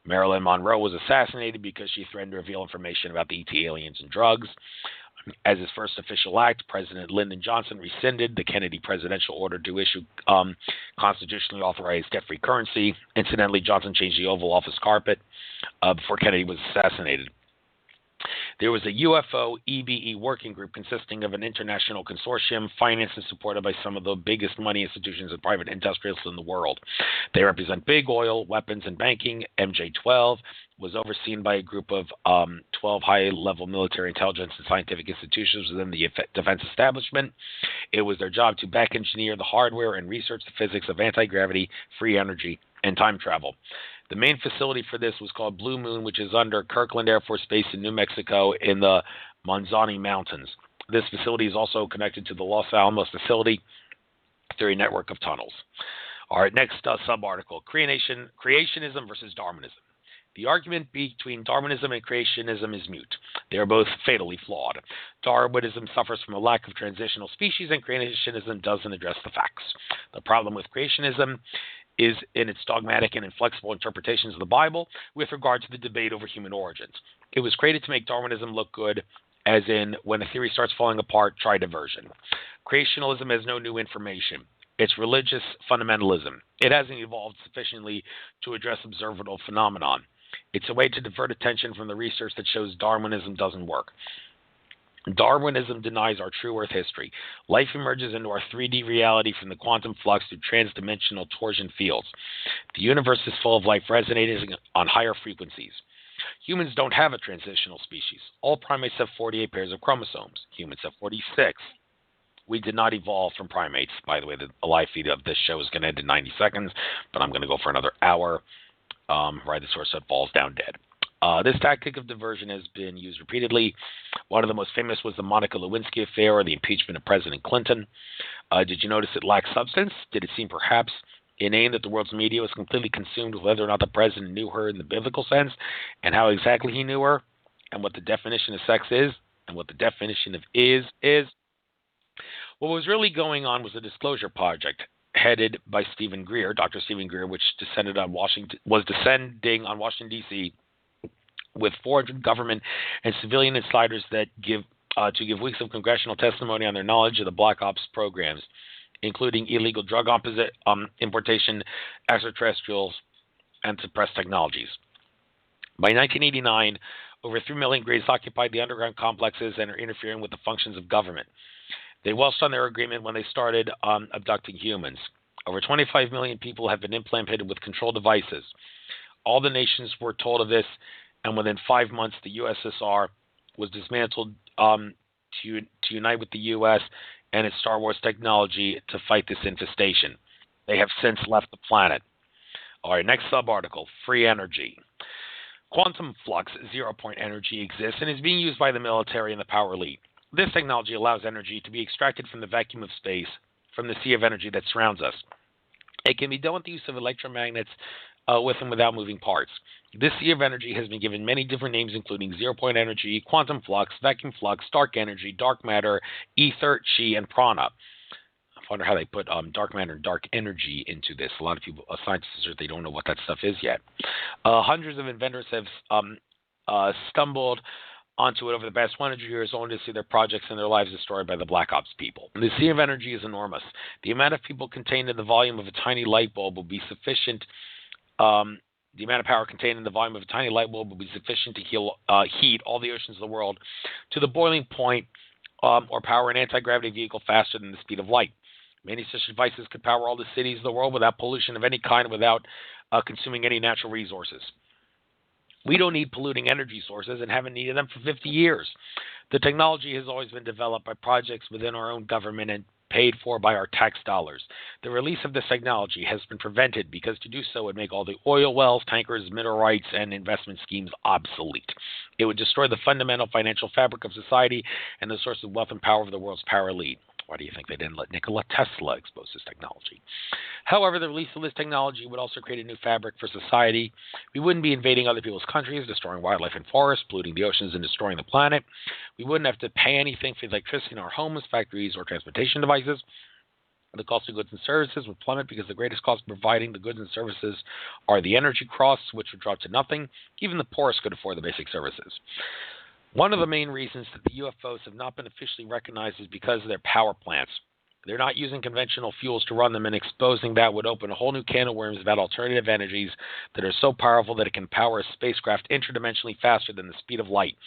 Marilyn Monroe was assassinated because she threatened to reveal information about the ET aliens and drugs. As his first official act, President Lyndon Johnson rescinded the Kennedy presidential order to issue constitutionally authorized debt-free currency. Incidentally, Johnson changed the Oval Office carpet before Kennedy was assassinated. There was a UFO EBE working group consisting of an international consortium financed and supported by some of the biggest money institutions and private industrialists in the world. They represent big oil, weapons, and banking. MJ-12 was overseen by a group of 12 high-level military intelligence and scientific institutions within the defense establishment. It was their job to back-engineer the hardware and research the physics of anti-gravity, free energy, and time travel. The main facility for this was called Blue Moon, which is under Kirkland Air Force Base in New Mexico in the Manzani Mountains. This facility is also connected to the Los Alamos facility through a network of tunnels. All right, next sub-article, Creationism versus Darwinism. The argument between Darwinism and Creationism is mute. They are both fatally flawed. Darwinism suffers from a lack of transitional species, and Creationism doesn't address the facts. The problem with Creationism is in its dogmatic and inflexible interpretations of the Bible with regard to the debate over human origins. It was created to make Darwinism look good, as in, when a theory starts falling apart, try diversion. Creationism has no new information. It's religious fundamentalism. It hasn't evolved sufficiently to address observable phenomenon. It's a way to divert attention from the research that shows Darwinism doesn't work. Darwinism denies our true Earth history. Life emerges into our 3D reality from the quantum flux through transdimensional torsion fields. The universe is full of life resonating on higher frequencies. Humans don't have a transitional species. All primates have 48 pairs of chromosomes. Humans have 46. We did not evolve from primates. By the way, the live feed of this show is going to end in 90 seconds, but I'm going to go for another hour. Ride the source that falls down dead. This tactic of diversion has been used repeatedly. One of the most famous was the Monica Lewinsky affair, or the impeachment of President Clinton. Did you notice it lacked substance? Did it seem perhaps inane that the world's media was completely consumed with whether or not the president knew her in the biblical sense, and how exactly he knew her, and what the definition of sex is, and what the definition of is? What was really going on was a disclosure project headed by Stephen Greer, Dr. Stephen Greer, which descending on Washington, D.C., with 400 government and civilian insiders that give weeks of congressional testimony on their knowledge of the Black Ops programs, including illegal drug importation, extraterrestrials, and suppressed technologies. By 1989, over 3 million Greys occupied the underground complexes and are interfering with the functions of government. They welched on their agreement when they started abducting humans. Over 25 million people have been implanted with control devices. All the nations were told of this, and within 5 months, the USSR was dismantled to unite with the U.S. and its Star Wars technology to fight this infestation. They have since left the planet. All right, next sub-article, free energy. Quantum flux, zero-point energy, exists and is being used by the military and the power elite. This technology allows energy to be extracted from the vacuum of space, from the sea of energy that surrounds us. It can be done with the use of electromagnets with and without moving parts. This sea of energy has been given many different names, including zero-point energy, quantum flux, vacuum flux, dark energy, dark matter, ether, chi, and prana. I wonder how they put dark matter and dark energy into this. A lot of people, scientists, they don't know what that stuff is yet. Hundreds of inventors have stumbled onto it over the past 100 years, only to see their projects and their lives destroyed by the Black Ops people. The sea of energy is enormous. The amount of people contained in the volume of a tiny light bulb will be sufficient. The amount of power contained in the volume of a tiny light bulb will be sufficient to heat all the oceans of the world to the boiling point, or power an anti-gravity vehicle faster than the speed of light. Many such devices could power all the cities of the world without pollution of any kind, without consuming any natural resources. We don't need polluting energy sources and haven't needed them for 50 years. The technology has always been developed by projects within our own government and paid for by our tax dollars. The release of this technology has been prevented because to do so would make all the oil wells, tankers, mineral rights, and investment schemes obsolete. It would destroy the fundamental financial fabric of society and the source of wealth and power of the world's power elite. Why do you think they didn't let Nikola Tesla expose this technology? However, the release of this technology would also create a new fabric for society. We wouldn't be invading other people's countries, destroying wildlife and forests, polluting the oceans, and destroying the planet. We wouldn't have to pay anything for electricity in our homes, factories, or transportation devices. The cost of goods and services would plummet because the greatest cost of providing the goods and services are the energy costs, which would drop to nothing. Even the poorest could afford the basic services. One of the main reasons that the UFOs have not been officially recognized is because of their power plants. They're not using conventional fuels to run them, and exposing that would open a whole new can of worms about alternative energies that are so powerful that it can power a spacecraft interdimensionally faster than the speed of light.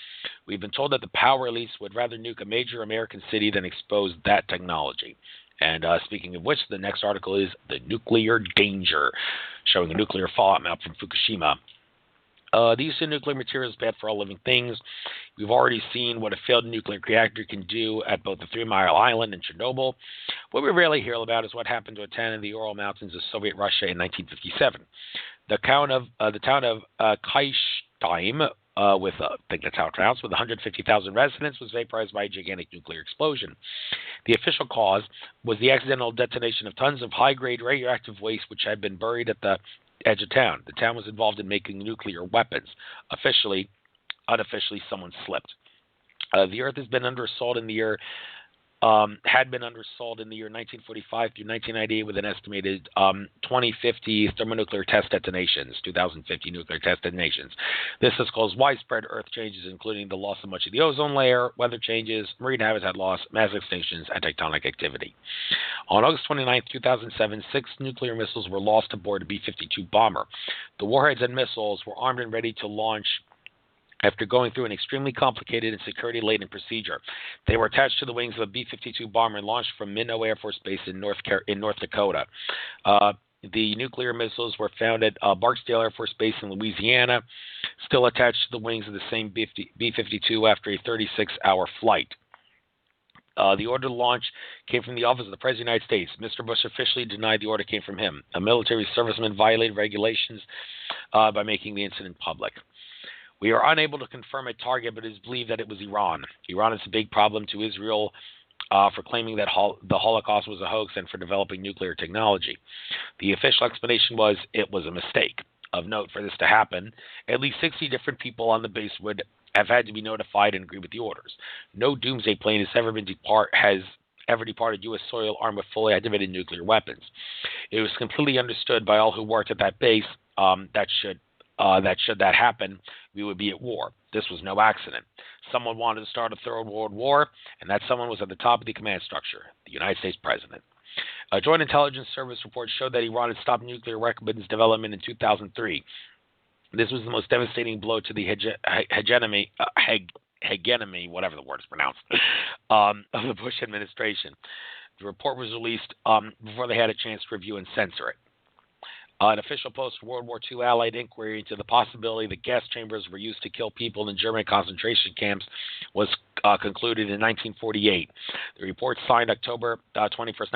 We've been told that the power elites would rather nuke a major American city than expose that technology. And speaking of which, the next article is The Nuclear Danger, showing a nuclear fallout map from Fukushima. The use of nuclear material is bad for all living things. We've already seen what a failed nuclear reactor can do at both the 3 Mile Island and Chernobyl. What we rarely hear about is what happened to a town in the Ural Mountains of Soviet Russia in 1957. The town of Kaishtaim, with I think that's how it's pronounced, with 150,000 residents, was vaporized by a gigantic nuclear explosion. The official cause was the accidental detonation of tons of high-grade radioactive waste which had been buried at the edge of town. The town was involved in making nuclear weapons. Officially, unofficially, someone slipped. The Earth has been under assault in the year had been undersold in the year 1945 through 1998 with an estimated 2050 thermonuclear test detonations, 2050 nuclear test detonations. This has caused widespread Earth changes, including the loss of much of the ozone layer, weather changes, marine habitat loss, mass extinctions, and tectonic activity. On August 29, 2007, 6 nuclear missiles were lost aboard a B-52 bomber. The warheads and missiles were armed and ready to launch after going through an extremely complicated and security-laden procedure. They were attached to the wings of a B-52 bomber and launched from Minnow Air Force Base in North Dakota. The nuclear missiles were found at Barksdale Air Force Base in Louisiana, still attached to the wings of the same B-52 after a 36-hour flight. The order to launch came from the Office of the President of the United States. Mr. Bush officially denied the order came from him. A military serviceman violated regulations by making the incident public. We are unable to confirm a target, but it is believed that it was Iran. Iran is a big problem to Israel for claiming that the Holocaust was a hoax and for developing nuclear technology. The official explanation was it was a mistake. Of note, for this to happen, at least 60 different people on the base would have had to be notified and agree with the orders. No doomsday plane has ever departed U.S. soil armed with fully activated nuclear weapons. It was completely understood by all who worked at that base that should that happen, we would be at war. This was no accident. Someone wanted to start a third world war, and that someone was at the top of the command structure, the United States President. A Joint Intelligence Service report showed that Iran had stopped nuclear weapons development in 2003. This was the most devastating blow to the hegemony, whatever the word is pronounced, of the Bush administration. The report was released before they had a chance to review and censor it. An official post-World War II Allied inquiry into the possibility that gas chambers were used to kill people in German concentration camps was concluded in 1948. The report signed October 1st,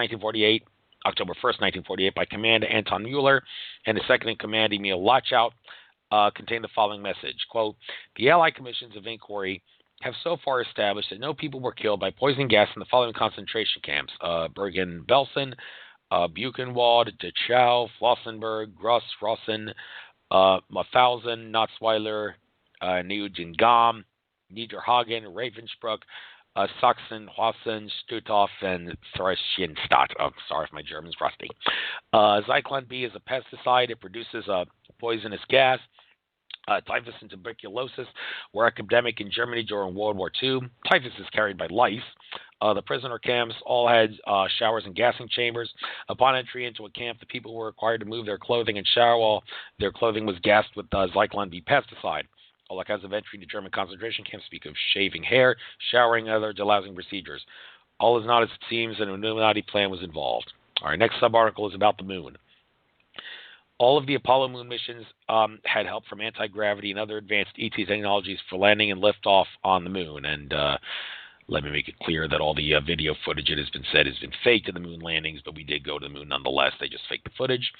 1948 by Commander Anton Mueller and his second-in-command Emil Lachau contained the following message, quote, "The Allied Commissions of Inquiry have so far established that no people were killed by poison gas in the following concentration camps, Bergen-Belsen, Buchenwald, Dachau, Flossenburg, Gross-Rosen, Mauthausen, Notzweiler, Neuengamme, Niederhagen, Ravensbrück, Sachsenhausen, Stutthof, and Theresienstadt. Oh, sorry if my German's rusty. Zyklon B is a pesticide. It produces a poisonous gas. Typhus and tuberculosis were epidemic in Germany during World War II. Typhus is carried by lice. The prisoner camps all had showers and gassing chambers. Upon entry into a camp, the people were required to move their clothing and shower while their clothing was gassed with Zyklon B pesticide. All accounts of entry to German concentration camps speak of shaving hair, showering, and other delousing procedures. All is not as it seems, and an Illuminati plan was involved. Our next sub-article is about the moon. All of the Apollo moon missions had help from anti-gravity and other advanced ET technologies for landing and liftoff on the moon. And let me make it clear that all the video footage, it has been said, has been faked of the moon landings, but we did go to the moon nonetheless. They just faked the footage.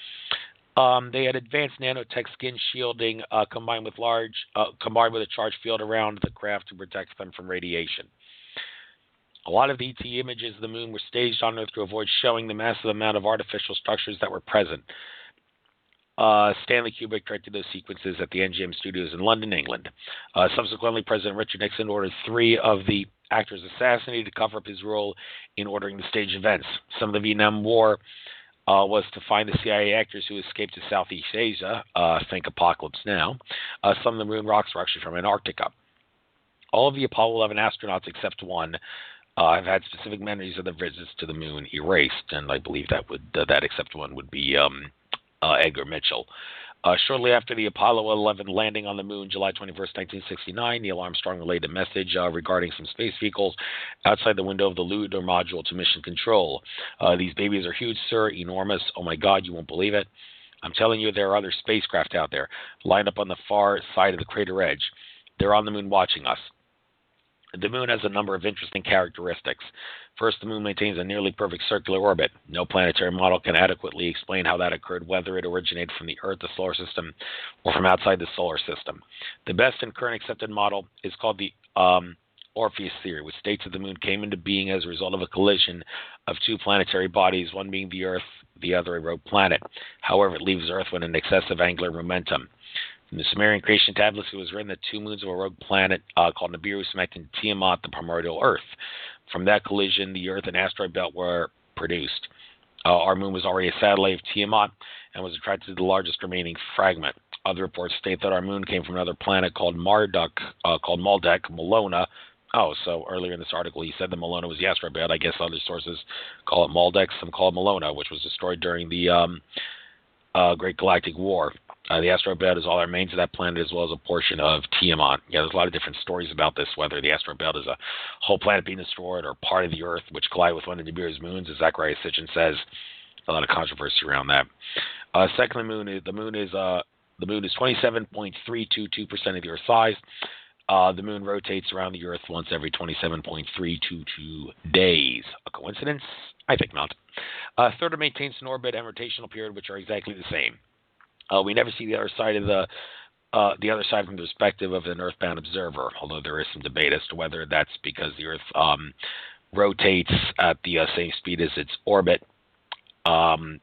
They had advanced nanotech skin shielding combined with a charged field around the craft to protect them from radiation. A lot of the ET images of the moon were staged on Earth to avoid showing the massive amount of artificial structures that were present. Stanley Kubrick directed those sequences at the NGM studios in London, England. Subsequently, President Richard Nixon ordered 3 of the actors assassinated to cover up his role in ordering the stage events. Some of the Vietnam War was to find the CIA actors who escaped to Southeast Asia, think Apocalypse Now. Some of the moon rocks were actually from Antarctica. All of the Apollo 11 astronauts except one have had specific memories of their visits to the moon erased, and I believe that except one would be Edgar Mitchell. Shortly after the Apollo 11 landing on the moon, July 21st, 1969, Neil Armstrong relayed a message regarding some space vehicles outside the window of the lunar module to mission control. These babies are huge, sir, enormous. Oh my God, you won't believe it. I'm telling you, there are other spacecraft out there, lined up on the far side of the crater edge. They're on the moon watching us. The moon has a number of interesting characteristics. First, the moon maintains a nearly perfect circular orbit. No planetary model can adequately explain how that occurred, whether it originated from the Earth, the solar system, or from outside the solar system. The best and current accepted model is called the Orpheus theory, which states that the moon came into being as a result of a collision of 2 planetary bodies, one being the Earth, the other a rogue planet. However, it leaves Earth with an excessive angular momentum. In the Sumerian creation tablets, it was written that 2 moons of a rogue planet called Nibiru smacked into Tiamat, the primordial Earth. From that collision, the Earth and asteroid belt were produced. Our moon was already a satellite of Tiamat and was attracted to the largest remaining fragment. Other reports state that our moon came from another planet called Marduk, called Maldek, Malona. Oh, so earlier in this article he said that Malona was the asteroid belt. I guess other sources call it Maldek, some call it Malona, which was destroyed during the Great Galactic War. The asteroid belt is all that remains of that planet, as well as a portion of Tiamat. Yeah, there's a lot of different stories about this, whether the asteroid belt is a whole planet being destroyed or part of the Earth, which collided with one of Nibiru's moons, as Zachariah Sitchin says. A lot of controversy around that. Second, the moon is 27.322% of the Earth's size. The moon rotates around the Earth once every 27.322 days. A coincidence? I think not. Third, it maintains an orbit and rotational period, which are exactly the same. We never see the other side of the other side from the perspective of an earthbound observer, although there is some debate as to whether that's because the Earth rotates at the same speed as its orbit. Some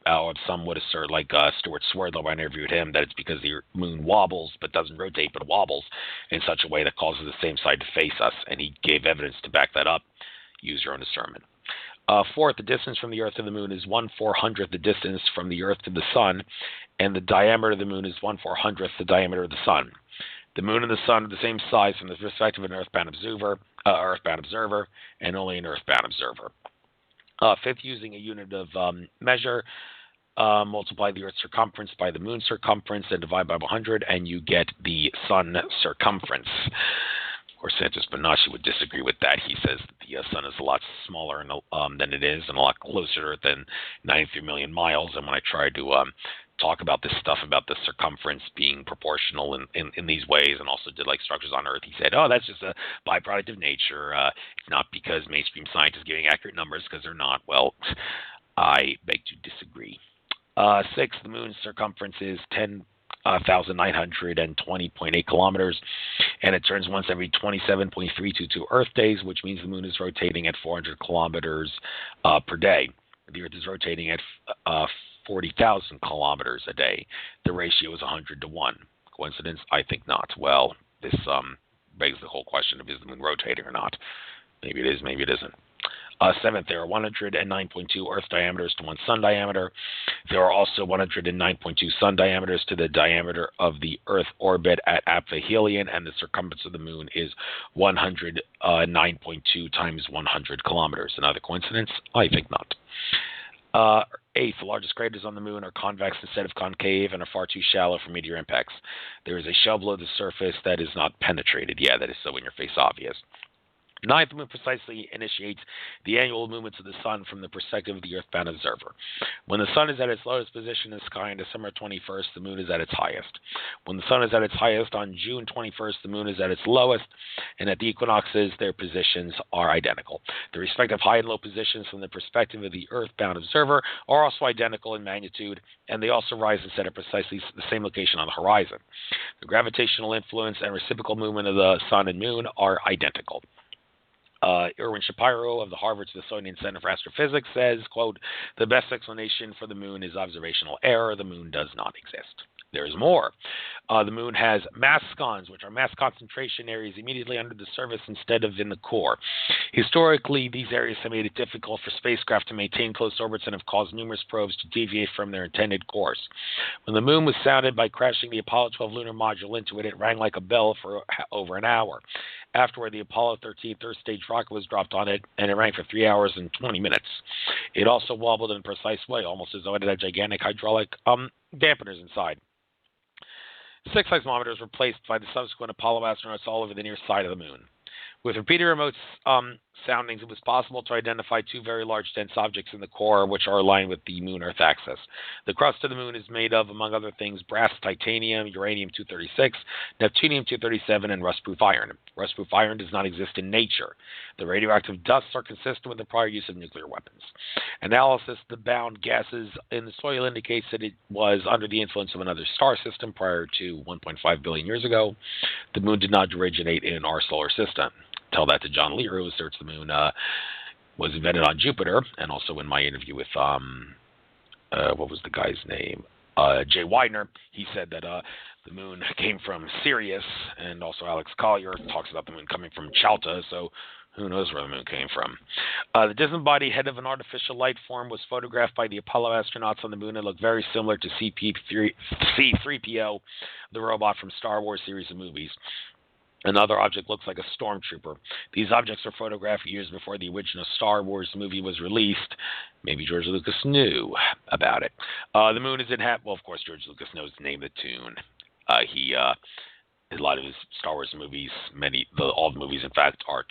would assert, like Stuart Swerdlow, when I interviewed him, that it's because the moon wobbles, but doesn't rotate, but wobbles in such a way that causes the same side to face us, and he gave evidence to back that up. Use your own discernment. Fourth, the distance from the Earth to the moon is 1/400th the distance from the Earth to the Sun, and the diameter of the moon is 1/400th the diameter of the Sun. The moon and the Sun are the same size from the perspective of an earthbound observer, and only an earthbound observer. Fifth, using a unit of measure, multiply the Earth's circumference by the moon's circumference and divide by 100, and you get the Sun circumference. Of course, Santos Bonacci would disagree with that. He says that the Sun is a lot smaller than it is and a lot closer than 93 million miles. And when I tried to talk about this stuff about the circumference being proportional in these ways, and also did like structures on Earth, he said, oh, that's just a byproduct of nature. It's not because mainstream scientists are giving accurate numbers, because they're not. Well, I beg to disagree. Six, the moon's circumference is 10,920.8 kilometers, and it turns once every 27.322 Earth days, which means the moon is rotating at 400 kilometers per day. The Earth is rotating at 40,000 kilometers a day. The ratio is 100 to 1. Coincidence? I think not. Well, this begs the whole question of, is the moon rotating or not? Maybe it is, maybe it isn't. Seventh, there are 109.2 Earth diameters to one Sun diameter. There are also 109.2 Sun diameters to the diameter of the Earth orbit at aphelion, and the circumference of the Moon is 109.2 times 100 kilometers. Another coincidence? I think not. Eighth, the largest craters on the Moon are convex instead of concave and are far too shallow for meteor impacts. There is a shell below the surface that is not penetrated. Yeah, that is so in-your-face obvious. Ninth, the moon precisely initiates the annual movements of the sun from the perspective of the earthbound observer. When the sun is at its lowest position in the sky on December 21st, the moon is at its highest. When the sun is at its highest on June 21st, the moon is at its lowest, and at the equinoxes, their positions are identical. The respective high and low positions from the perspective of the earthbound observer are also identical in magnitude, and they also rise and set at precisely the same location on the horizon. The gravitational influence and reciprocal movement of the sun and moon are identical. Erwin Shapiro of the Harvard-Smithsonian Center for Astrophysics says, quote, "The best explanation for the moon is observational error. The moon does not exist." There's more. The moon has mascons, which are mass concentration areas immediately under the surface instead of in the core. Historically, these areas have made it difficult for spacecraft to maintain close orbits and have caused numerous probes to deviate from their intended course. When the moon was sounded by crashing the Apollo 12 lunar module into it, it rang like a bell for over an hour. Afterward, the Apollo 13 third stage rocket was dropped on it, and it rang for 3 hours and 20 minutes. It also wobbled in a precise way, almost as though it had gigantic hydraulic dampeners inside. 6 seismometers were placed by the subsequent Apollo astronauts all over the near side of the moon. With repeated remote soundings, it was possible to identify 2 very large dense objects in the core, which are aligned with the moon-Earth axis. The crust of the moon is made of, among other things, brass, titanium, uranium-236, neptunium-237, and rust-proof iron. Rust-proof iron does not exist in nature. The radioactive dusts are consistent with the prior use of nuclear weapons. Analysis of the bound gases in the soil indicates that it was under the influence of another star system prior to 1.5 billion years ago. The moon did not originate in our solar system. Tell that to John Lear, who asserts the moon was invented on Jupiter, and also in my interview with, what was the guy's name? Jay Widener, he said that the moon came from Sirius, and also Alex Collier talks about the moon coming from Chalta, so Who knows where the moon came from? The disembodied head of an artificial life form was photographed by the Apollo astronauts on the moon and looked very similar to C-3PO, the robot from Star Wars series of movies. Another object looks like a stormtrooper. These objects were photographed years before the original Star Wars movie was released. Maybe George Lucas knew about it. The moon is well, of course, George Lucas knows the name of the tune. A lot of his Star Wars movies, all the movies, in fact, are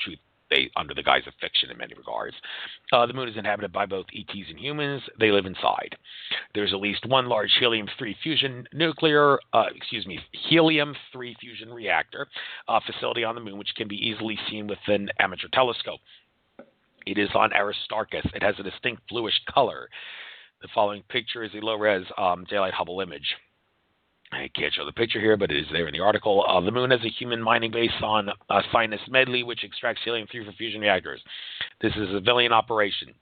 under the guise of fiction in many regards. The moon is inhabited by both ETs and humans. They live inside. There's at least one large helium-3 fusion reactor facility on the moon, which can be easily seen with an amateur telescope. It is on Aristarchus. It has a distinct bluish color. The following picture is a low-res daylight Hubble image. I can't show the picture here, but it is there in the article. The moon has a human mining base on Sinus Medley, which extracts helium-3 for fusion reactors. This is a civilian operation.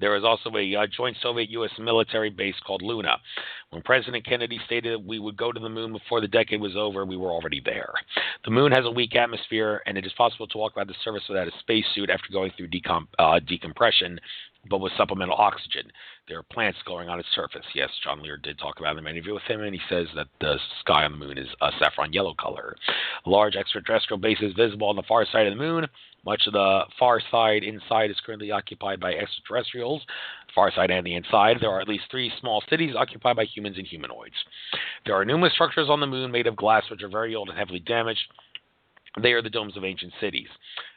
There is also a joint Soviet-U.S. military base called Luna. When President Kennedy stated we would go to the moon before the decade was over, we were already there. The moon has a weak atmosphere, and it is possible to walk by the surface without a spacesuit after going through decompression, but with supplemental oxygen. There are plants growing on its surface. Yes, John Lear did talk about it in an interview with him, and he says that the sky on the moon is a saffron yellow color. A large extraterrestrial base is visible on the far side of the moon. Much of the far side inside is currently occupied by extraterrestrials. The far side and the inside. There are at least 3 small cities occupied by humans and humanoids. There are numerous structures on the moon made of glass which are very old and heavily damaged. They are the domes of ancient cities.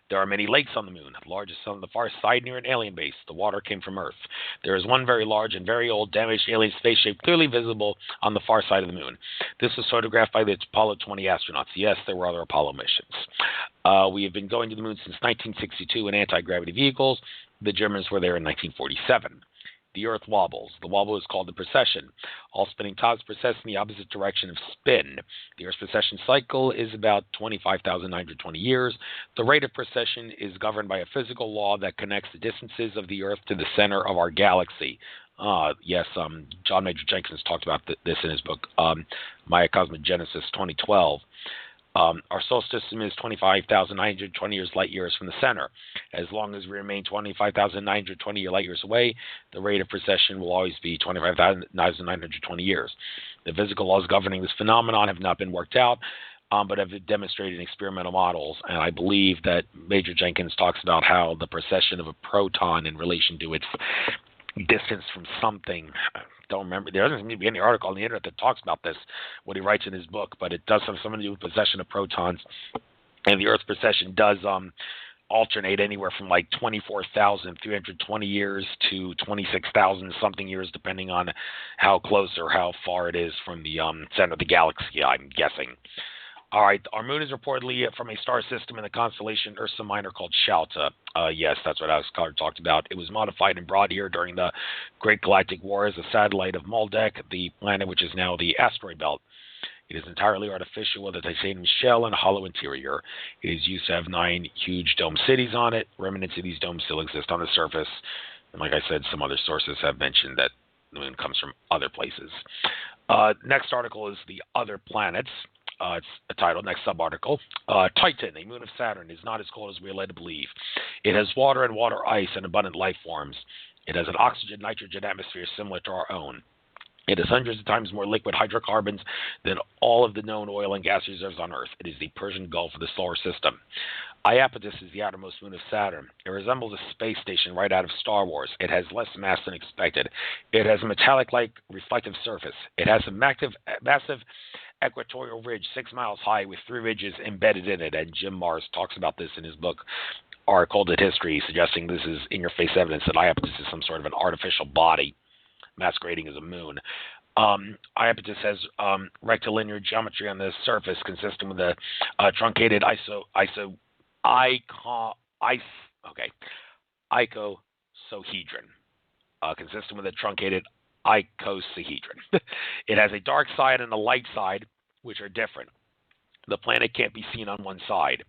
There are many lakes on the moon, the largest on the far side near an alien base. The water came from Earth. There is one very large and very old damaged alien spaceship clearly visible on the far side of the moon. This was photographed by the Apollo 20 astronauts. Yes, there were other Apollo missions. We have been going to the moon since 1962 in anti-gravity vehicles. The Germans were there in 1947. The Earth wobbles. The wobble is called the precession. All spinning tops precess in the opposite direction of spin. The Earth's precession cycle is about 25,920 years. The rate of precession is governed by a physical law that connects the distances of the Earth to the center of our galaxy. Yes, John Major Jenkins talked about this in his book, Maya Cosmic Genesis 2012. Our solar system is 25,920 light years from the center. As long as we remain 25,920 light years away, the rate of precession will always be 25,920 years. The physical laws governing this phenomenon have not been worked out, but have been demonstrated in experimental models. And I believe that Major Jenkins talks about how the precession of a proton in relation to its distance from something. Don't remember. There doesn't seem to be any article on the internet that talks about this, what he writes in his book, but it does have something to do with possession of protons. And the Earth's precession does alternate anywhere from like 24,320 years to 26,000 something years, depending on how close or how far it is from the center of the galaxy, I'm guessing. All right, our moon is reportedly from a star system in the constellation Ursa Minor called Shalta. Yes, that's what Alex Carter talked about. It was modified and brought here during the Great Galactic War as a satellite of Montauk, the planet which is now the asteroid belt. It is entirely artificial with a titanium shell and a hollow interior. It is used to have 9 huge dome cities on it. Remnants of these domes still exist on the surface. And like I said, some other sources have mentioned that the moon comes from other places. Next article is the other planets. It's a title, next sub-article. Titan, a moon of Saturn, is not as cold as we are led to believe. It has water and water ice and abundant life forms. It has an oxygen-nitrogen atmosphere similar to our own. It has hundreds of times more liquid hydrocarbons than all of the known oil and gas reserves on Earth. It is the Persian Gulf of the solar system. Iapetus is the outermost moon of Saturn. It resembles a space station right out of Star Wars. It has less mass than expected. It has a metallic-like reflective surface. It has a massive equatorial ridge 6 miles high with 3 ridges embedded in it, and Jim Mars talks about this in his book, Our Colded History, suggesting this is in-your-face evidence that Iapetus is some sort of an artificial body masquerading as a moon. Iapetus has rectilinear geometry on the surface consisting with a truncated icosahedron, consisting with a truncated icosahedron. It has a dark side and a light side, which are different. The planet can't be seen on one side.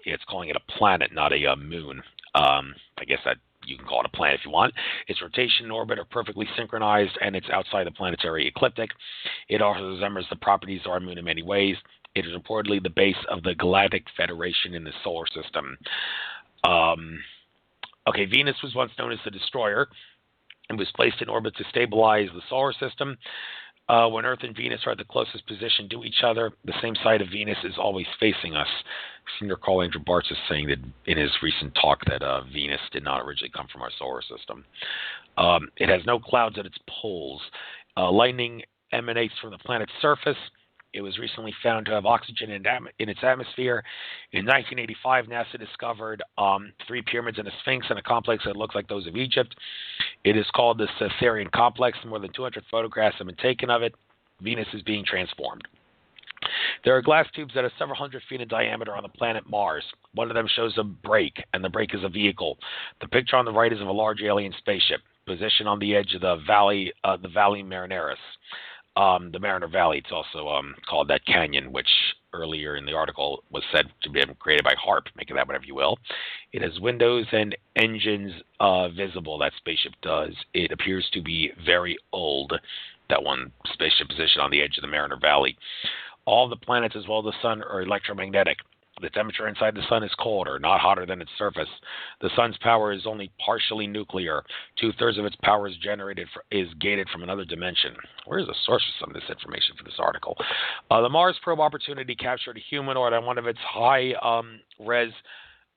It's calling it a planet, not a moon. I guess that you can call it a planet if you want. Its rotation and orbit are perfectly synchronized, and it's outside the planetary ecliptic. It also resembles the properties of our moon in many ways. It is reportedly the base of the Galactic Federation in the solar system. Venus was once known as the Destroyer and was placed in orbit to stabilize the solar system. When Earth and Venus are at the closest position to each other, the same side of Venus is always facing us. I seem to recall Andrew Bartz is saying that in his recent talk that Venus did not originally come from our solar system. It has no clouds at its poles. Lightning emanates from the planet's surface. It was recently found to have oxygen in its atmosphere. In 1985, NASA discovered 3 pyramids and a sphinx in a complex that looks like those of Egypt. It is called the Caesarean Complex. More than 200 photographs have been taken of it. Venus is being transformed. There are glass tubes that are several hundred feet in diameter on the planet Mars. One of them shows a break, and the break is a vehicle. The picture on the right is of a large alien spaceship, positioned on the edge of the Valley Marineris. The Mariner Valley, it's also called that canyon, which earlier in the article was said to be created by HAARP, make of that whatever you will. It has windows and engines visible, that spaceship does. It appears to be very old, that one spaceship positioned on the edge of the Mariner Valley. All the planets as well as the sun are electromagnetic. The temperature inside the sun is colder, not hotter than its surface. The sun's power is only partially nuclear. 2/3 of its power is gated from another dimension. Where is the source of some of this information for this article? The Mars probe Opportunity captured a humanoid on one of its high-res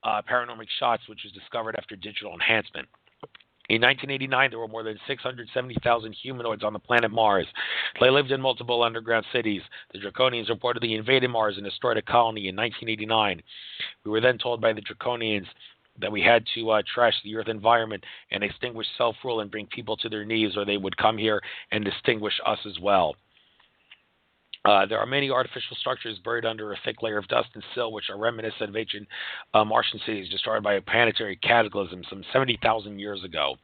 paranormal shots, which was discovered after digital enhancement. In 1989, there were more than 670,000 humanoids on the planet Mars. They lived in multiple underground cities. The Draconians reportedly invaded Mars and destroyed a colony in 1989. We were then told by the Draconians that we had to trash the Earth environment and extinguish self-rule and bring people to their knees, or they would come here and distinguish us as well. There are many artificial structures buried under a thick layer of dust and silt, which are reminiscent of ancient Martian cities destroyed by a planetary cataclysm some 70,000 years ago.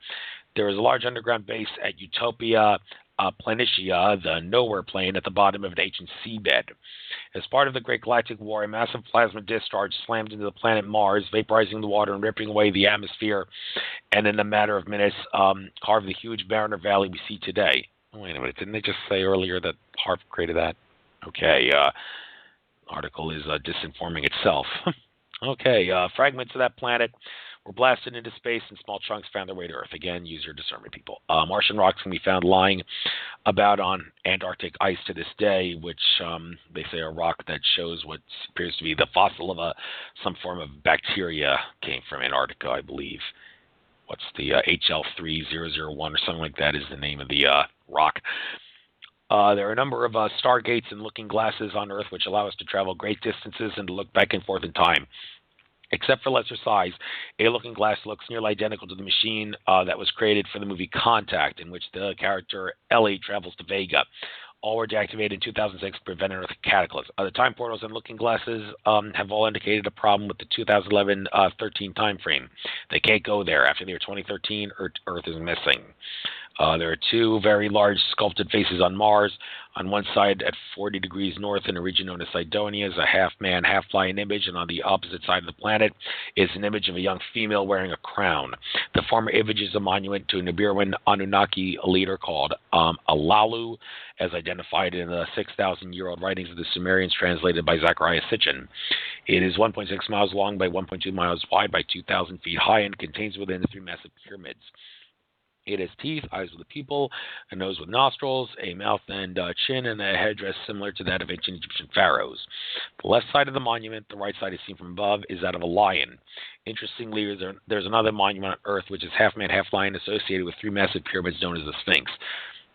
There is a large underground base at Utopia Planitia, the nowhere plane at the bottom of an ancient seabed. As part of the Great Galactic War, a massive plasma discharge slammed into the planet Mars, vaporizing the water and ripping away the atmosphere, and in a matter of minutes carved the huge Mariner Valley we see today. Oh, wait a minute, didn't they just say earlier that HAARP created that? Okay, article is disinforming itself. Okay, fragments of that planet were blasted into space and small chunks found their way to Earth. Again, use your discernment, people. Martian rocks can be found lying about on Antarctic ice to this day, which they say are a rock that shows what appears to be the fossil of some form of bacteria came from Antarctica, I believe. What's the HL3001 or something like that is the name of the rock. There are a number of stargates and looking glasses on Earth which allow us to travel great distances and to look back and forth in time. Except for lesser size, a looking glass looks nearly identical to the machine that was created for the movie Contact, in which the character Ellie travels to Vega. All were deactivated in 2006 to prevent an Earth cataclysm. The time portals and looking glasses have all indicated a problem with the 2011-13 time frame. They can't go there. After the year 2013, Earth is missing. There are 2 very large sculpted faces on Mars. On one side, at 40 degrees north in a region known as Cydonia, is a half-man, half-lion image, and on the opposite side of the planet is an image of a young female wearing a crown. The former image is a monument to a Nibiruan Anunnaki leader called Alalu, as identified in the 6,000-year-old writings of the Sumerians translated by Zechariah Sitchin. It is 1.6 miles long by 1.2 miles wide by 2,000 feet high and contains within 3 massive pyramids. It has teeth, eyes with a pupil, a nose with nostrils, a mouth and chin, and a headdress similar to that of ancient Egyptian pharaohs. The left side of the monument, the right side is seen from above, is that of a lion. Interestingly, there's another monument on Earth which is half-man, half-lion, associated with 3 massive pyramids known as the Sphinx.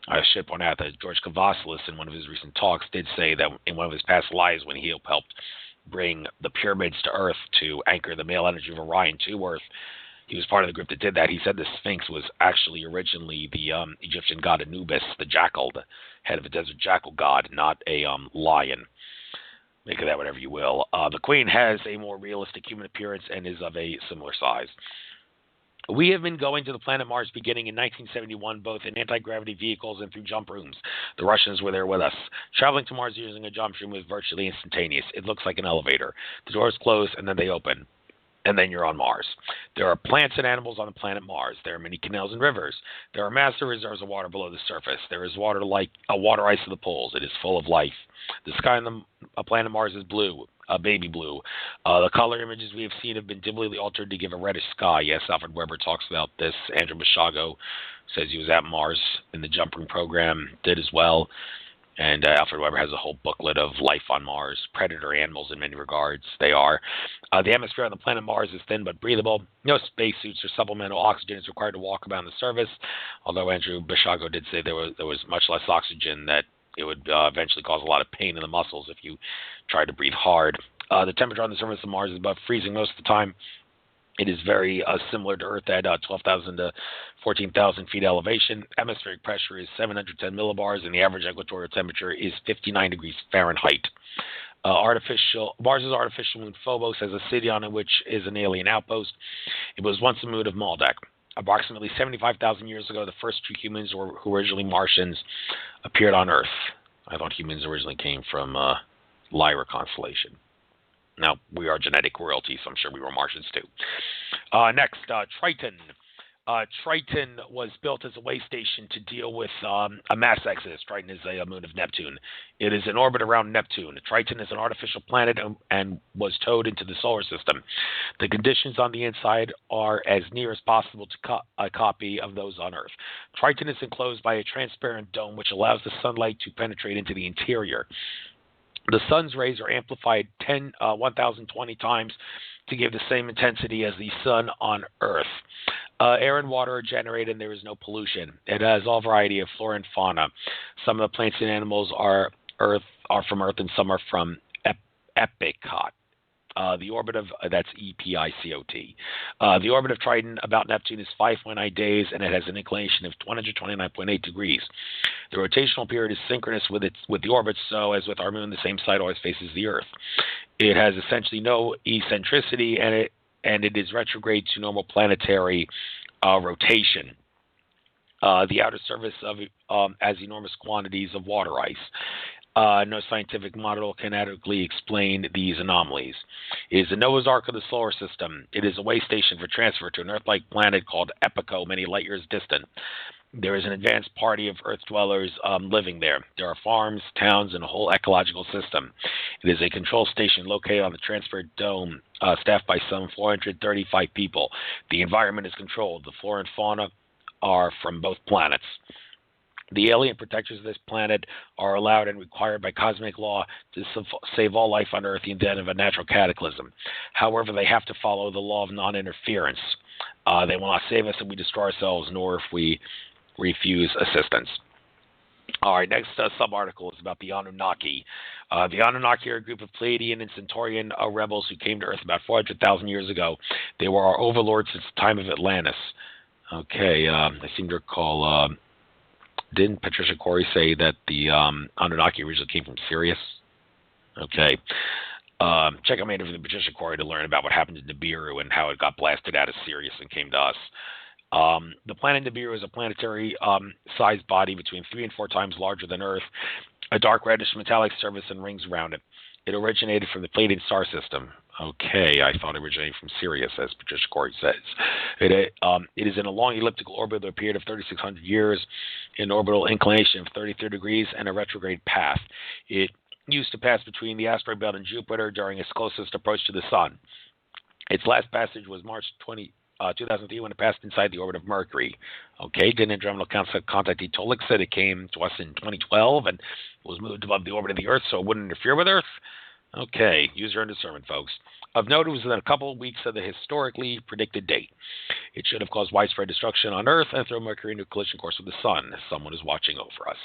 I should point out that George Kavasilis, in one of his recent talks, did say that in one of his past lives when he helped bring the pyramids to Earth to anchor the male energy of Orion to Earth, he was part of the group that did that. He said the Sphinx was actually originally the Egyptian god Anubis, the jackal, the head of the desert jackal god, not a lion. Make of that whatever you will. The queen has a more realistic human appearance and is of a similar size. We have been going to the planet Mars beginning in 1971, both in anti-gravity vehicles and through jump rooms. The Russians were there with us. Traveling to Mars using a jump room was virtually instantaneous. It looks like an elevator. The doors close and then they open. and then you're on Mars. There are plants and animals on the planet Mars. There are many canals and rivers. There are massive reserves of water below the surface. There is water like a water ice of the poles. It is full of life. The sky on the planet Mars is blue, baby blue. The color images we have seen have been dimly altered to give a reddish sky. Yes, Alfred Weber talks about this. Andrew Bashago says he was at Mars in the Jumping program, did as well. And Alfred Weber has a whole booklet of life on Mars, predator animals in many regards. They are. The atmosphere on the planet Mars is thin but breathable. No spacesuits or supplemental oxygen is required to walk about on the surface, although Andrew Bashago did say there was much less oxygen, that it would eventually cause a lot of pain in the muscles if you tried to breathe hard. The temperature on the surface of Mars is above freezing most of the time. It is very similar to Earth at 12,000 to 14,000 feet elevation. Atmospheric pressure is 710 millibars, and the average equatorial temperature is 59 degrees Fahrenheit. Mars' artificial moon Phobos has a city on it which is an alien outpost. It was once a moon of Montauk. Approximately 75,000 years ago, the first true humans, who were originally Martians, appeared on Earth. I thought humans originally came from Lyra constellation. Now, we are genetic royalty, so I'm sure we were Martians too. Next, Triton. Triton was built as a way station to deal with a mass exodus. Triton is a moon of Neptune. It is in orbit around Neptune. Triton is an artificial planet and was towed into the solar system. The conditions on the inside are as near as possible to a copy of those on Earth. Triton is enclosed by a transparent dome which allows the sunlight to penetrate into the interior. The sun's rays are amplified 1,020 times to give the same intensity as the sun on Earth. Air and water are generated, and there is no pollution. It has all variety of flora and fauna. Some of the plants and animals are from Earth, and some are from Epicot. The orbit of that's EPICOT. The orbit of Triton about Neptune is 5.9 days, and it has an inclination of 129.8 degrees. The rotational period is synchronous with the orbit, so as with our moon, the same side always faces the Earth. It has essentially no eccentricity, and it is retrograde to normal planetary rotation. The outer surface has enormous quantities of water ice. No scientific model can adequately explain these anomalies. It is the Noah's Ark of the solar system. It is a way station for transfer to an Earth-like planet called Epico, many light years distant. There is an advanced party of Earth dwellers living there. There are farms, towns, and a whole ecological system. It is a control station located on the transferred dome, staffed by some 435 people. The environment is controlled. The flora and fauna are from both planets. The alien protectors of this planet are allowed and required by cosmic law to save all life on Earth in the event of a natural cataclysm. However, they have to follow the law of non-interference. They will not save us if we destroy ourselves, nor if we refuse assistance. All right, next sub-article is about the Anunnaki. The Anunnaki are a group of Pleiadian and Centaurian rebels who came to Earth about 400,000 years ago. They were our overlords since the time of Atlantis. Okay, I seem to recall... didn't Patricia Corey say that the Anunnaki originally came from Sirius? Okay. Check out my interview with Patricia Corey to learn about what happened to Nibiru and how it got blasted out of Sirius and came to us. The planet Nibiru is a planetary-sized body between 3 and 4 times larger than Earth, a dark reddish metallic surface and rings around it. It originated from the Pleiadian star system. Okay, I thought it originated from Sirius, as Patricia Corey says. It is in a long elliptical orbit with a period of 3,600 years, an orbital inclination of 33 degrees, and a retrograde path. It used to pass between the asteroid belt and Jupiter during its closest approach to the Sun. Its last passage was March 2003 when it passed inside the orbit of Mercury. Okay, didn't Andromeda contact Etolic said it came to us in 2012 and was moved above the orbit of the Earth so it wouldn't interfere with Earth? Okay, use your own discernment, folks. Of note, it was within a couple of weeks of the historically predicted date. It should have caused widespread destruction on Earth and throw Mercury into a collision course with the Sun. Someone is watching over us.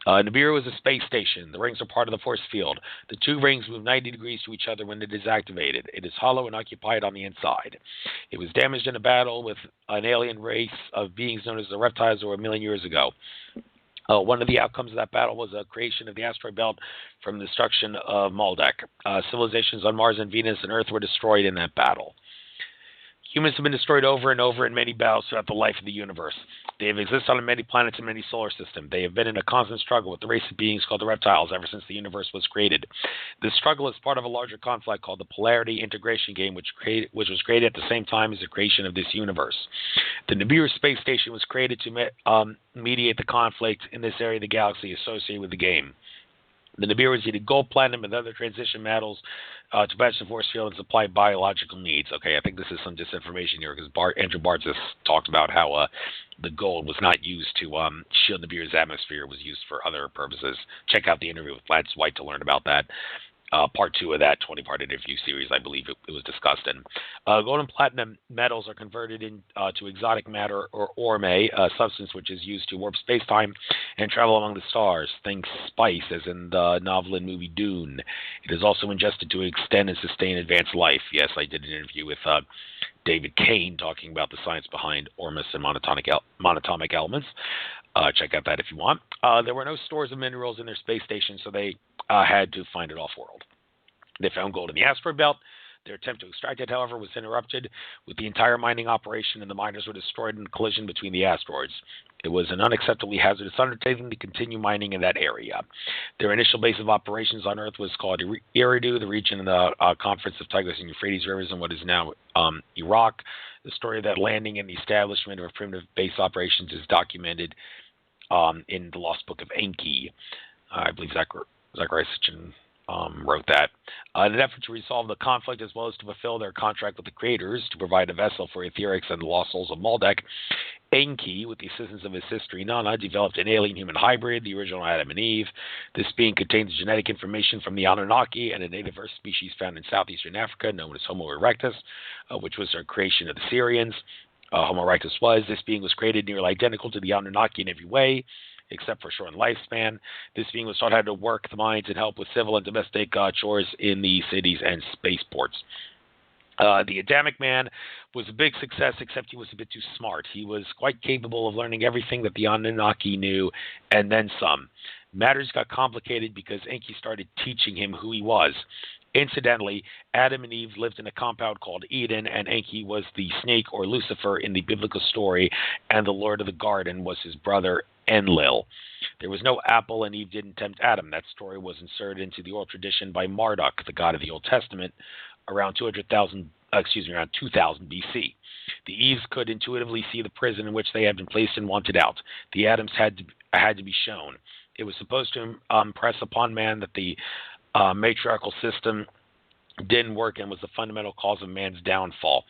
Nibiru is a space station. The rings are part of the force field. The 2 rings move 90 degrees to each other when it is activated. It is hollow and occupied on the inside. It was damaged in a battle with an alien race of beings known as the reptiles over 1 million years ago. One of the outcomes of that battle was a creation of the asteroid belt from the destruction of Montauk. Civilizations on Mars and Venus and Earth were destroyed in that battle. Humans have been destroyed over and over in many battles throughout the life of the universe. They have existed on many planets and many solar systems. They have been in a constant struggle with the race of beings called the reptiles ever since the universe was created. This struggle is part of a larger conflict called the polarity integration game, which was created at the same time as the creation of this universe. The Nibiru space station was created to mediate the conflict in this area of the galaxy associated with the game. The Nibiru is needed gold, platinum, and other transition metals to match the force field and supply biological needs. Okay, I think this is some disinformation here because Andrew Bartz has talked about how the gold was not used to shield Nibiru's atmosphere. It was used for other purposes. Check out the interview with Lance White to learn about that. Part 2 of that 20-part interview series, I believe it was discussed in. Gold and platinum metals are converted into exotic matter, or orme, a substance which is used to warp space-time and travel among the stars. Think spice, as in the novel and movie Dune. It is also ingested to extend and sustain advanced life. Yes, I did an interview with David Kane talking about the science behind ormus and monatomic elements. Check out that if you want. There were no stores of minerals in their space station, so they had to find it off-world. They found gold in the asteroid belt. Their attempt to extract it, however, was interrupted with the entire mining operation, and the miners were destroyed in a collision between the asteroids. It was an unacceptably hazardous undertaking to continue mining in that area. Their initial base of operations on Earth was called Eridu, the region in the confluence of Tigris and Euphrates rivers in what is now Iraq. The story of that landing and the establishment of primitive base operations is documented in the Lost Book of Enki. I believe Zachariah Sitchin wrote that. In an effort to resolve the conflict as well as to fulfill their contract with the creators to provide a vessel for etherics and the lost souls of Montauk, Enki, with the assistance of his sister Inanna, developed an alien-human hybrid, the original Adam and Eve. This being contains genetic information from the Anunnaki and a native Earth species found in southeastern Africa known as Homo erectus, which was a creation of the Syrians. Homo erectus this being was created nearly identical to the Anunnaki in every way, except for short lifespan. This being was taught how to work the mines and help with civil and domestic chores in the cities and spaceports. The Adamic man was a big success, except he was a bit too smart. He was quite capable of learning everything that the Anunnaki knew, and then some. Matters got complicated because Enki started teaching him who he was. Incidentally, Adam and Eve lived in a compound called Eden, and Enki was the snake or Lucifer in the biblical story, and the Lord of the Garden was his brother Enlil. There was no apple, and Eve didn't tempt Adam. That story was inserted into the oral tradition by Marduk, the god of the Old Testament, around 2000 BC. The Eves could intuitively see the prison in which they had been placed and wanted out. The Adams had to be shown. It was supposed to impress upon man that the matriarchal system didn't work and was the fundamental cause of man's downfall.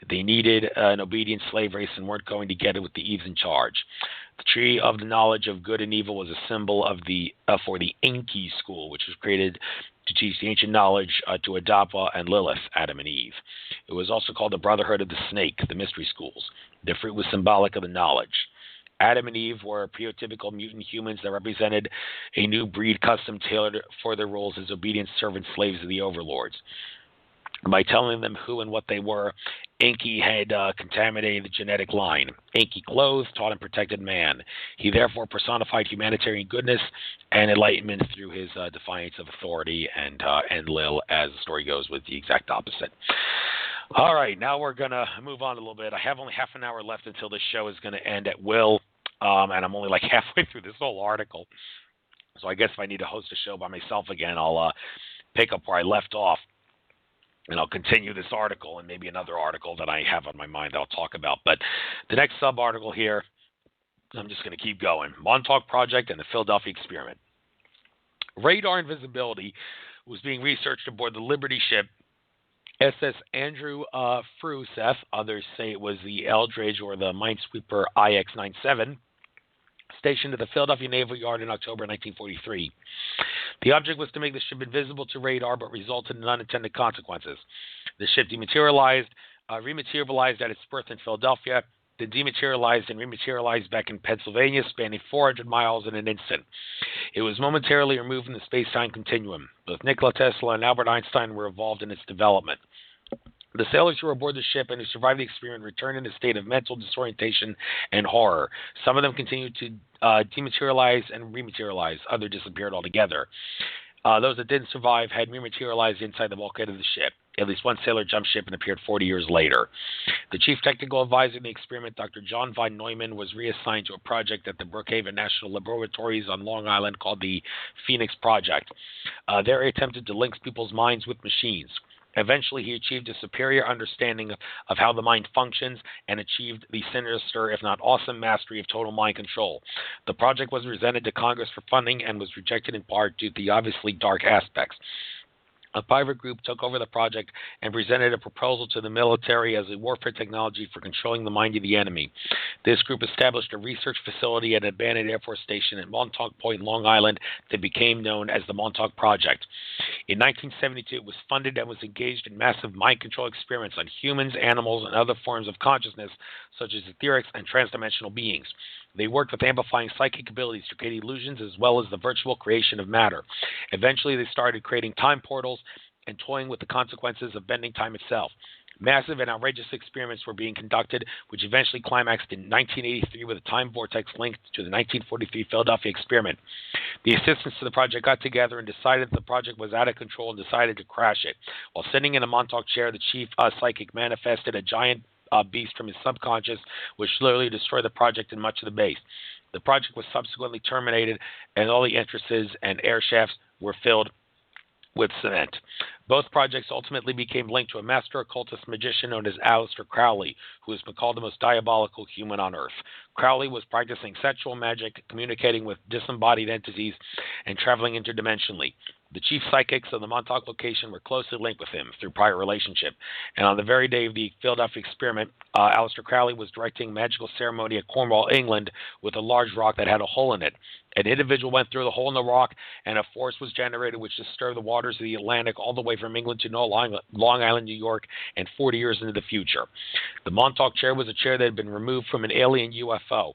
They needed an obedient slave race and weren't going to get it with the Eves in charge. The tree of the knowledge of good and evil was a symbol of for the Enki school, which was created to teach the ancient knowledge to Adapa and Lilith, Adam and Eve. It was also called the Brotherhood of the Snake, the mystery schools. The fruit was symbolic of the knowledge. Adam and Eve were prototypical mutant humans that represented a new breed custom tailored for their roles as obedient servant slaves of the overlords. By telling them who and what they were, Enki had contaminated the genetic line. Enki clothed, taught, and protected man. He therefore personified humanitarian goodness and enlightenment through his defiance of authority, and Enlil, as the story goes, was the exact opposite. All right, now we're going to move on a little bit. I have only half an hour left until this show is going to end at will, and I'm only like halfway through this whole article. So I guess if I need to host a show by myself again, I'll pick up where I left off, and I'll continue this article and maybe another article that I have on my mind that I'll talk about. But the next sub-article here, I'm just going to keep going. Montauk Project and the Philadelphia Experiment. Radar invisibility was being researched aboard the Liberty ship SS Andrew Frueseth, others say it was the Eldridge or the Minesweeper IX-97, stationed at the Philadelphia Naval Yard in October 1943. The object was to make the ship invisible to radar, but resulted in unintended consequences. The ship rematerialized at its berth in Philadelphia, then dematerialized and rematerialized back in Pennsylvania, spanning 400 miles in an instant. It was momentarily removed from the space-time continuum. Both Nikola Tesla and Albert Einstein were involved in its development. The sailors who were aboard the ship and who survived the experiment returned in a state of mental disorientation and horror. Some of them continued to dematerialize and rematerialize. Others disappeared altogether. Those that didn't survive had rematerialized inside the bulkhead of the ship. At least one sailor jumped ship and appeared 40 years later. The chief technical advisor in the experiment, Dr. John von Neumann, was reassigned to a project at the Brookhaven National Laboratories on Long Island called the Phoenix Project. There he attempted to link people's minds with machines. Eventually, he achieved a superior understanding of how the mind functions and achieved the sinister, if not awesome, mastery of total mind control. The project was presented to Congress for funding and was rejected in part due to the obviously dark aspects. A private group took over the project and presented a proposal to the military as a warfare technology for controlling the mind of the enemy. This group established a research facility at an abandoned Air Force station at Montauk Point, Long Island, that became known as the Montauk Project. In 1972, it was funded and was engaged in massive mind control experiments on humans, animals, and other forms of consciousness, such as etherics and transdimensional beings. They worked with amplifying psychic abilities to create illusions as well as the virtual creation of matter. Eventually, they started creating time portals and toying with the consequences of bending time itself. Massive and outrageous experiments were being conducted, which eventually climaxed in 1983 with a time vortex linked to the 1943 Philadelphia experiment. The assistants to the project got together and decided that the project was out of control and decided to crash it. While sitting in a Montauk chair, the chief psychic manifested a giant beast from his subconscious, which literally destroyed the project and much of the base. The project was subsequently terminated, and all the entrances and air shafts were filled with cement. Both projects ultimately became linked to a master occultist magician known as Aleister Crowley, who has been called the most diabolical human on earth. Crowley was practicing sexual magic, communicating with disembodied entities, and traveling interdimensionally. The chief psychics of the Montauk location were closely linked with him through prior relationship. And on the very day of the Philadelphia experiment, Aleister Crowley was directing a magical ceremony at Cornwall, England, with a large rock that had a hole in it. An individual went through the hole in the rock, and a force was generated which disturbed the waters of the Atlantic all the way from England to Long Island, New York, and 40 years into the future. The Montauk chair was a chair that had been removed from an alien UFO.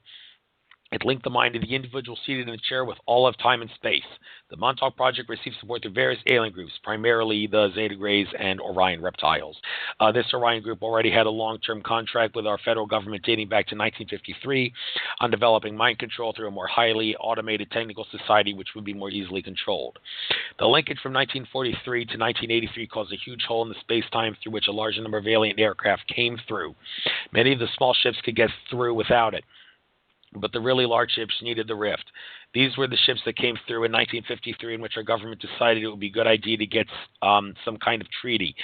It linked the mind of the individual seated in the chair with all of time and space. The Montauk Project received support through various alien groups, primarily the Zeta Grays and Orion reptiles. This Orion group already had a long-term contract with our federal government dating back to 1953 on developing mind control through a more highly automated technical society which would be more easily controlled. The linkage from 1943 to 1983 caused a huge hole in the space-time through which a large number of alien aircraft came through. Many of the small ships could get through without it, but the really large ships needed the rift. These were the ships that came through in 1953 in which our government decided it would be a good idea to get some kind of treaty.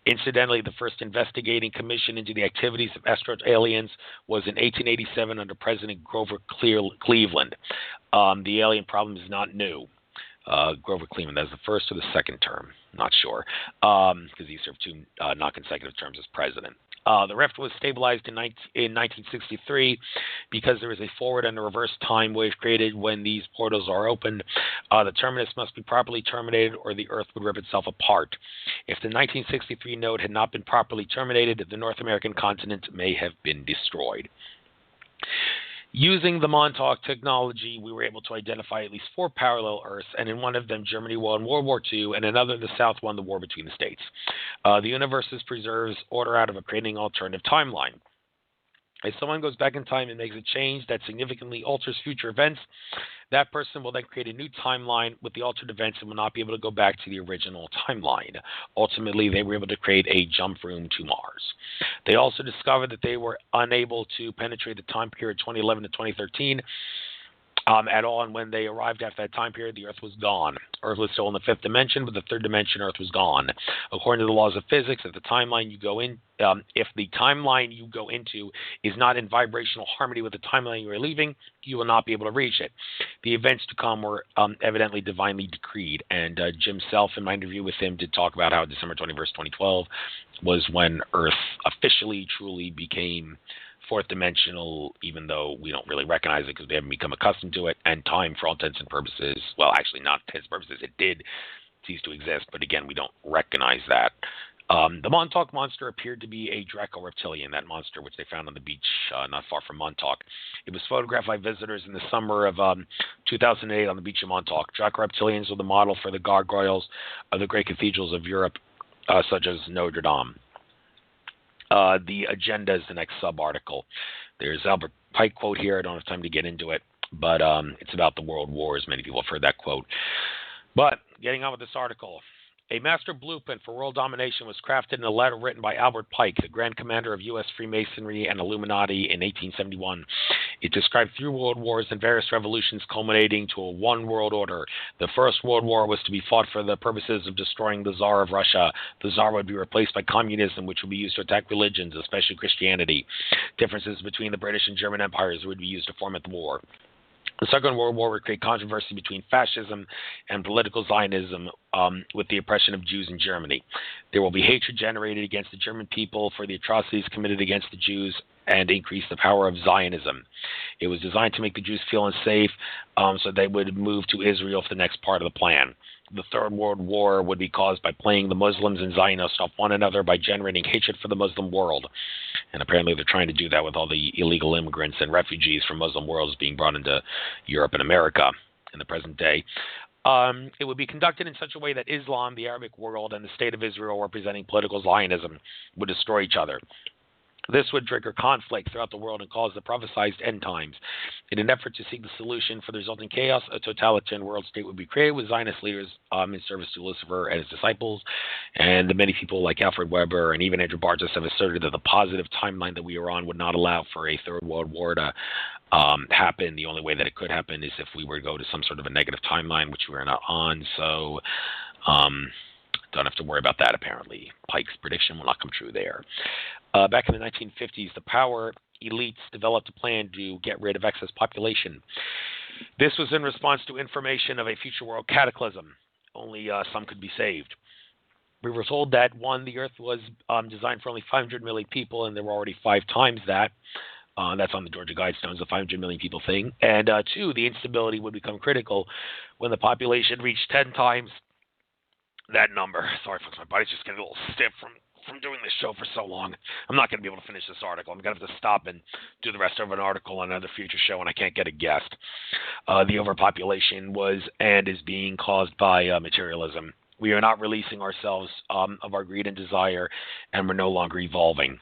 Incidentally, the first investigating commission into the activities of extraterrestrial aliens was in 1887 under President Grover Cleveland. The alien problem is not new. Grover Cleveland, that's the first or the second term, not sure, because he served two not consecutive terms as president. The rift was stabilized in 1963 because there is a forward and a reverse time wave created when these portals are opened. The terminus must be properly terminated or the Earth would rip itself apart. If the 1963 node had not been properly terminated, the North American continent may have been destroyed. Using the Montauk technology, we were able to identify at least 4 parallel Earths, and in one of them, Germany won World War II, and in another, the South won the war between the states. The universe preserves order out of creating an alternative timeline. If someone goes back in time and makes a change that significantly alters future events, that person will then create a new timeline with the altered events and will not be able to go back to the original timeline. Ultimately, they were able to create a jump room to Mars. They also discovered that they were unable to penetrate the time period 2011 to 2013 at all, and when they arrived after that time period, the Earth was gone. Earth was still in the 5th dimension, but the 3rd dimension, Earth was gone. According to the laws of physics, if the timeline you go into is not in vibrational harmony with the timeline you are leaving, you will not be able to reach it. The events to come were evidently divinely decreed, and Jim Self, in my interview with him, did talk about how December 21st, 2012 was when Earth officially, truly became 4th dimensional, even though we don't really recognize it because we haven't become accustomed to it, and time, for all intents and purposes, well, actually not intents and purposes, it did cease to exist, but again, we don't recognize that. The Montauk monster appeared to be a Draco-reptilian, that monster which they found on the beach not far from Montauk. It was photographed by visitors in the summer of 2008 on the beach of Montauk. Draco-reptilians were the model for the gargoyles of the great cathedrals of Europe, such as Notre Dame. The agenda is the next sub-article. There's Albert Pike quote here. I don't have time to get into it, but it's about the world wars. Many people have heard that quote. But getting on with this article, A master blueprint for world domination was crafted in a letter written by Albert Pike, the Grand Commander of U.S. Freemasonry and Illuminati in 1871. It described 3 world wars and various revolutions culminating to a one world order. The First World War was to be fought for the purposes of destroying the Tsar of Russia. The Tsar would be replaced by communism, which would be used to attack religions, especially Christianity. Differences between the British and German empires would be used to format the war. The Second World War would create controversy between fascism and political Zionism with the oppression of Jews in Germany. There will be hatred generated against the German people for the atrocities committed against the Jews and increase the power of Zionism. It was designed to make the Jews feel unsafe so they would move to Israel for the next part of the plan. The Third World War would be caused by playing the Muslims and Zionists off one another by generating hatred for the Muslim world. And apparently they're trying to do that with all the illegal immigrants and refugees from Muslim worlds being brought into Europe and America in the present day. It would be conducted in such a way that Islam, the Arabic world, and the State of Israel, representing political Zionism, would destroy each other. This would trigger conflict throughout the world and cause the prophesied end times. In an effort to seek the solution for the resulting chaos, a totalitarian world state would be created with Zionist leaders in service to Lucifer and his disciples. And the many people like Alfred Weber and even Andrew Bartas have asserted that the positive timeline that we are on would not allow for a Third World War to happen. The only way that it could happen is if we were to go to some sort of a negative timeline, which we are not on. So don't have to worry about that, apparently. Pike's prediction will not come true there. Back in the 1950s, the power elites developed a plan to get rid of excess population. This was in response to information of a future world cataclysm. Only some could be saved. We were told that, 1, the Earth was designed for only 500 million people, and there were already 5 times that. That's on the Georgia Guidestones, the 500 million people thing. And 2, the instability would become critical when the population reached 10 times that number. Sorry, folks, my body's just getting a little stiff from doing this show for so long. I'm not going to be able to finish this article. I'm going to have to stop and do the rest of an article on another future show, and I can't get a guest. The overpopulation was and is being caused by materialism. We are not releasing ourselves of our greed and desire, and we're no longer evolving.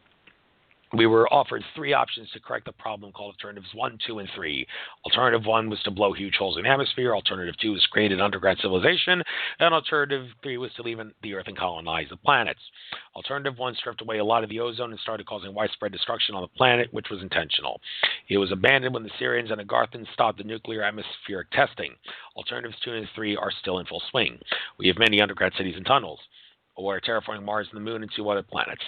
We were offered 3 options to correct the problem called alternatives 1, 2, and 3. Alternative 1 was to blow huge holes in the atmosphere. Alternative 2 was to create an underground civilization. And alternative 3 was to leave the Earth and colonize the planets. Alternative 1 stripped away a lot of the ozone and started causing widespread destruction on the planet, which was intentional. It was abandoned when the Syrians and the Agarthans stopped the nuclear atmospheric testing. Alternatives 2 and 3 are still in full swing. We have many underground cities and tunnels. We're terraforming Mars and the Moon and 2 other planets.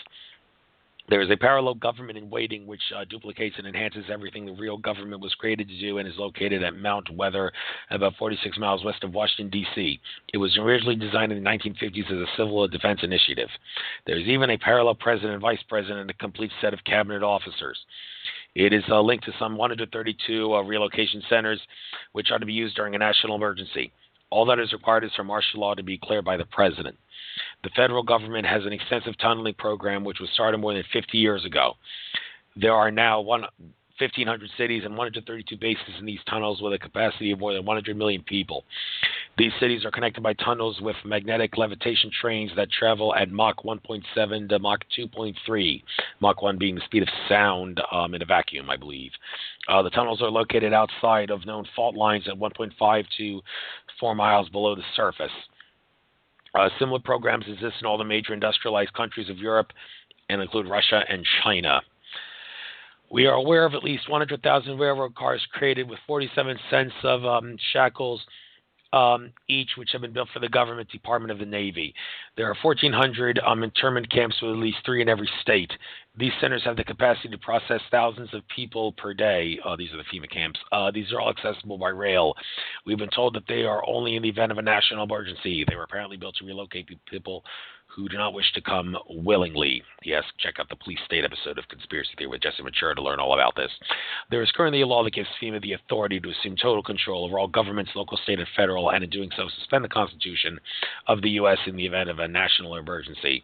There is a parallel government in waiting which duplicates and enhances everything the real government was created to do and is located at Mount Weather, about 46 miles west of Washington, D.C. It was originally designed in the 1950s as a civil defense initiative. There is even a parallel president, vice president, and a complete set of cabinet officers. It is linked to some 132 relocation centers which are to be used during a national emergency. All that is required is for martial law to be declared by the president. The federal government has an extensive tunneling program which was started more than 50 years ago. There are now 1,500 cities and 132 bases in these tunnels with a capacity of more than 100 million people. These cities are connected by tunnels with magnetic levitation trains that travel at Mach 1.7 to Mach 2.3, Mach 1 being the speed of sound in a vacuum, I believe. The tunnels are located outside of known fault lines at 1.5 to 4 miles below the surface. Similar programs exist in all the major industrialized countries of Europe and include Russia and China. We are aware of at least 100,000 railroad cars created with 47 cents of shackles each, which have been built for the government department of the Navy. There are 1,400 internment camps with at least 3 in every state. These centers have the capacity to process thousands of people per day. These are the FEMA camps. These are all accessible by rail. We've been told that they are only in the event of a national emergency. They were apparently built to relocate people who do not wish to come willingly. Yes, check out the Police State episode of Conspiracy Theory with Jesse Mature to learn all about this. There is currently a law that gives FEMA the authority to assume total control over all governments, local, state, and federal, and in doing so, suspend the Constitution of the U.S. in the event of a national emergency.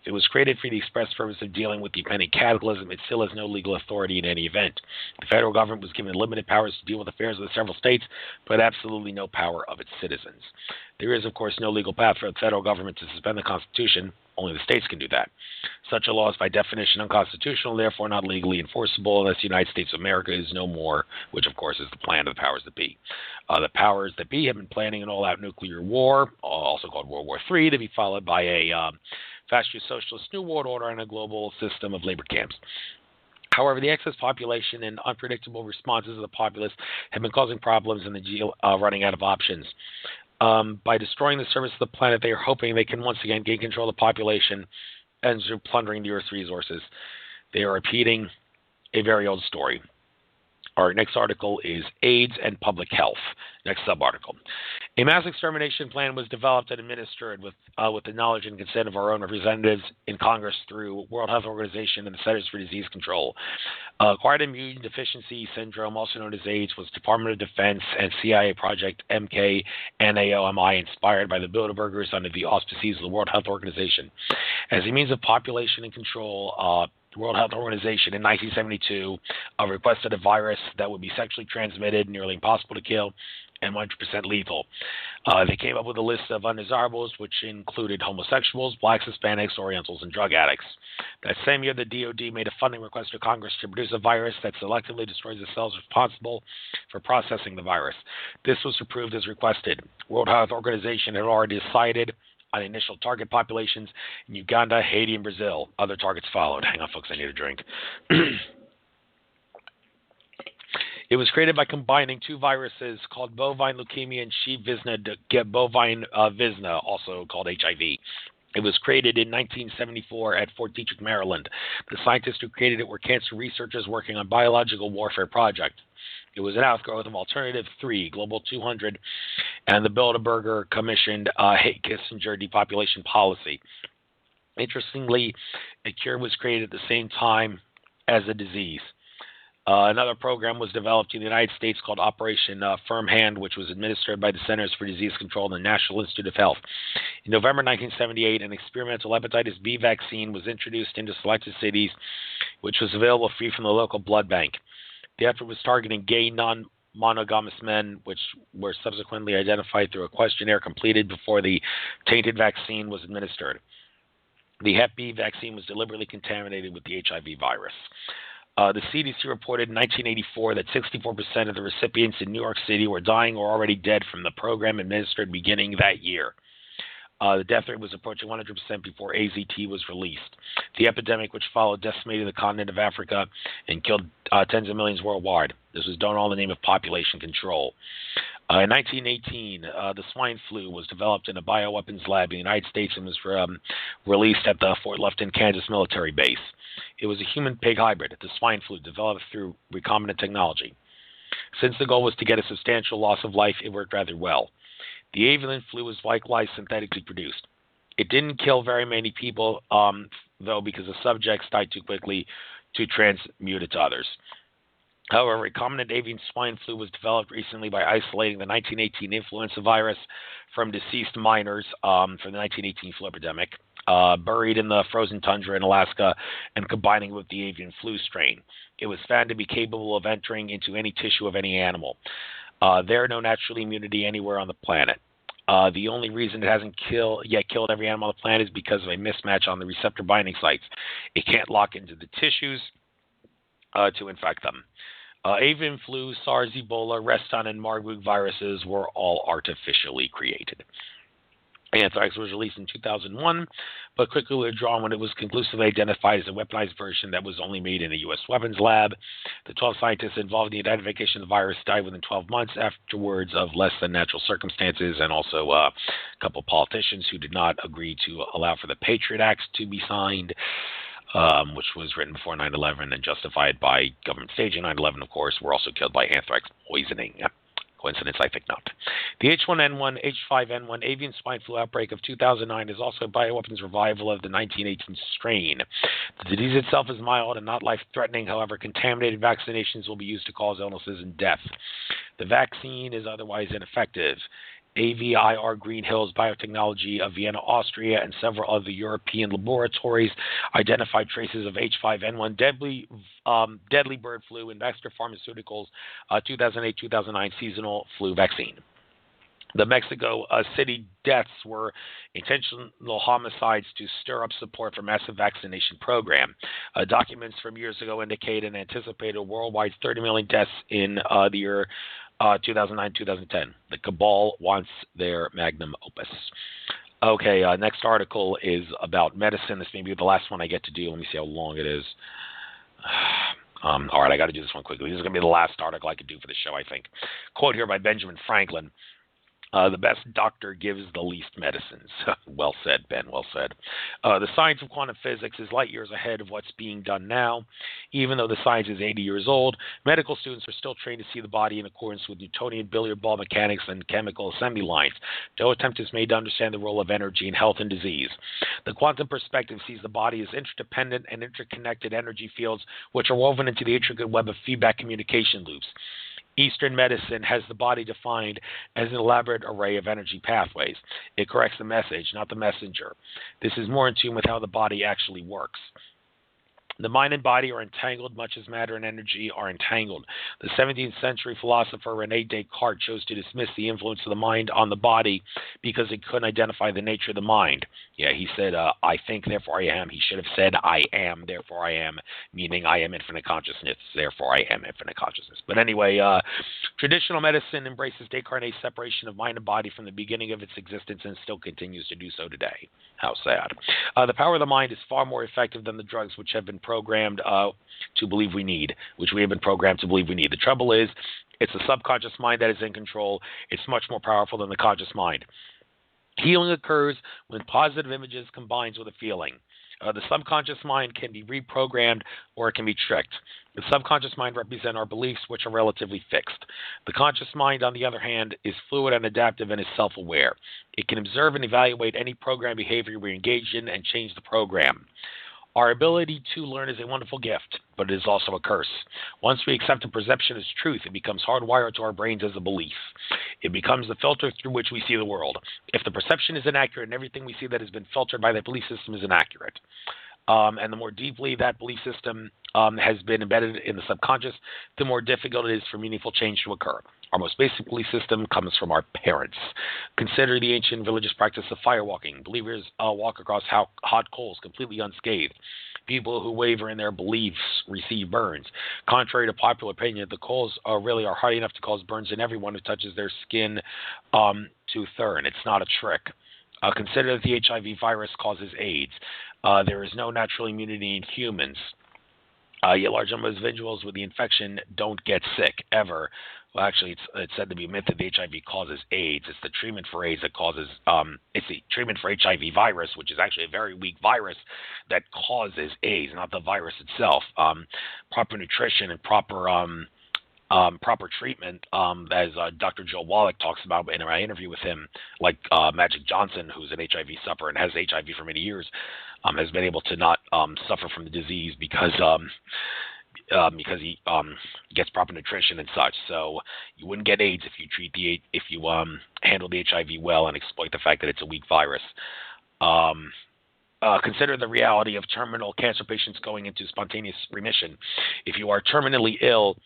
It was created for the express purpose of dealing with the impending cataclysm. It still has no legal authority in any event. The federal government was given limited powers to deal with affairs of the several states, but absolutely no power of its citizens. There is, of course, no legal path for the federal government to suspend the Constitution population. Only the states can do that. Such a law is by definition unconstitutional, therefore not legally enforceable unless the United States of America is no more, which of course is the plan of the powers that be. The powers that be have been planning an all-out nuclear war, also called World War III, to be followed by a fascist socialist new world order and a global system of labor camps. However, the excess population and unpredictable responses of the populace have been causing problems and the running out of options. By destroying the surface of the planet, they are hoping they can once again gain control of the population and through plundering the Earth's resources. They are repeating a very old story. Our next article is AIDS and Public Health. Next sub-article. A mass extermination plan was developed and administered with the knowledge and consent of our own representatives in Congress through World Health Organization and the Centers for Disease Control. Acquired Immune Deficiency Syndrome, also known as AIDS, was Department of Defense and CIA Project MKNAOMI, inspired by the Bilderbergers under the auspices of the World Health Organization. As a means of population and control, the World Health Organization in 1972 requested a virus that would be sexually transmitted, nearly impossible to kill, and 100% lethal. They came up with a list of undesirables, which included homosexuals, blacks, Hispanics, Orientals, and drug addicts. That same year, the DoD made a funding request to Congress to produce a virus that selectively destroys the cells responsible for processing the virus. This was approved as requested. World Health Organization had already decided on initial target populations in Uganda, Haiti, and Brazil. Other targets followed. Hang on, folks, I need a drink. It was created by combining two viruses called bovine leukemia and sheep visna to get bovine visna, also called HIV. It was created in 1974 at Fort Detrick, Maryland. The scientists who created it were cancer researchers working on biological warfare project. It was an outgrowth of Alternative 3, Global 200, and the Bilderberger commissioned Kissinger depopulation policy. Interestingly, a cure was created at the same time as the disease. Another program was developed in the United States called Operation Firm Hand, which was administered by the Centers for Disease Control and the National Institute of Health. In November 1978, an experimental hepatitis B vaccine was introduced into selected cities, which was available free from the local blood bank. The effort was targeting gay, non-monogamous men, which were subsequently identified through a questionnaire completed before the tainted vaccine was administered. The Hep B vaccine was deliberately contaminated with the HIV virus. The CDC reported in 1984 that 64% of the recipients in New York City were dying or already dead from the program administered beginning that year. The death rate was approaching 100% before AZT was released. The epidemic, which followed, decimated the continent of Africa and killed tens of millions worldwide. This was done all in the name of population control. In 1918, the swine flu was developed in a bioweapons lab in the United States and was released at the Fort Lufton, Kansas military base. It was a human-pig hybrid, the swine flu, developed through recombinant technology. Since the goal was to get a substantial loss of life, it worked rather well. The avian flu was likewise synthetically produced. It didn't kill very many people, though, because the subjects died too quickly to transmute it to others. However, recombinant avian swine flu was developed recently by isolating the 1918 influenza virus from deceased miners from the 1918 flu epidemic, buried in the frozen tundra in Alaska, and combining with the avian flu strain. It was found to be capable of entering into any tissue of any animal. There are no natural immunity anywhere on the planet. The only reason it hasn't killed every animal on the planet is because of a mismatch on the receptor binding sites. It can't lock into the tissues to infect them. Avian flu, SARS, Ebola, Reston, and Marburg viruses were all artificially created. Anthrax was released in 2001, but quickly withdrawn when it was conclusively identified as a weaponized version that was only made in a U.S. weapons lab. The 12 scientists involved in the identification of the virus died within 12 months afterwards of less than natural circumstances, and also a couple of politicians who did not agree to allow for the Patriot Act to be signed, which was written before 9/11 and justified by government staging 9/11, of course, were also killed by anthrax poisoning. Coincidence? I think not. The H1N1, H5N1 avian swine flu outbreak of 2009 is also a bioweapons revival of the 1918 strain. The disease itself is mild and not life-threatening. However, contaminated vaccinations will be used to cause illnesses and death. The vaccine is otherwise ineffective. AVIR Green Hills Biotechnology of Vienna, Austria, and several other European laboratories identified traces of H5N1 deadly bird flu in Baxter Pharmaceuticals' 2008-2009 seasonal flu vaccine. The Mexico City deaths were intentional homicides to stir up support for massive vaccination program. Documents from years ago indicate an anticipated worldwide 30 million deaths in the year 2009-2010. The cabal wants their magnum opus. Okay, next article is about medicine. This may be the last one I get to do. Let me see how long it is. All right, I got to do this one quickly. This is going to be the last article I could do for the show, I think. Quote here by Benjamin Franklin. The best doctor gives the least medicines. Well said, Ben, well said. The science of quantum physics is light years ahead of what's being done now. Even though the science is 80 years old, medical students are still trained to see the body in accordance with Newtonian billiard ball mechanics and chemical assembly lines. No attempt is made to understand the role of energy in health and disease. The quantum perspective sees the body as interdependent and interconnected energy fields which are woven into the intricate web of feedback communication loops. Eastern medicine has the body defined as an elaborate array of energy pathways. It corrects the message, not the messenger. This is more in tune with how the body actually works. The mind and body are entangled much as matter and energy are entangled. The 17th century philosopher René Descartes chose to dismiss the influence of the mind on the body because it couldn't identify the nature of the mind. Yeah, he said, I think, therefore I am. He should have said, I am, therefore I am, meaning I am infinite consciousness, therefore I am infinite consciousness. But anyway, traditional medicine embraces Descartes' separation of mind and body from the beginning of its existence and still continues to do so today. How sad. The power of the mind is far more effective than the drugs which have been programmed to believe we need, which we have been programmed to believe we need. The trouble is, it's the subconscious mind that is in control. It's much more powerful than the conscious mind. Healing occurs when positive images combines with a feeling. The subconscious mind can be reprogrammed or it can be tricked. The subconscious mind represents our beliefs, which are relatively fixed. The conscious mind, on the other hand, is fluid and adaptive and is self-aware. It can observe and evaluate any program behavior we engage in and change the program. Our ability to learn is a wonderful gift, but it is also a curse. Once we accept a perception as truth, it becomes hardwired to our brains as a belief. It becomes the filter through which we see the world. If the perception is inaccurate and everything we see that has been filtered by that belief system is inaccurate, and the more deeply that belief system has been embedded in the subconscious, the more difficult it is for meaningful change to occur. Our most basic belief system comes from our parents. Consider the ancient religious practice of firewalking. Believers walk across hot coals completely unscathed. People who waver in their beliefs receive burns. Contrary to popular opinion, the coals really are hot enough to cause burns in everyone who touches their skin to turn. It's not a trick. Consider that the HIV virus causes AIDS. There is no natural immunity in humans. Yet large numbers of individuals with the infection don't get sick, ever. Well, actually, it's said to be a myth that the HIV causes AIDS. It's the treatment for AIDS that causes, it's the treatment for HIV virus, which is actually a very weak virus that causes AIDS, not the virus itself. Proper nutrition and proper treatment, as Dr. Joe Wallach talks about in my interview with him, like Magic Johnson, who's an HIV sufferer and has HIV for many years, has been able to not suffer from the disease because he gets proper nutrition and such. So you wouldn't get AIDS if you handle the HIV well and exploit the fact that it's a weak virus. Consider the reality of terminal cancer patients going into spontaneous remission. If you are terminally ill,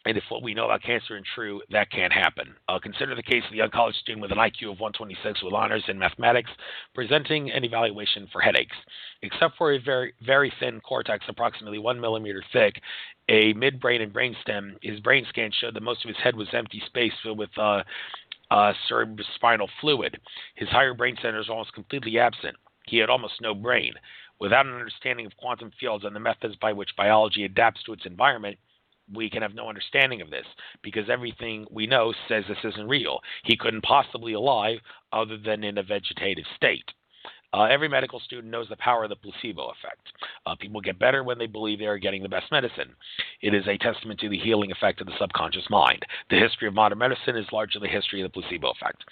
and if what we know about cancer is true, that can't happen. Consider the case of the young college student with an IQ of 126 with honors in mathematics, presenting an evaluation for headaches. Except for a very, very thin cortex, approximately 1 millimeter thick, a midbrain and brainstem, his brain scan showed that most of his head was empty space filled with cerebrospinal fluid. His higher brain centers are almost completely absent. He had almost no brain. Without an understanding of quantum fields and the methods by which biology adapts to its environment, we can have no understanding of this, because everything we know says this isn't real. He couldn't possibly be alive other than in a vegetative state. Every medical student knows the power of the placebo effect. People get better when they believe they are getting the best medicine. It is a testament to the healing effect of the subconscious mind. The history of modern medicine is largely the history of the placebo effect.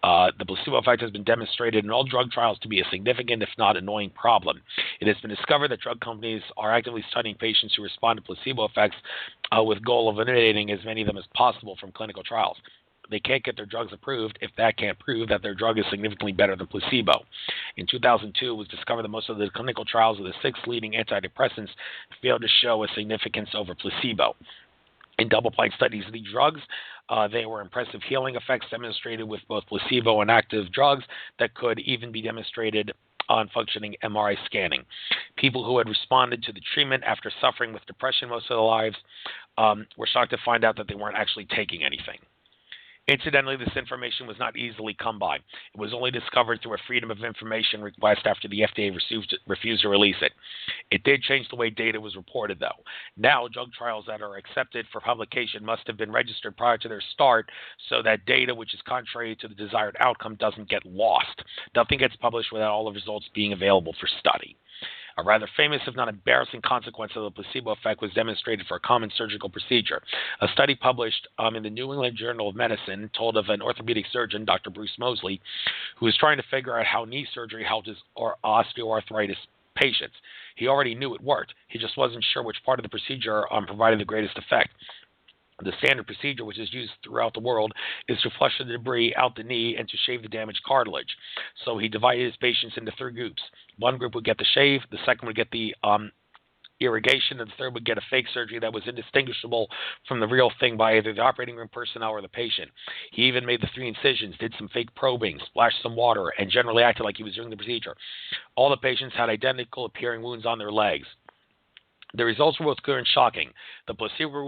The placebo effect has been demonstrated in all drug trials to be a significant, if not annoying, problem. It has been discovered that drug companies are actively studying patients who respond to placebo effects with the goal of eliminating as many of them as possible from clinical trials. They can't get their drugs approved if that can't prove that their drug is significantly better than placebo. In 2002, it was discovered that most of the clinical trials of the 6 leading antidepressants failed to show a significance over placebo. In double-blind studies of these drugs, there were impressive healing effects demonstrated with both placebo and active drugs that could even be demonstrated on functioning MRI scanning. People who had responded to the treatment after suffering with depression most of their lives were shocked to find out that they weren't actually taking anything. Incidentally, this information was not easily come by. It was only discovered through a Freedom of Information request after the FDA refused to release it. It did change the way data was reported, though. Now, drug trials that are accepted for publication must have been registered prior to their start so that data which is contrary to the desired outcome doesn't get lost. Nothing gets published without all the results being available for study. A rather famous, if not embarrassing, consequence of the placebo effect was demonstrated for a common surgical procedure. A study published in the New England Journal of Medicine told of an orthopedic surgeon, Dr. Bruce Mosley, who was trying to figure out how knee surgery helped his osteoarthritis patients. He already knew it worked. He just wasn't sure which part of the procedure provided the greatest effect. The standard procedure, which is used throughout the world, is to flush the debris out the knee and to shave the damaged cartilage. So he divided his patients into 3 groups. One group would get the shave, the second would get the irrigation, and the third would get a fake surgery that was indistinguishable from the real thing by either the operating room personnel or the patient. He even made the 3 incisions, did some fake probing, splashed some water, and generally acted like he was doing the procedure. All the patients had identical appearing wounds on their legs. The results were both clear and shocking. The placebo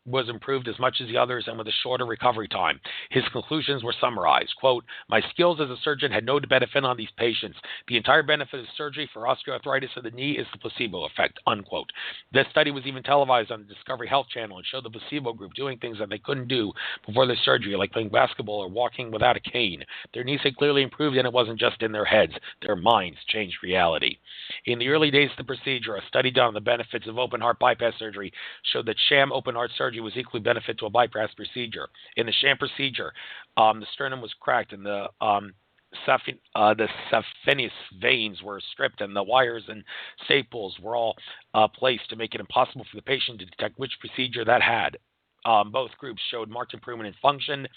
was improved as much as the others and with a shorter recovery time. His conclusions were summarized. Quote, "My skills as a surgeon had no benefit on these patients. The entire benefit of surgery for osteoarthritis of the knee is the placebo effect." Unquote. This study was even televised on the Discovery Health Channel and showed the placebo group doing things that they couldn't do before their surgery, like playing basketball or walking without a cane. Their knees had clearly improved, and it wasn't just in their heads. Their minds changed reality. In the early days of the procedure, a study done on the benefits of open heart bypass surgery showed that sham open heart surgery was equally benefit to a bypass procedure. In the sham procedure, the sternum was cracked and the saphenous veins were stripped, and the wires and staples were all placed to make it impossible for the patient to detect which procedure that had. Both groups showed marked improvement in function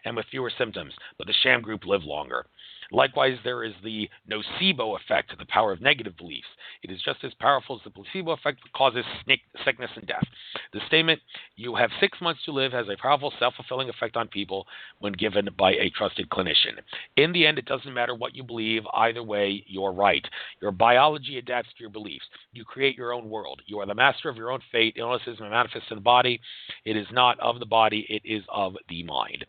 and with fewer symptoms, but the sham group lived longer. Likewise, there is the nocebo effect, the power of negative beliefs. It is just as powerful as the placebo effect that causes sickness and death. The statement, "You have 6 months to live," has a powerful self-fulfilling effect on people when given by a trusted clinician. In the end, it doesn't matter what you believe. Either way, you're right. Your biology adapts to your beliefs. You create your own world. You are the master of your own fate. Illness is manifest in the body. It is not of the body. It is of the mind.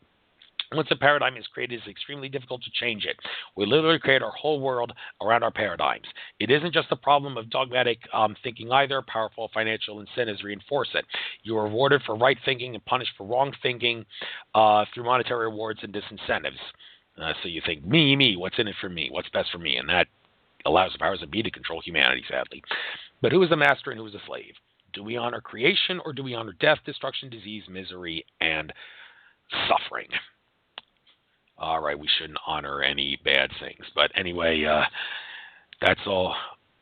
Once a paradigm is created, it's extremely difficult to change it. We literally create our whole world around our paradigms. It isn't just a problem of dogmatic thinking either. Powerful financial incentives reinforce it. You are rewarded for right thinking and punished for wrong thinking through monetary rewards and disincentives. So you think, me, what's in it for me? What's best for me? And that allows the powers that be to control humanity, sadly. But who is the master and who is the slave? Do we honor creation, or do we honor death, destruction, disease, misery, and suffering? All right, we shouldn't honor any bad things. But anyway, that's all.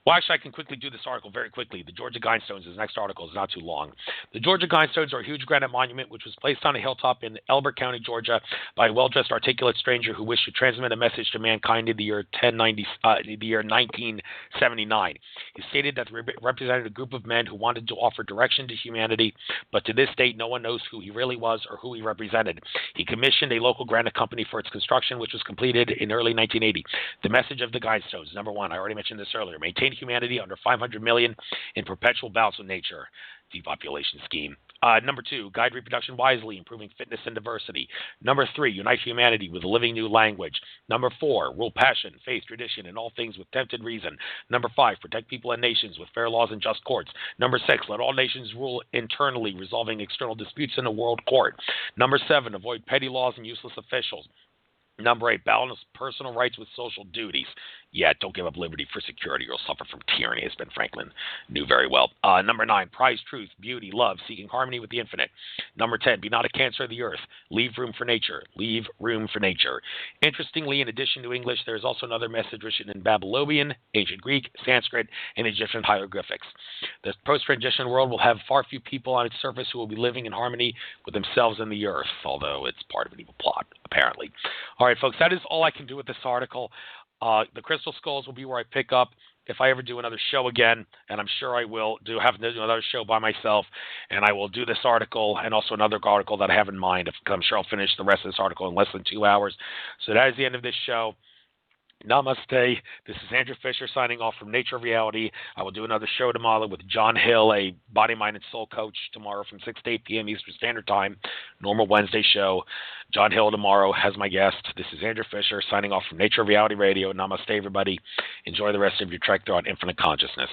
Well, actually, I can quickly do this article very quickly. The Georgia Guidestones, this next article is not too long. The Georgia Guidestones are a huge granite monument which was placed on a hilltop in Elbert County, Georgia, by a well-dressed, articulate stranger who wished to transmit a message to mankind in the year 1979. He stated that they represented a group of men who wanted to offer direction to humanity, but to this date, no one knows who he really was or who he represented. He commissioned a local granite company for its construction, which was completed in early 1980. The message of the Guidestones: number 1, I already mentioned this earlier, maintain humanity under 500 million in perpetual balance with nature. Depopulation scheme. Number 2, guide reproduction wisely, improving fitness and diversity. Number 3, unite humanity with a living new language. Number 4, rule passion, faith, tradition, and all things with tempted reason. Number 5, protect people and nations with fair laws and just courts. Number 6, let all nations rule internally, resolving external disputes in a world court. Number 7, avoid petty laws and useless officials. Number 8, balance personal rights with social duties. Yeah, don't give up liberty for security. You'll suffer from tyranny, as Ben Franklin knew very well. Number 9, prize truth, beauty, love, seeking harmony with the infinite. Number 10, be not a cancer of the earth. Leave room for nature. Leave room for nature. Interestingly, in addition to English, there is also another message written in Babylonian, ancient Greek, Sanskrit, and Egyptian hieroglyphics. The post-transition world will have far few people on its surface who will be living in harmony with themselves and the earth, although it's part of an evil plot, apparently. All right, folks, that is all I can do with this article. The crystal skulls will be where I pick up if I ever do another show again, and I'm sure I will have to do another show by myself, and I will do this article and also another article that I have in mind. I'm sure I'll finish the rest of this article in less than 2 hours. So that is the end of this show. Namaste. This is Andrew Fisher signing off from Nature of Reality. I will do another show tomorrow with John Hill, a body, mind, and soul coach, tomorrow from 6 to 8 p.m. Eastern Standard Time. Normal Wednesday show. John Hill tomorrow has my guest. This is Andrew Fisher signing off from Nature of Reality Radio. Namaste, everybody. Enjoy the rest of your trek throughout infinite consciousness.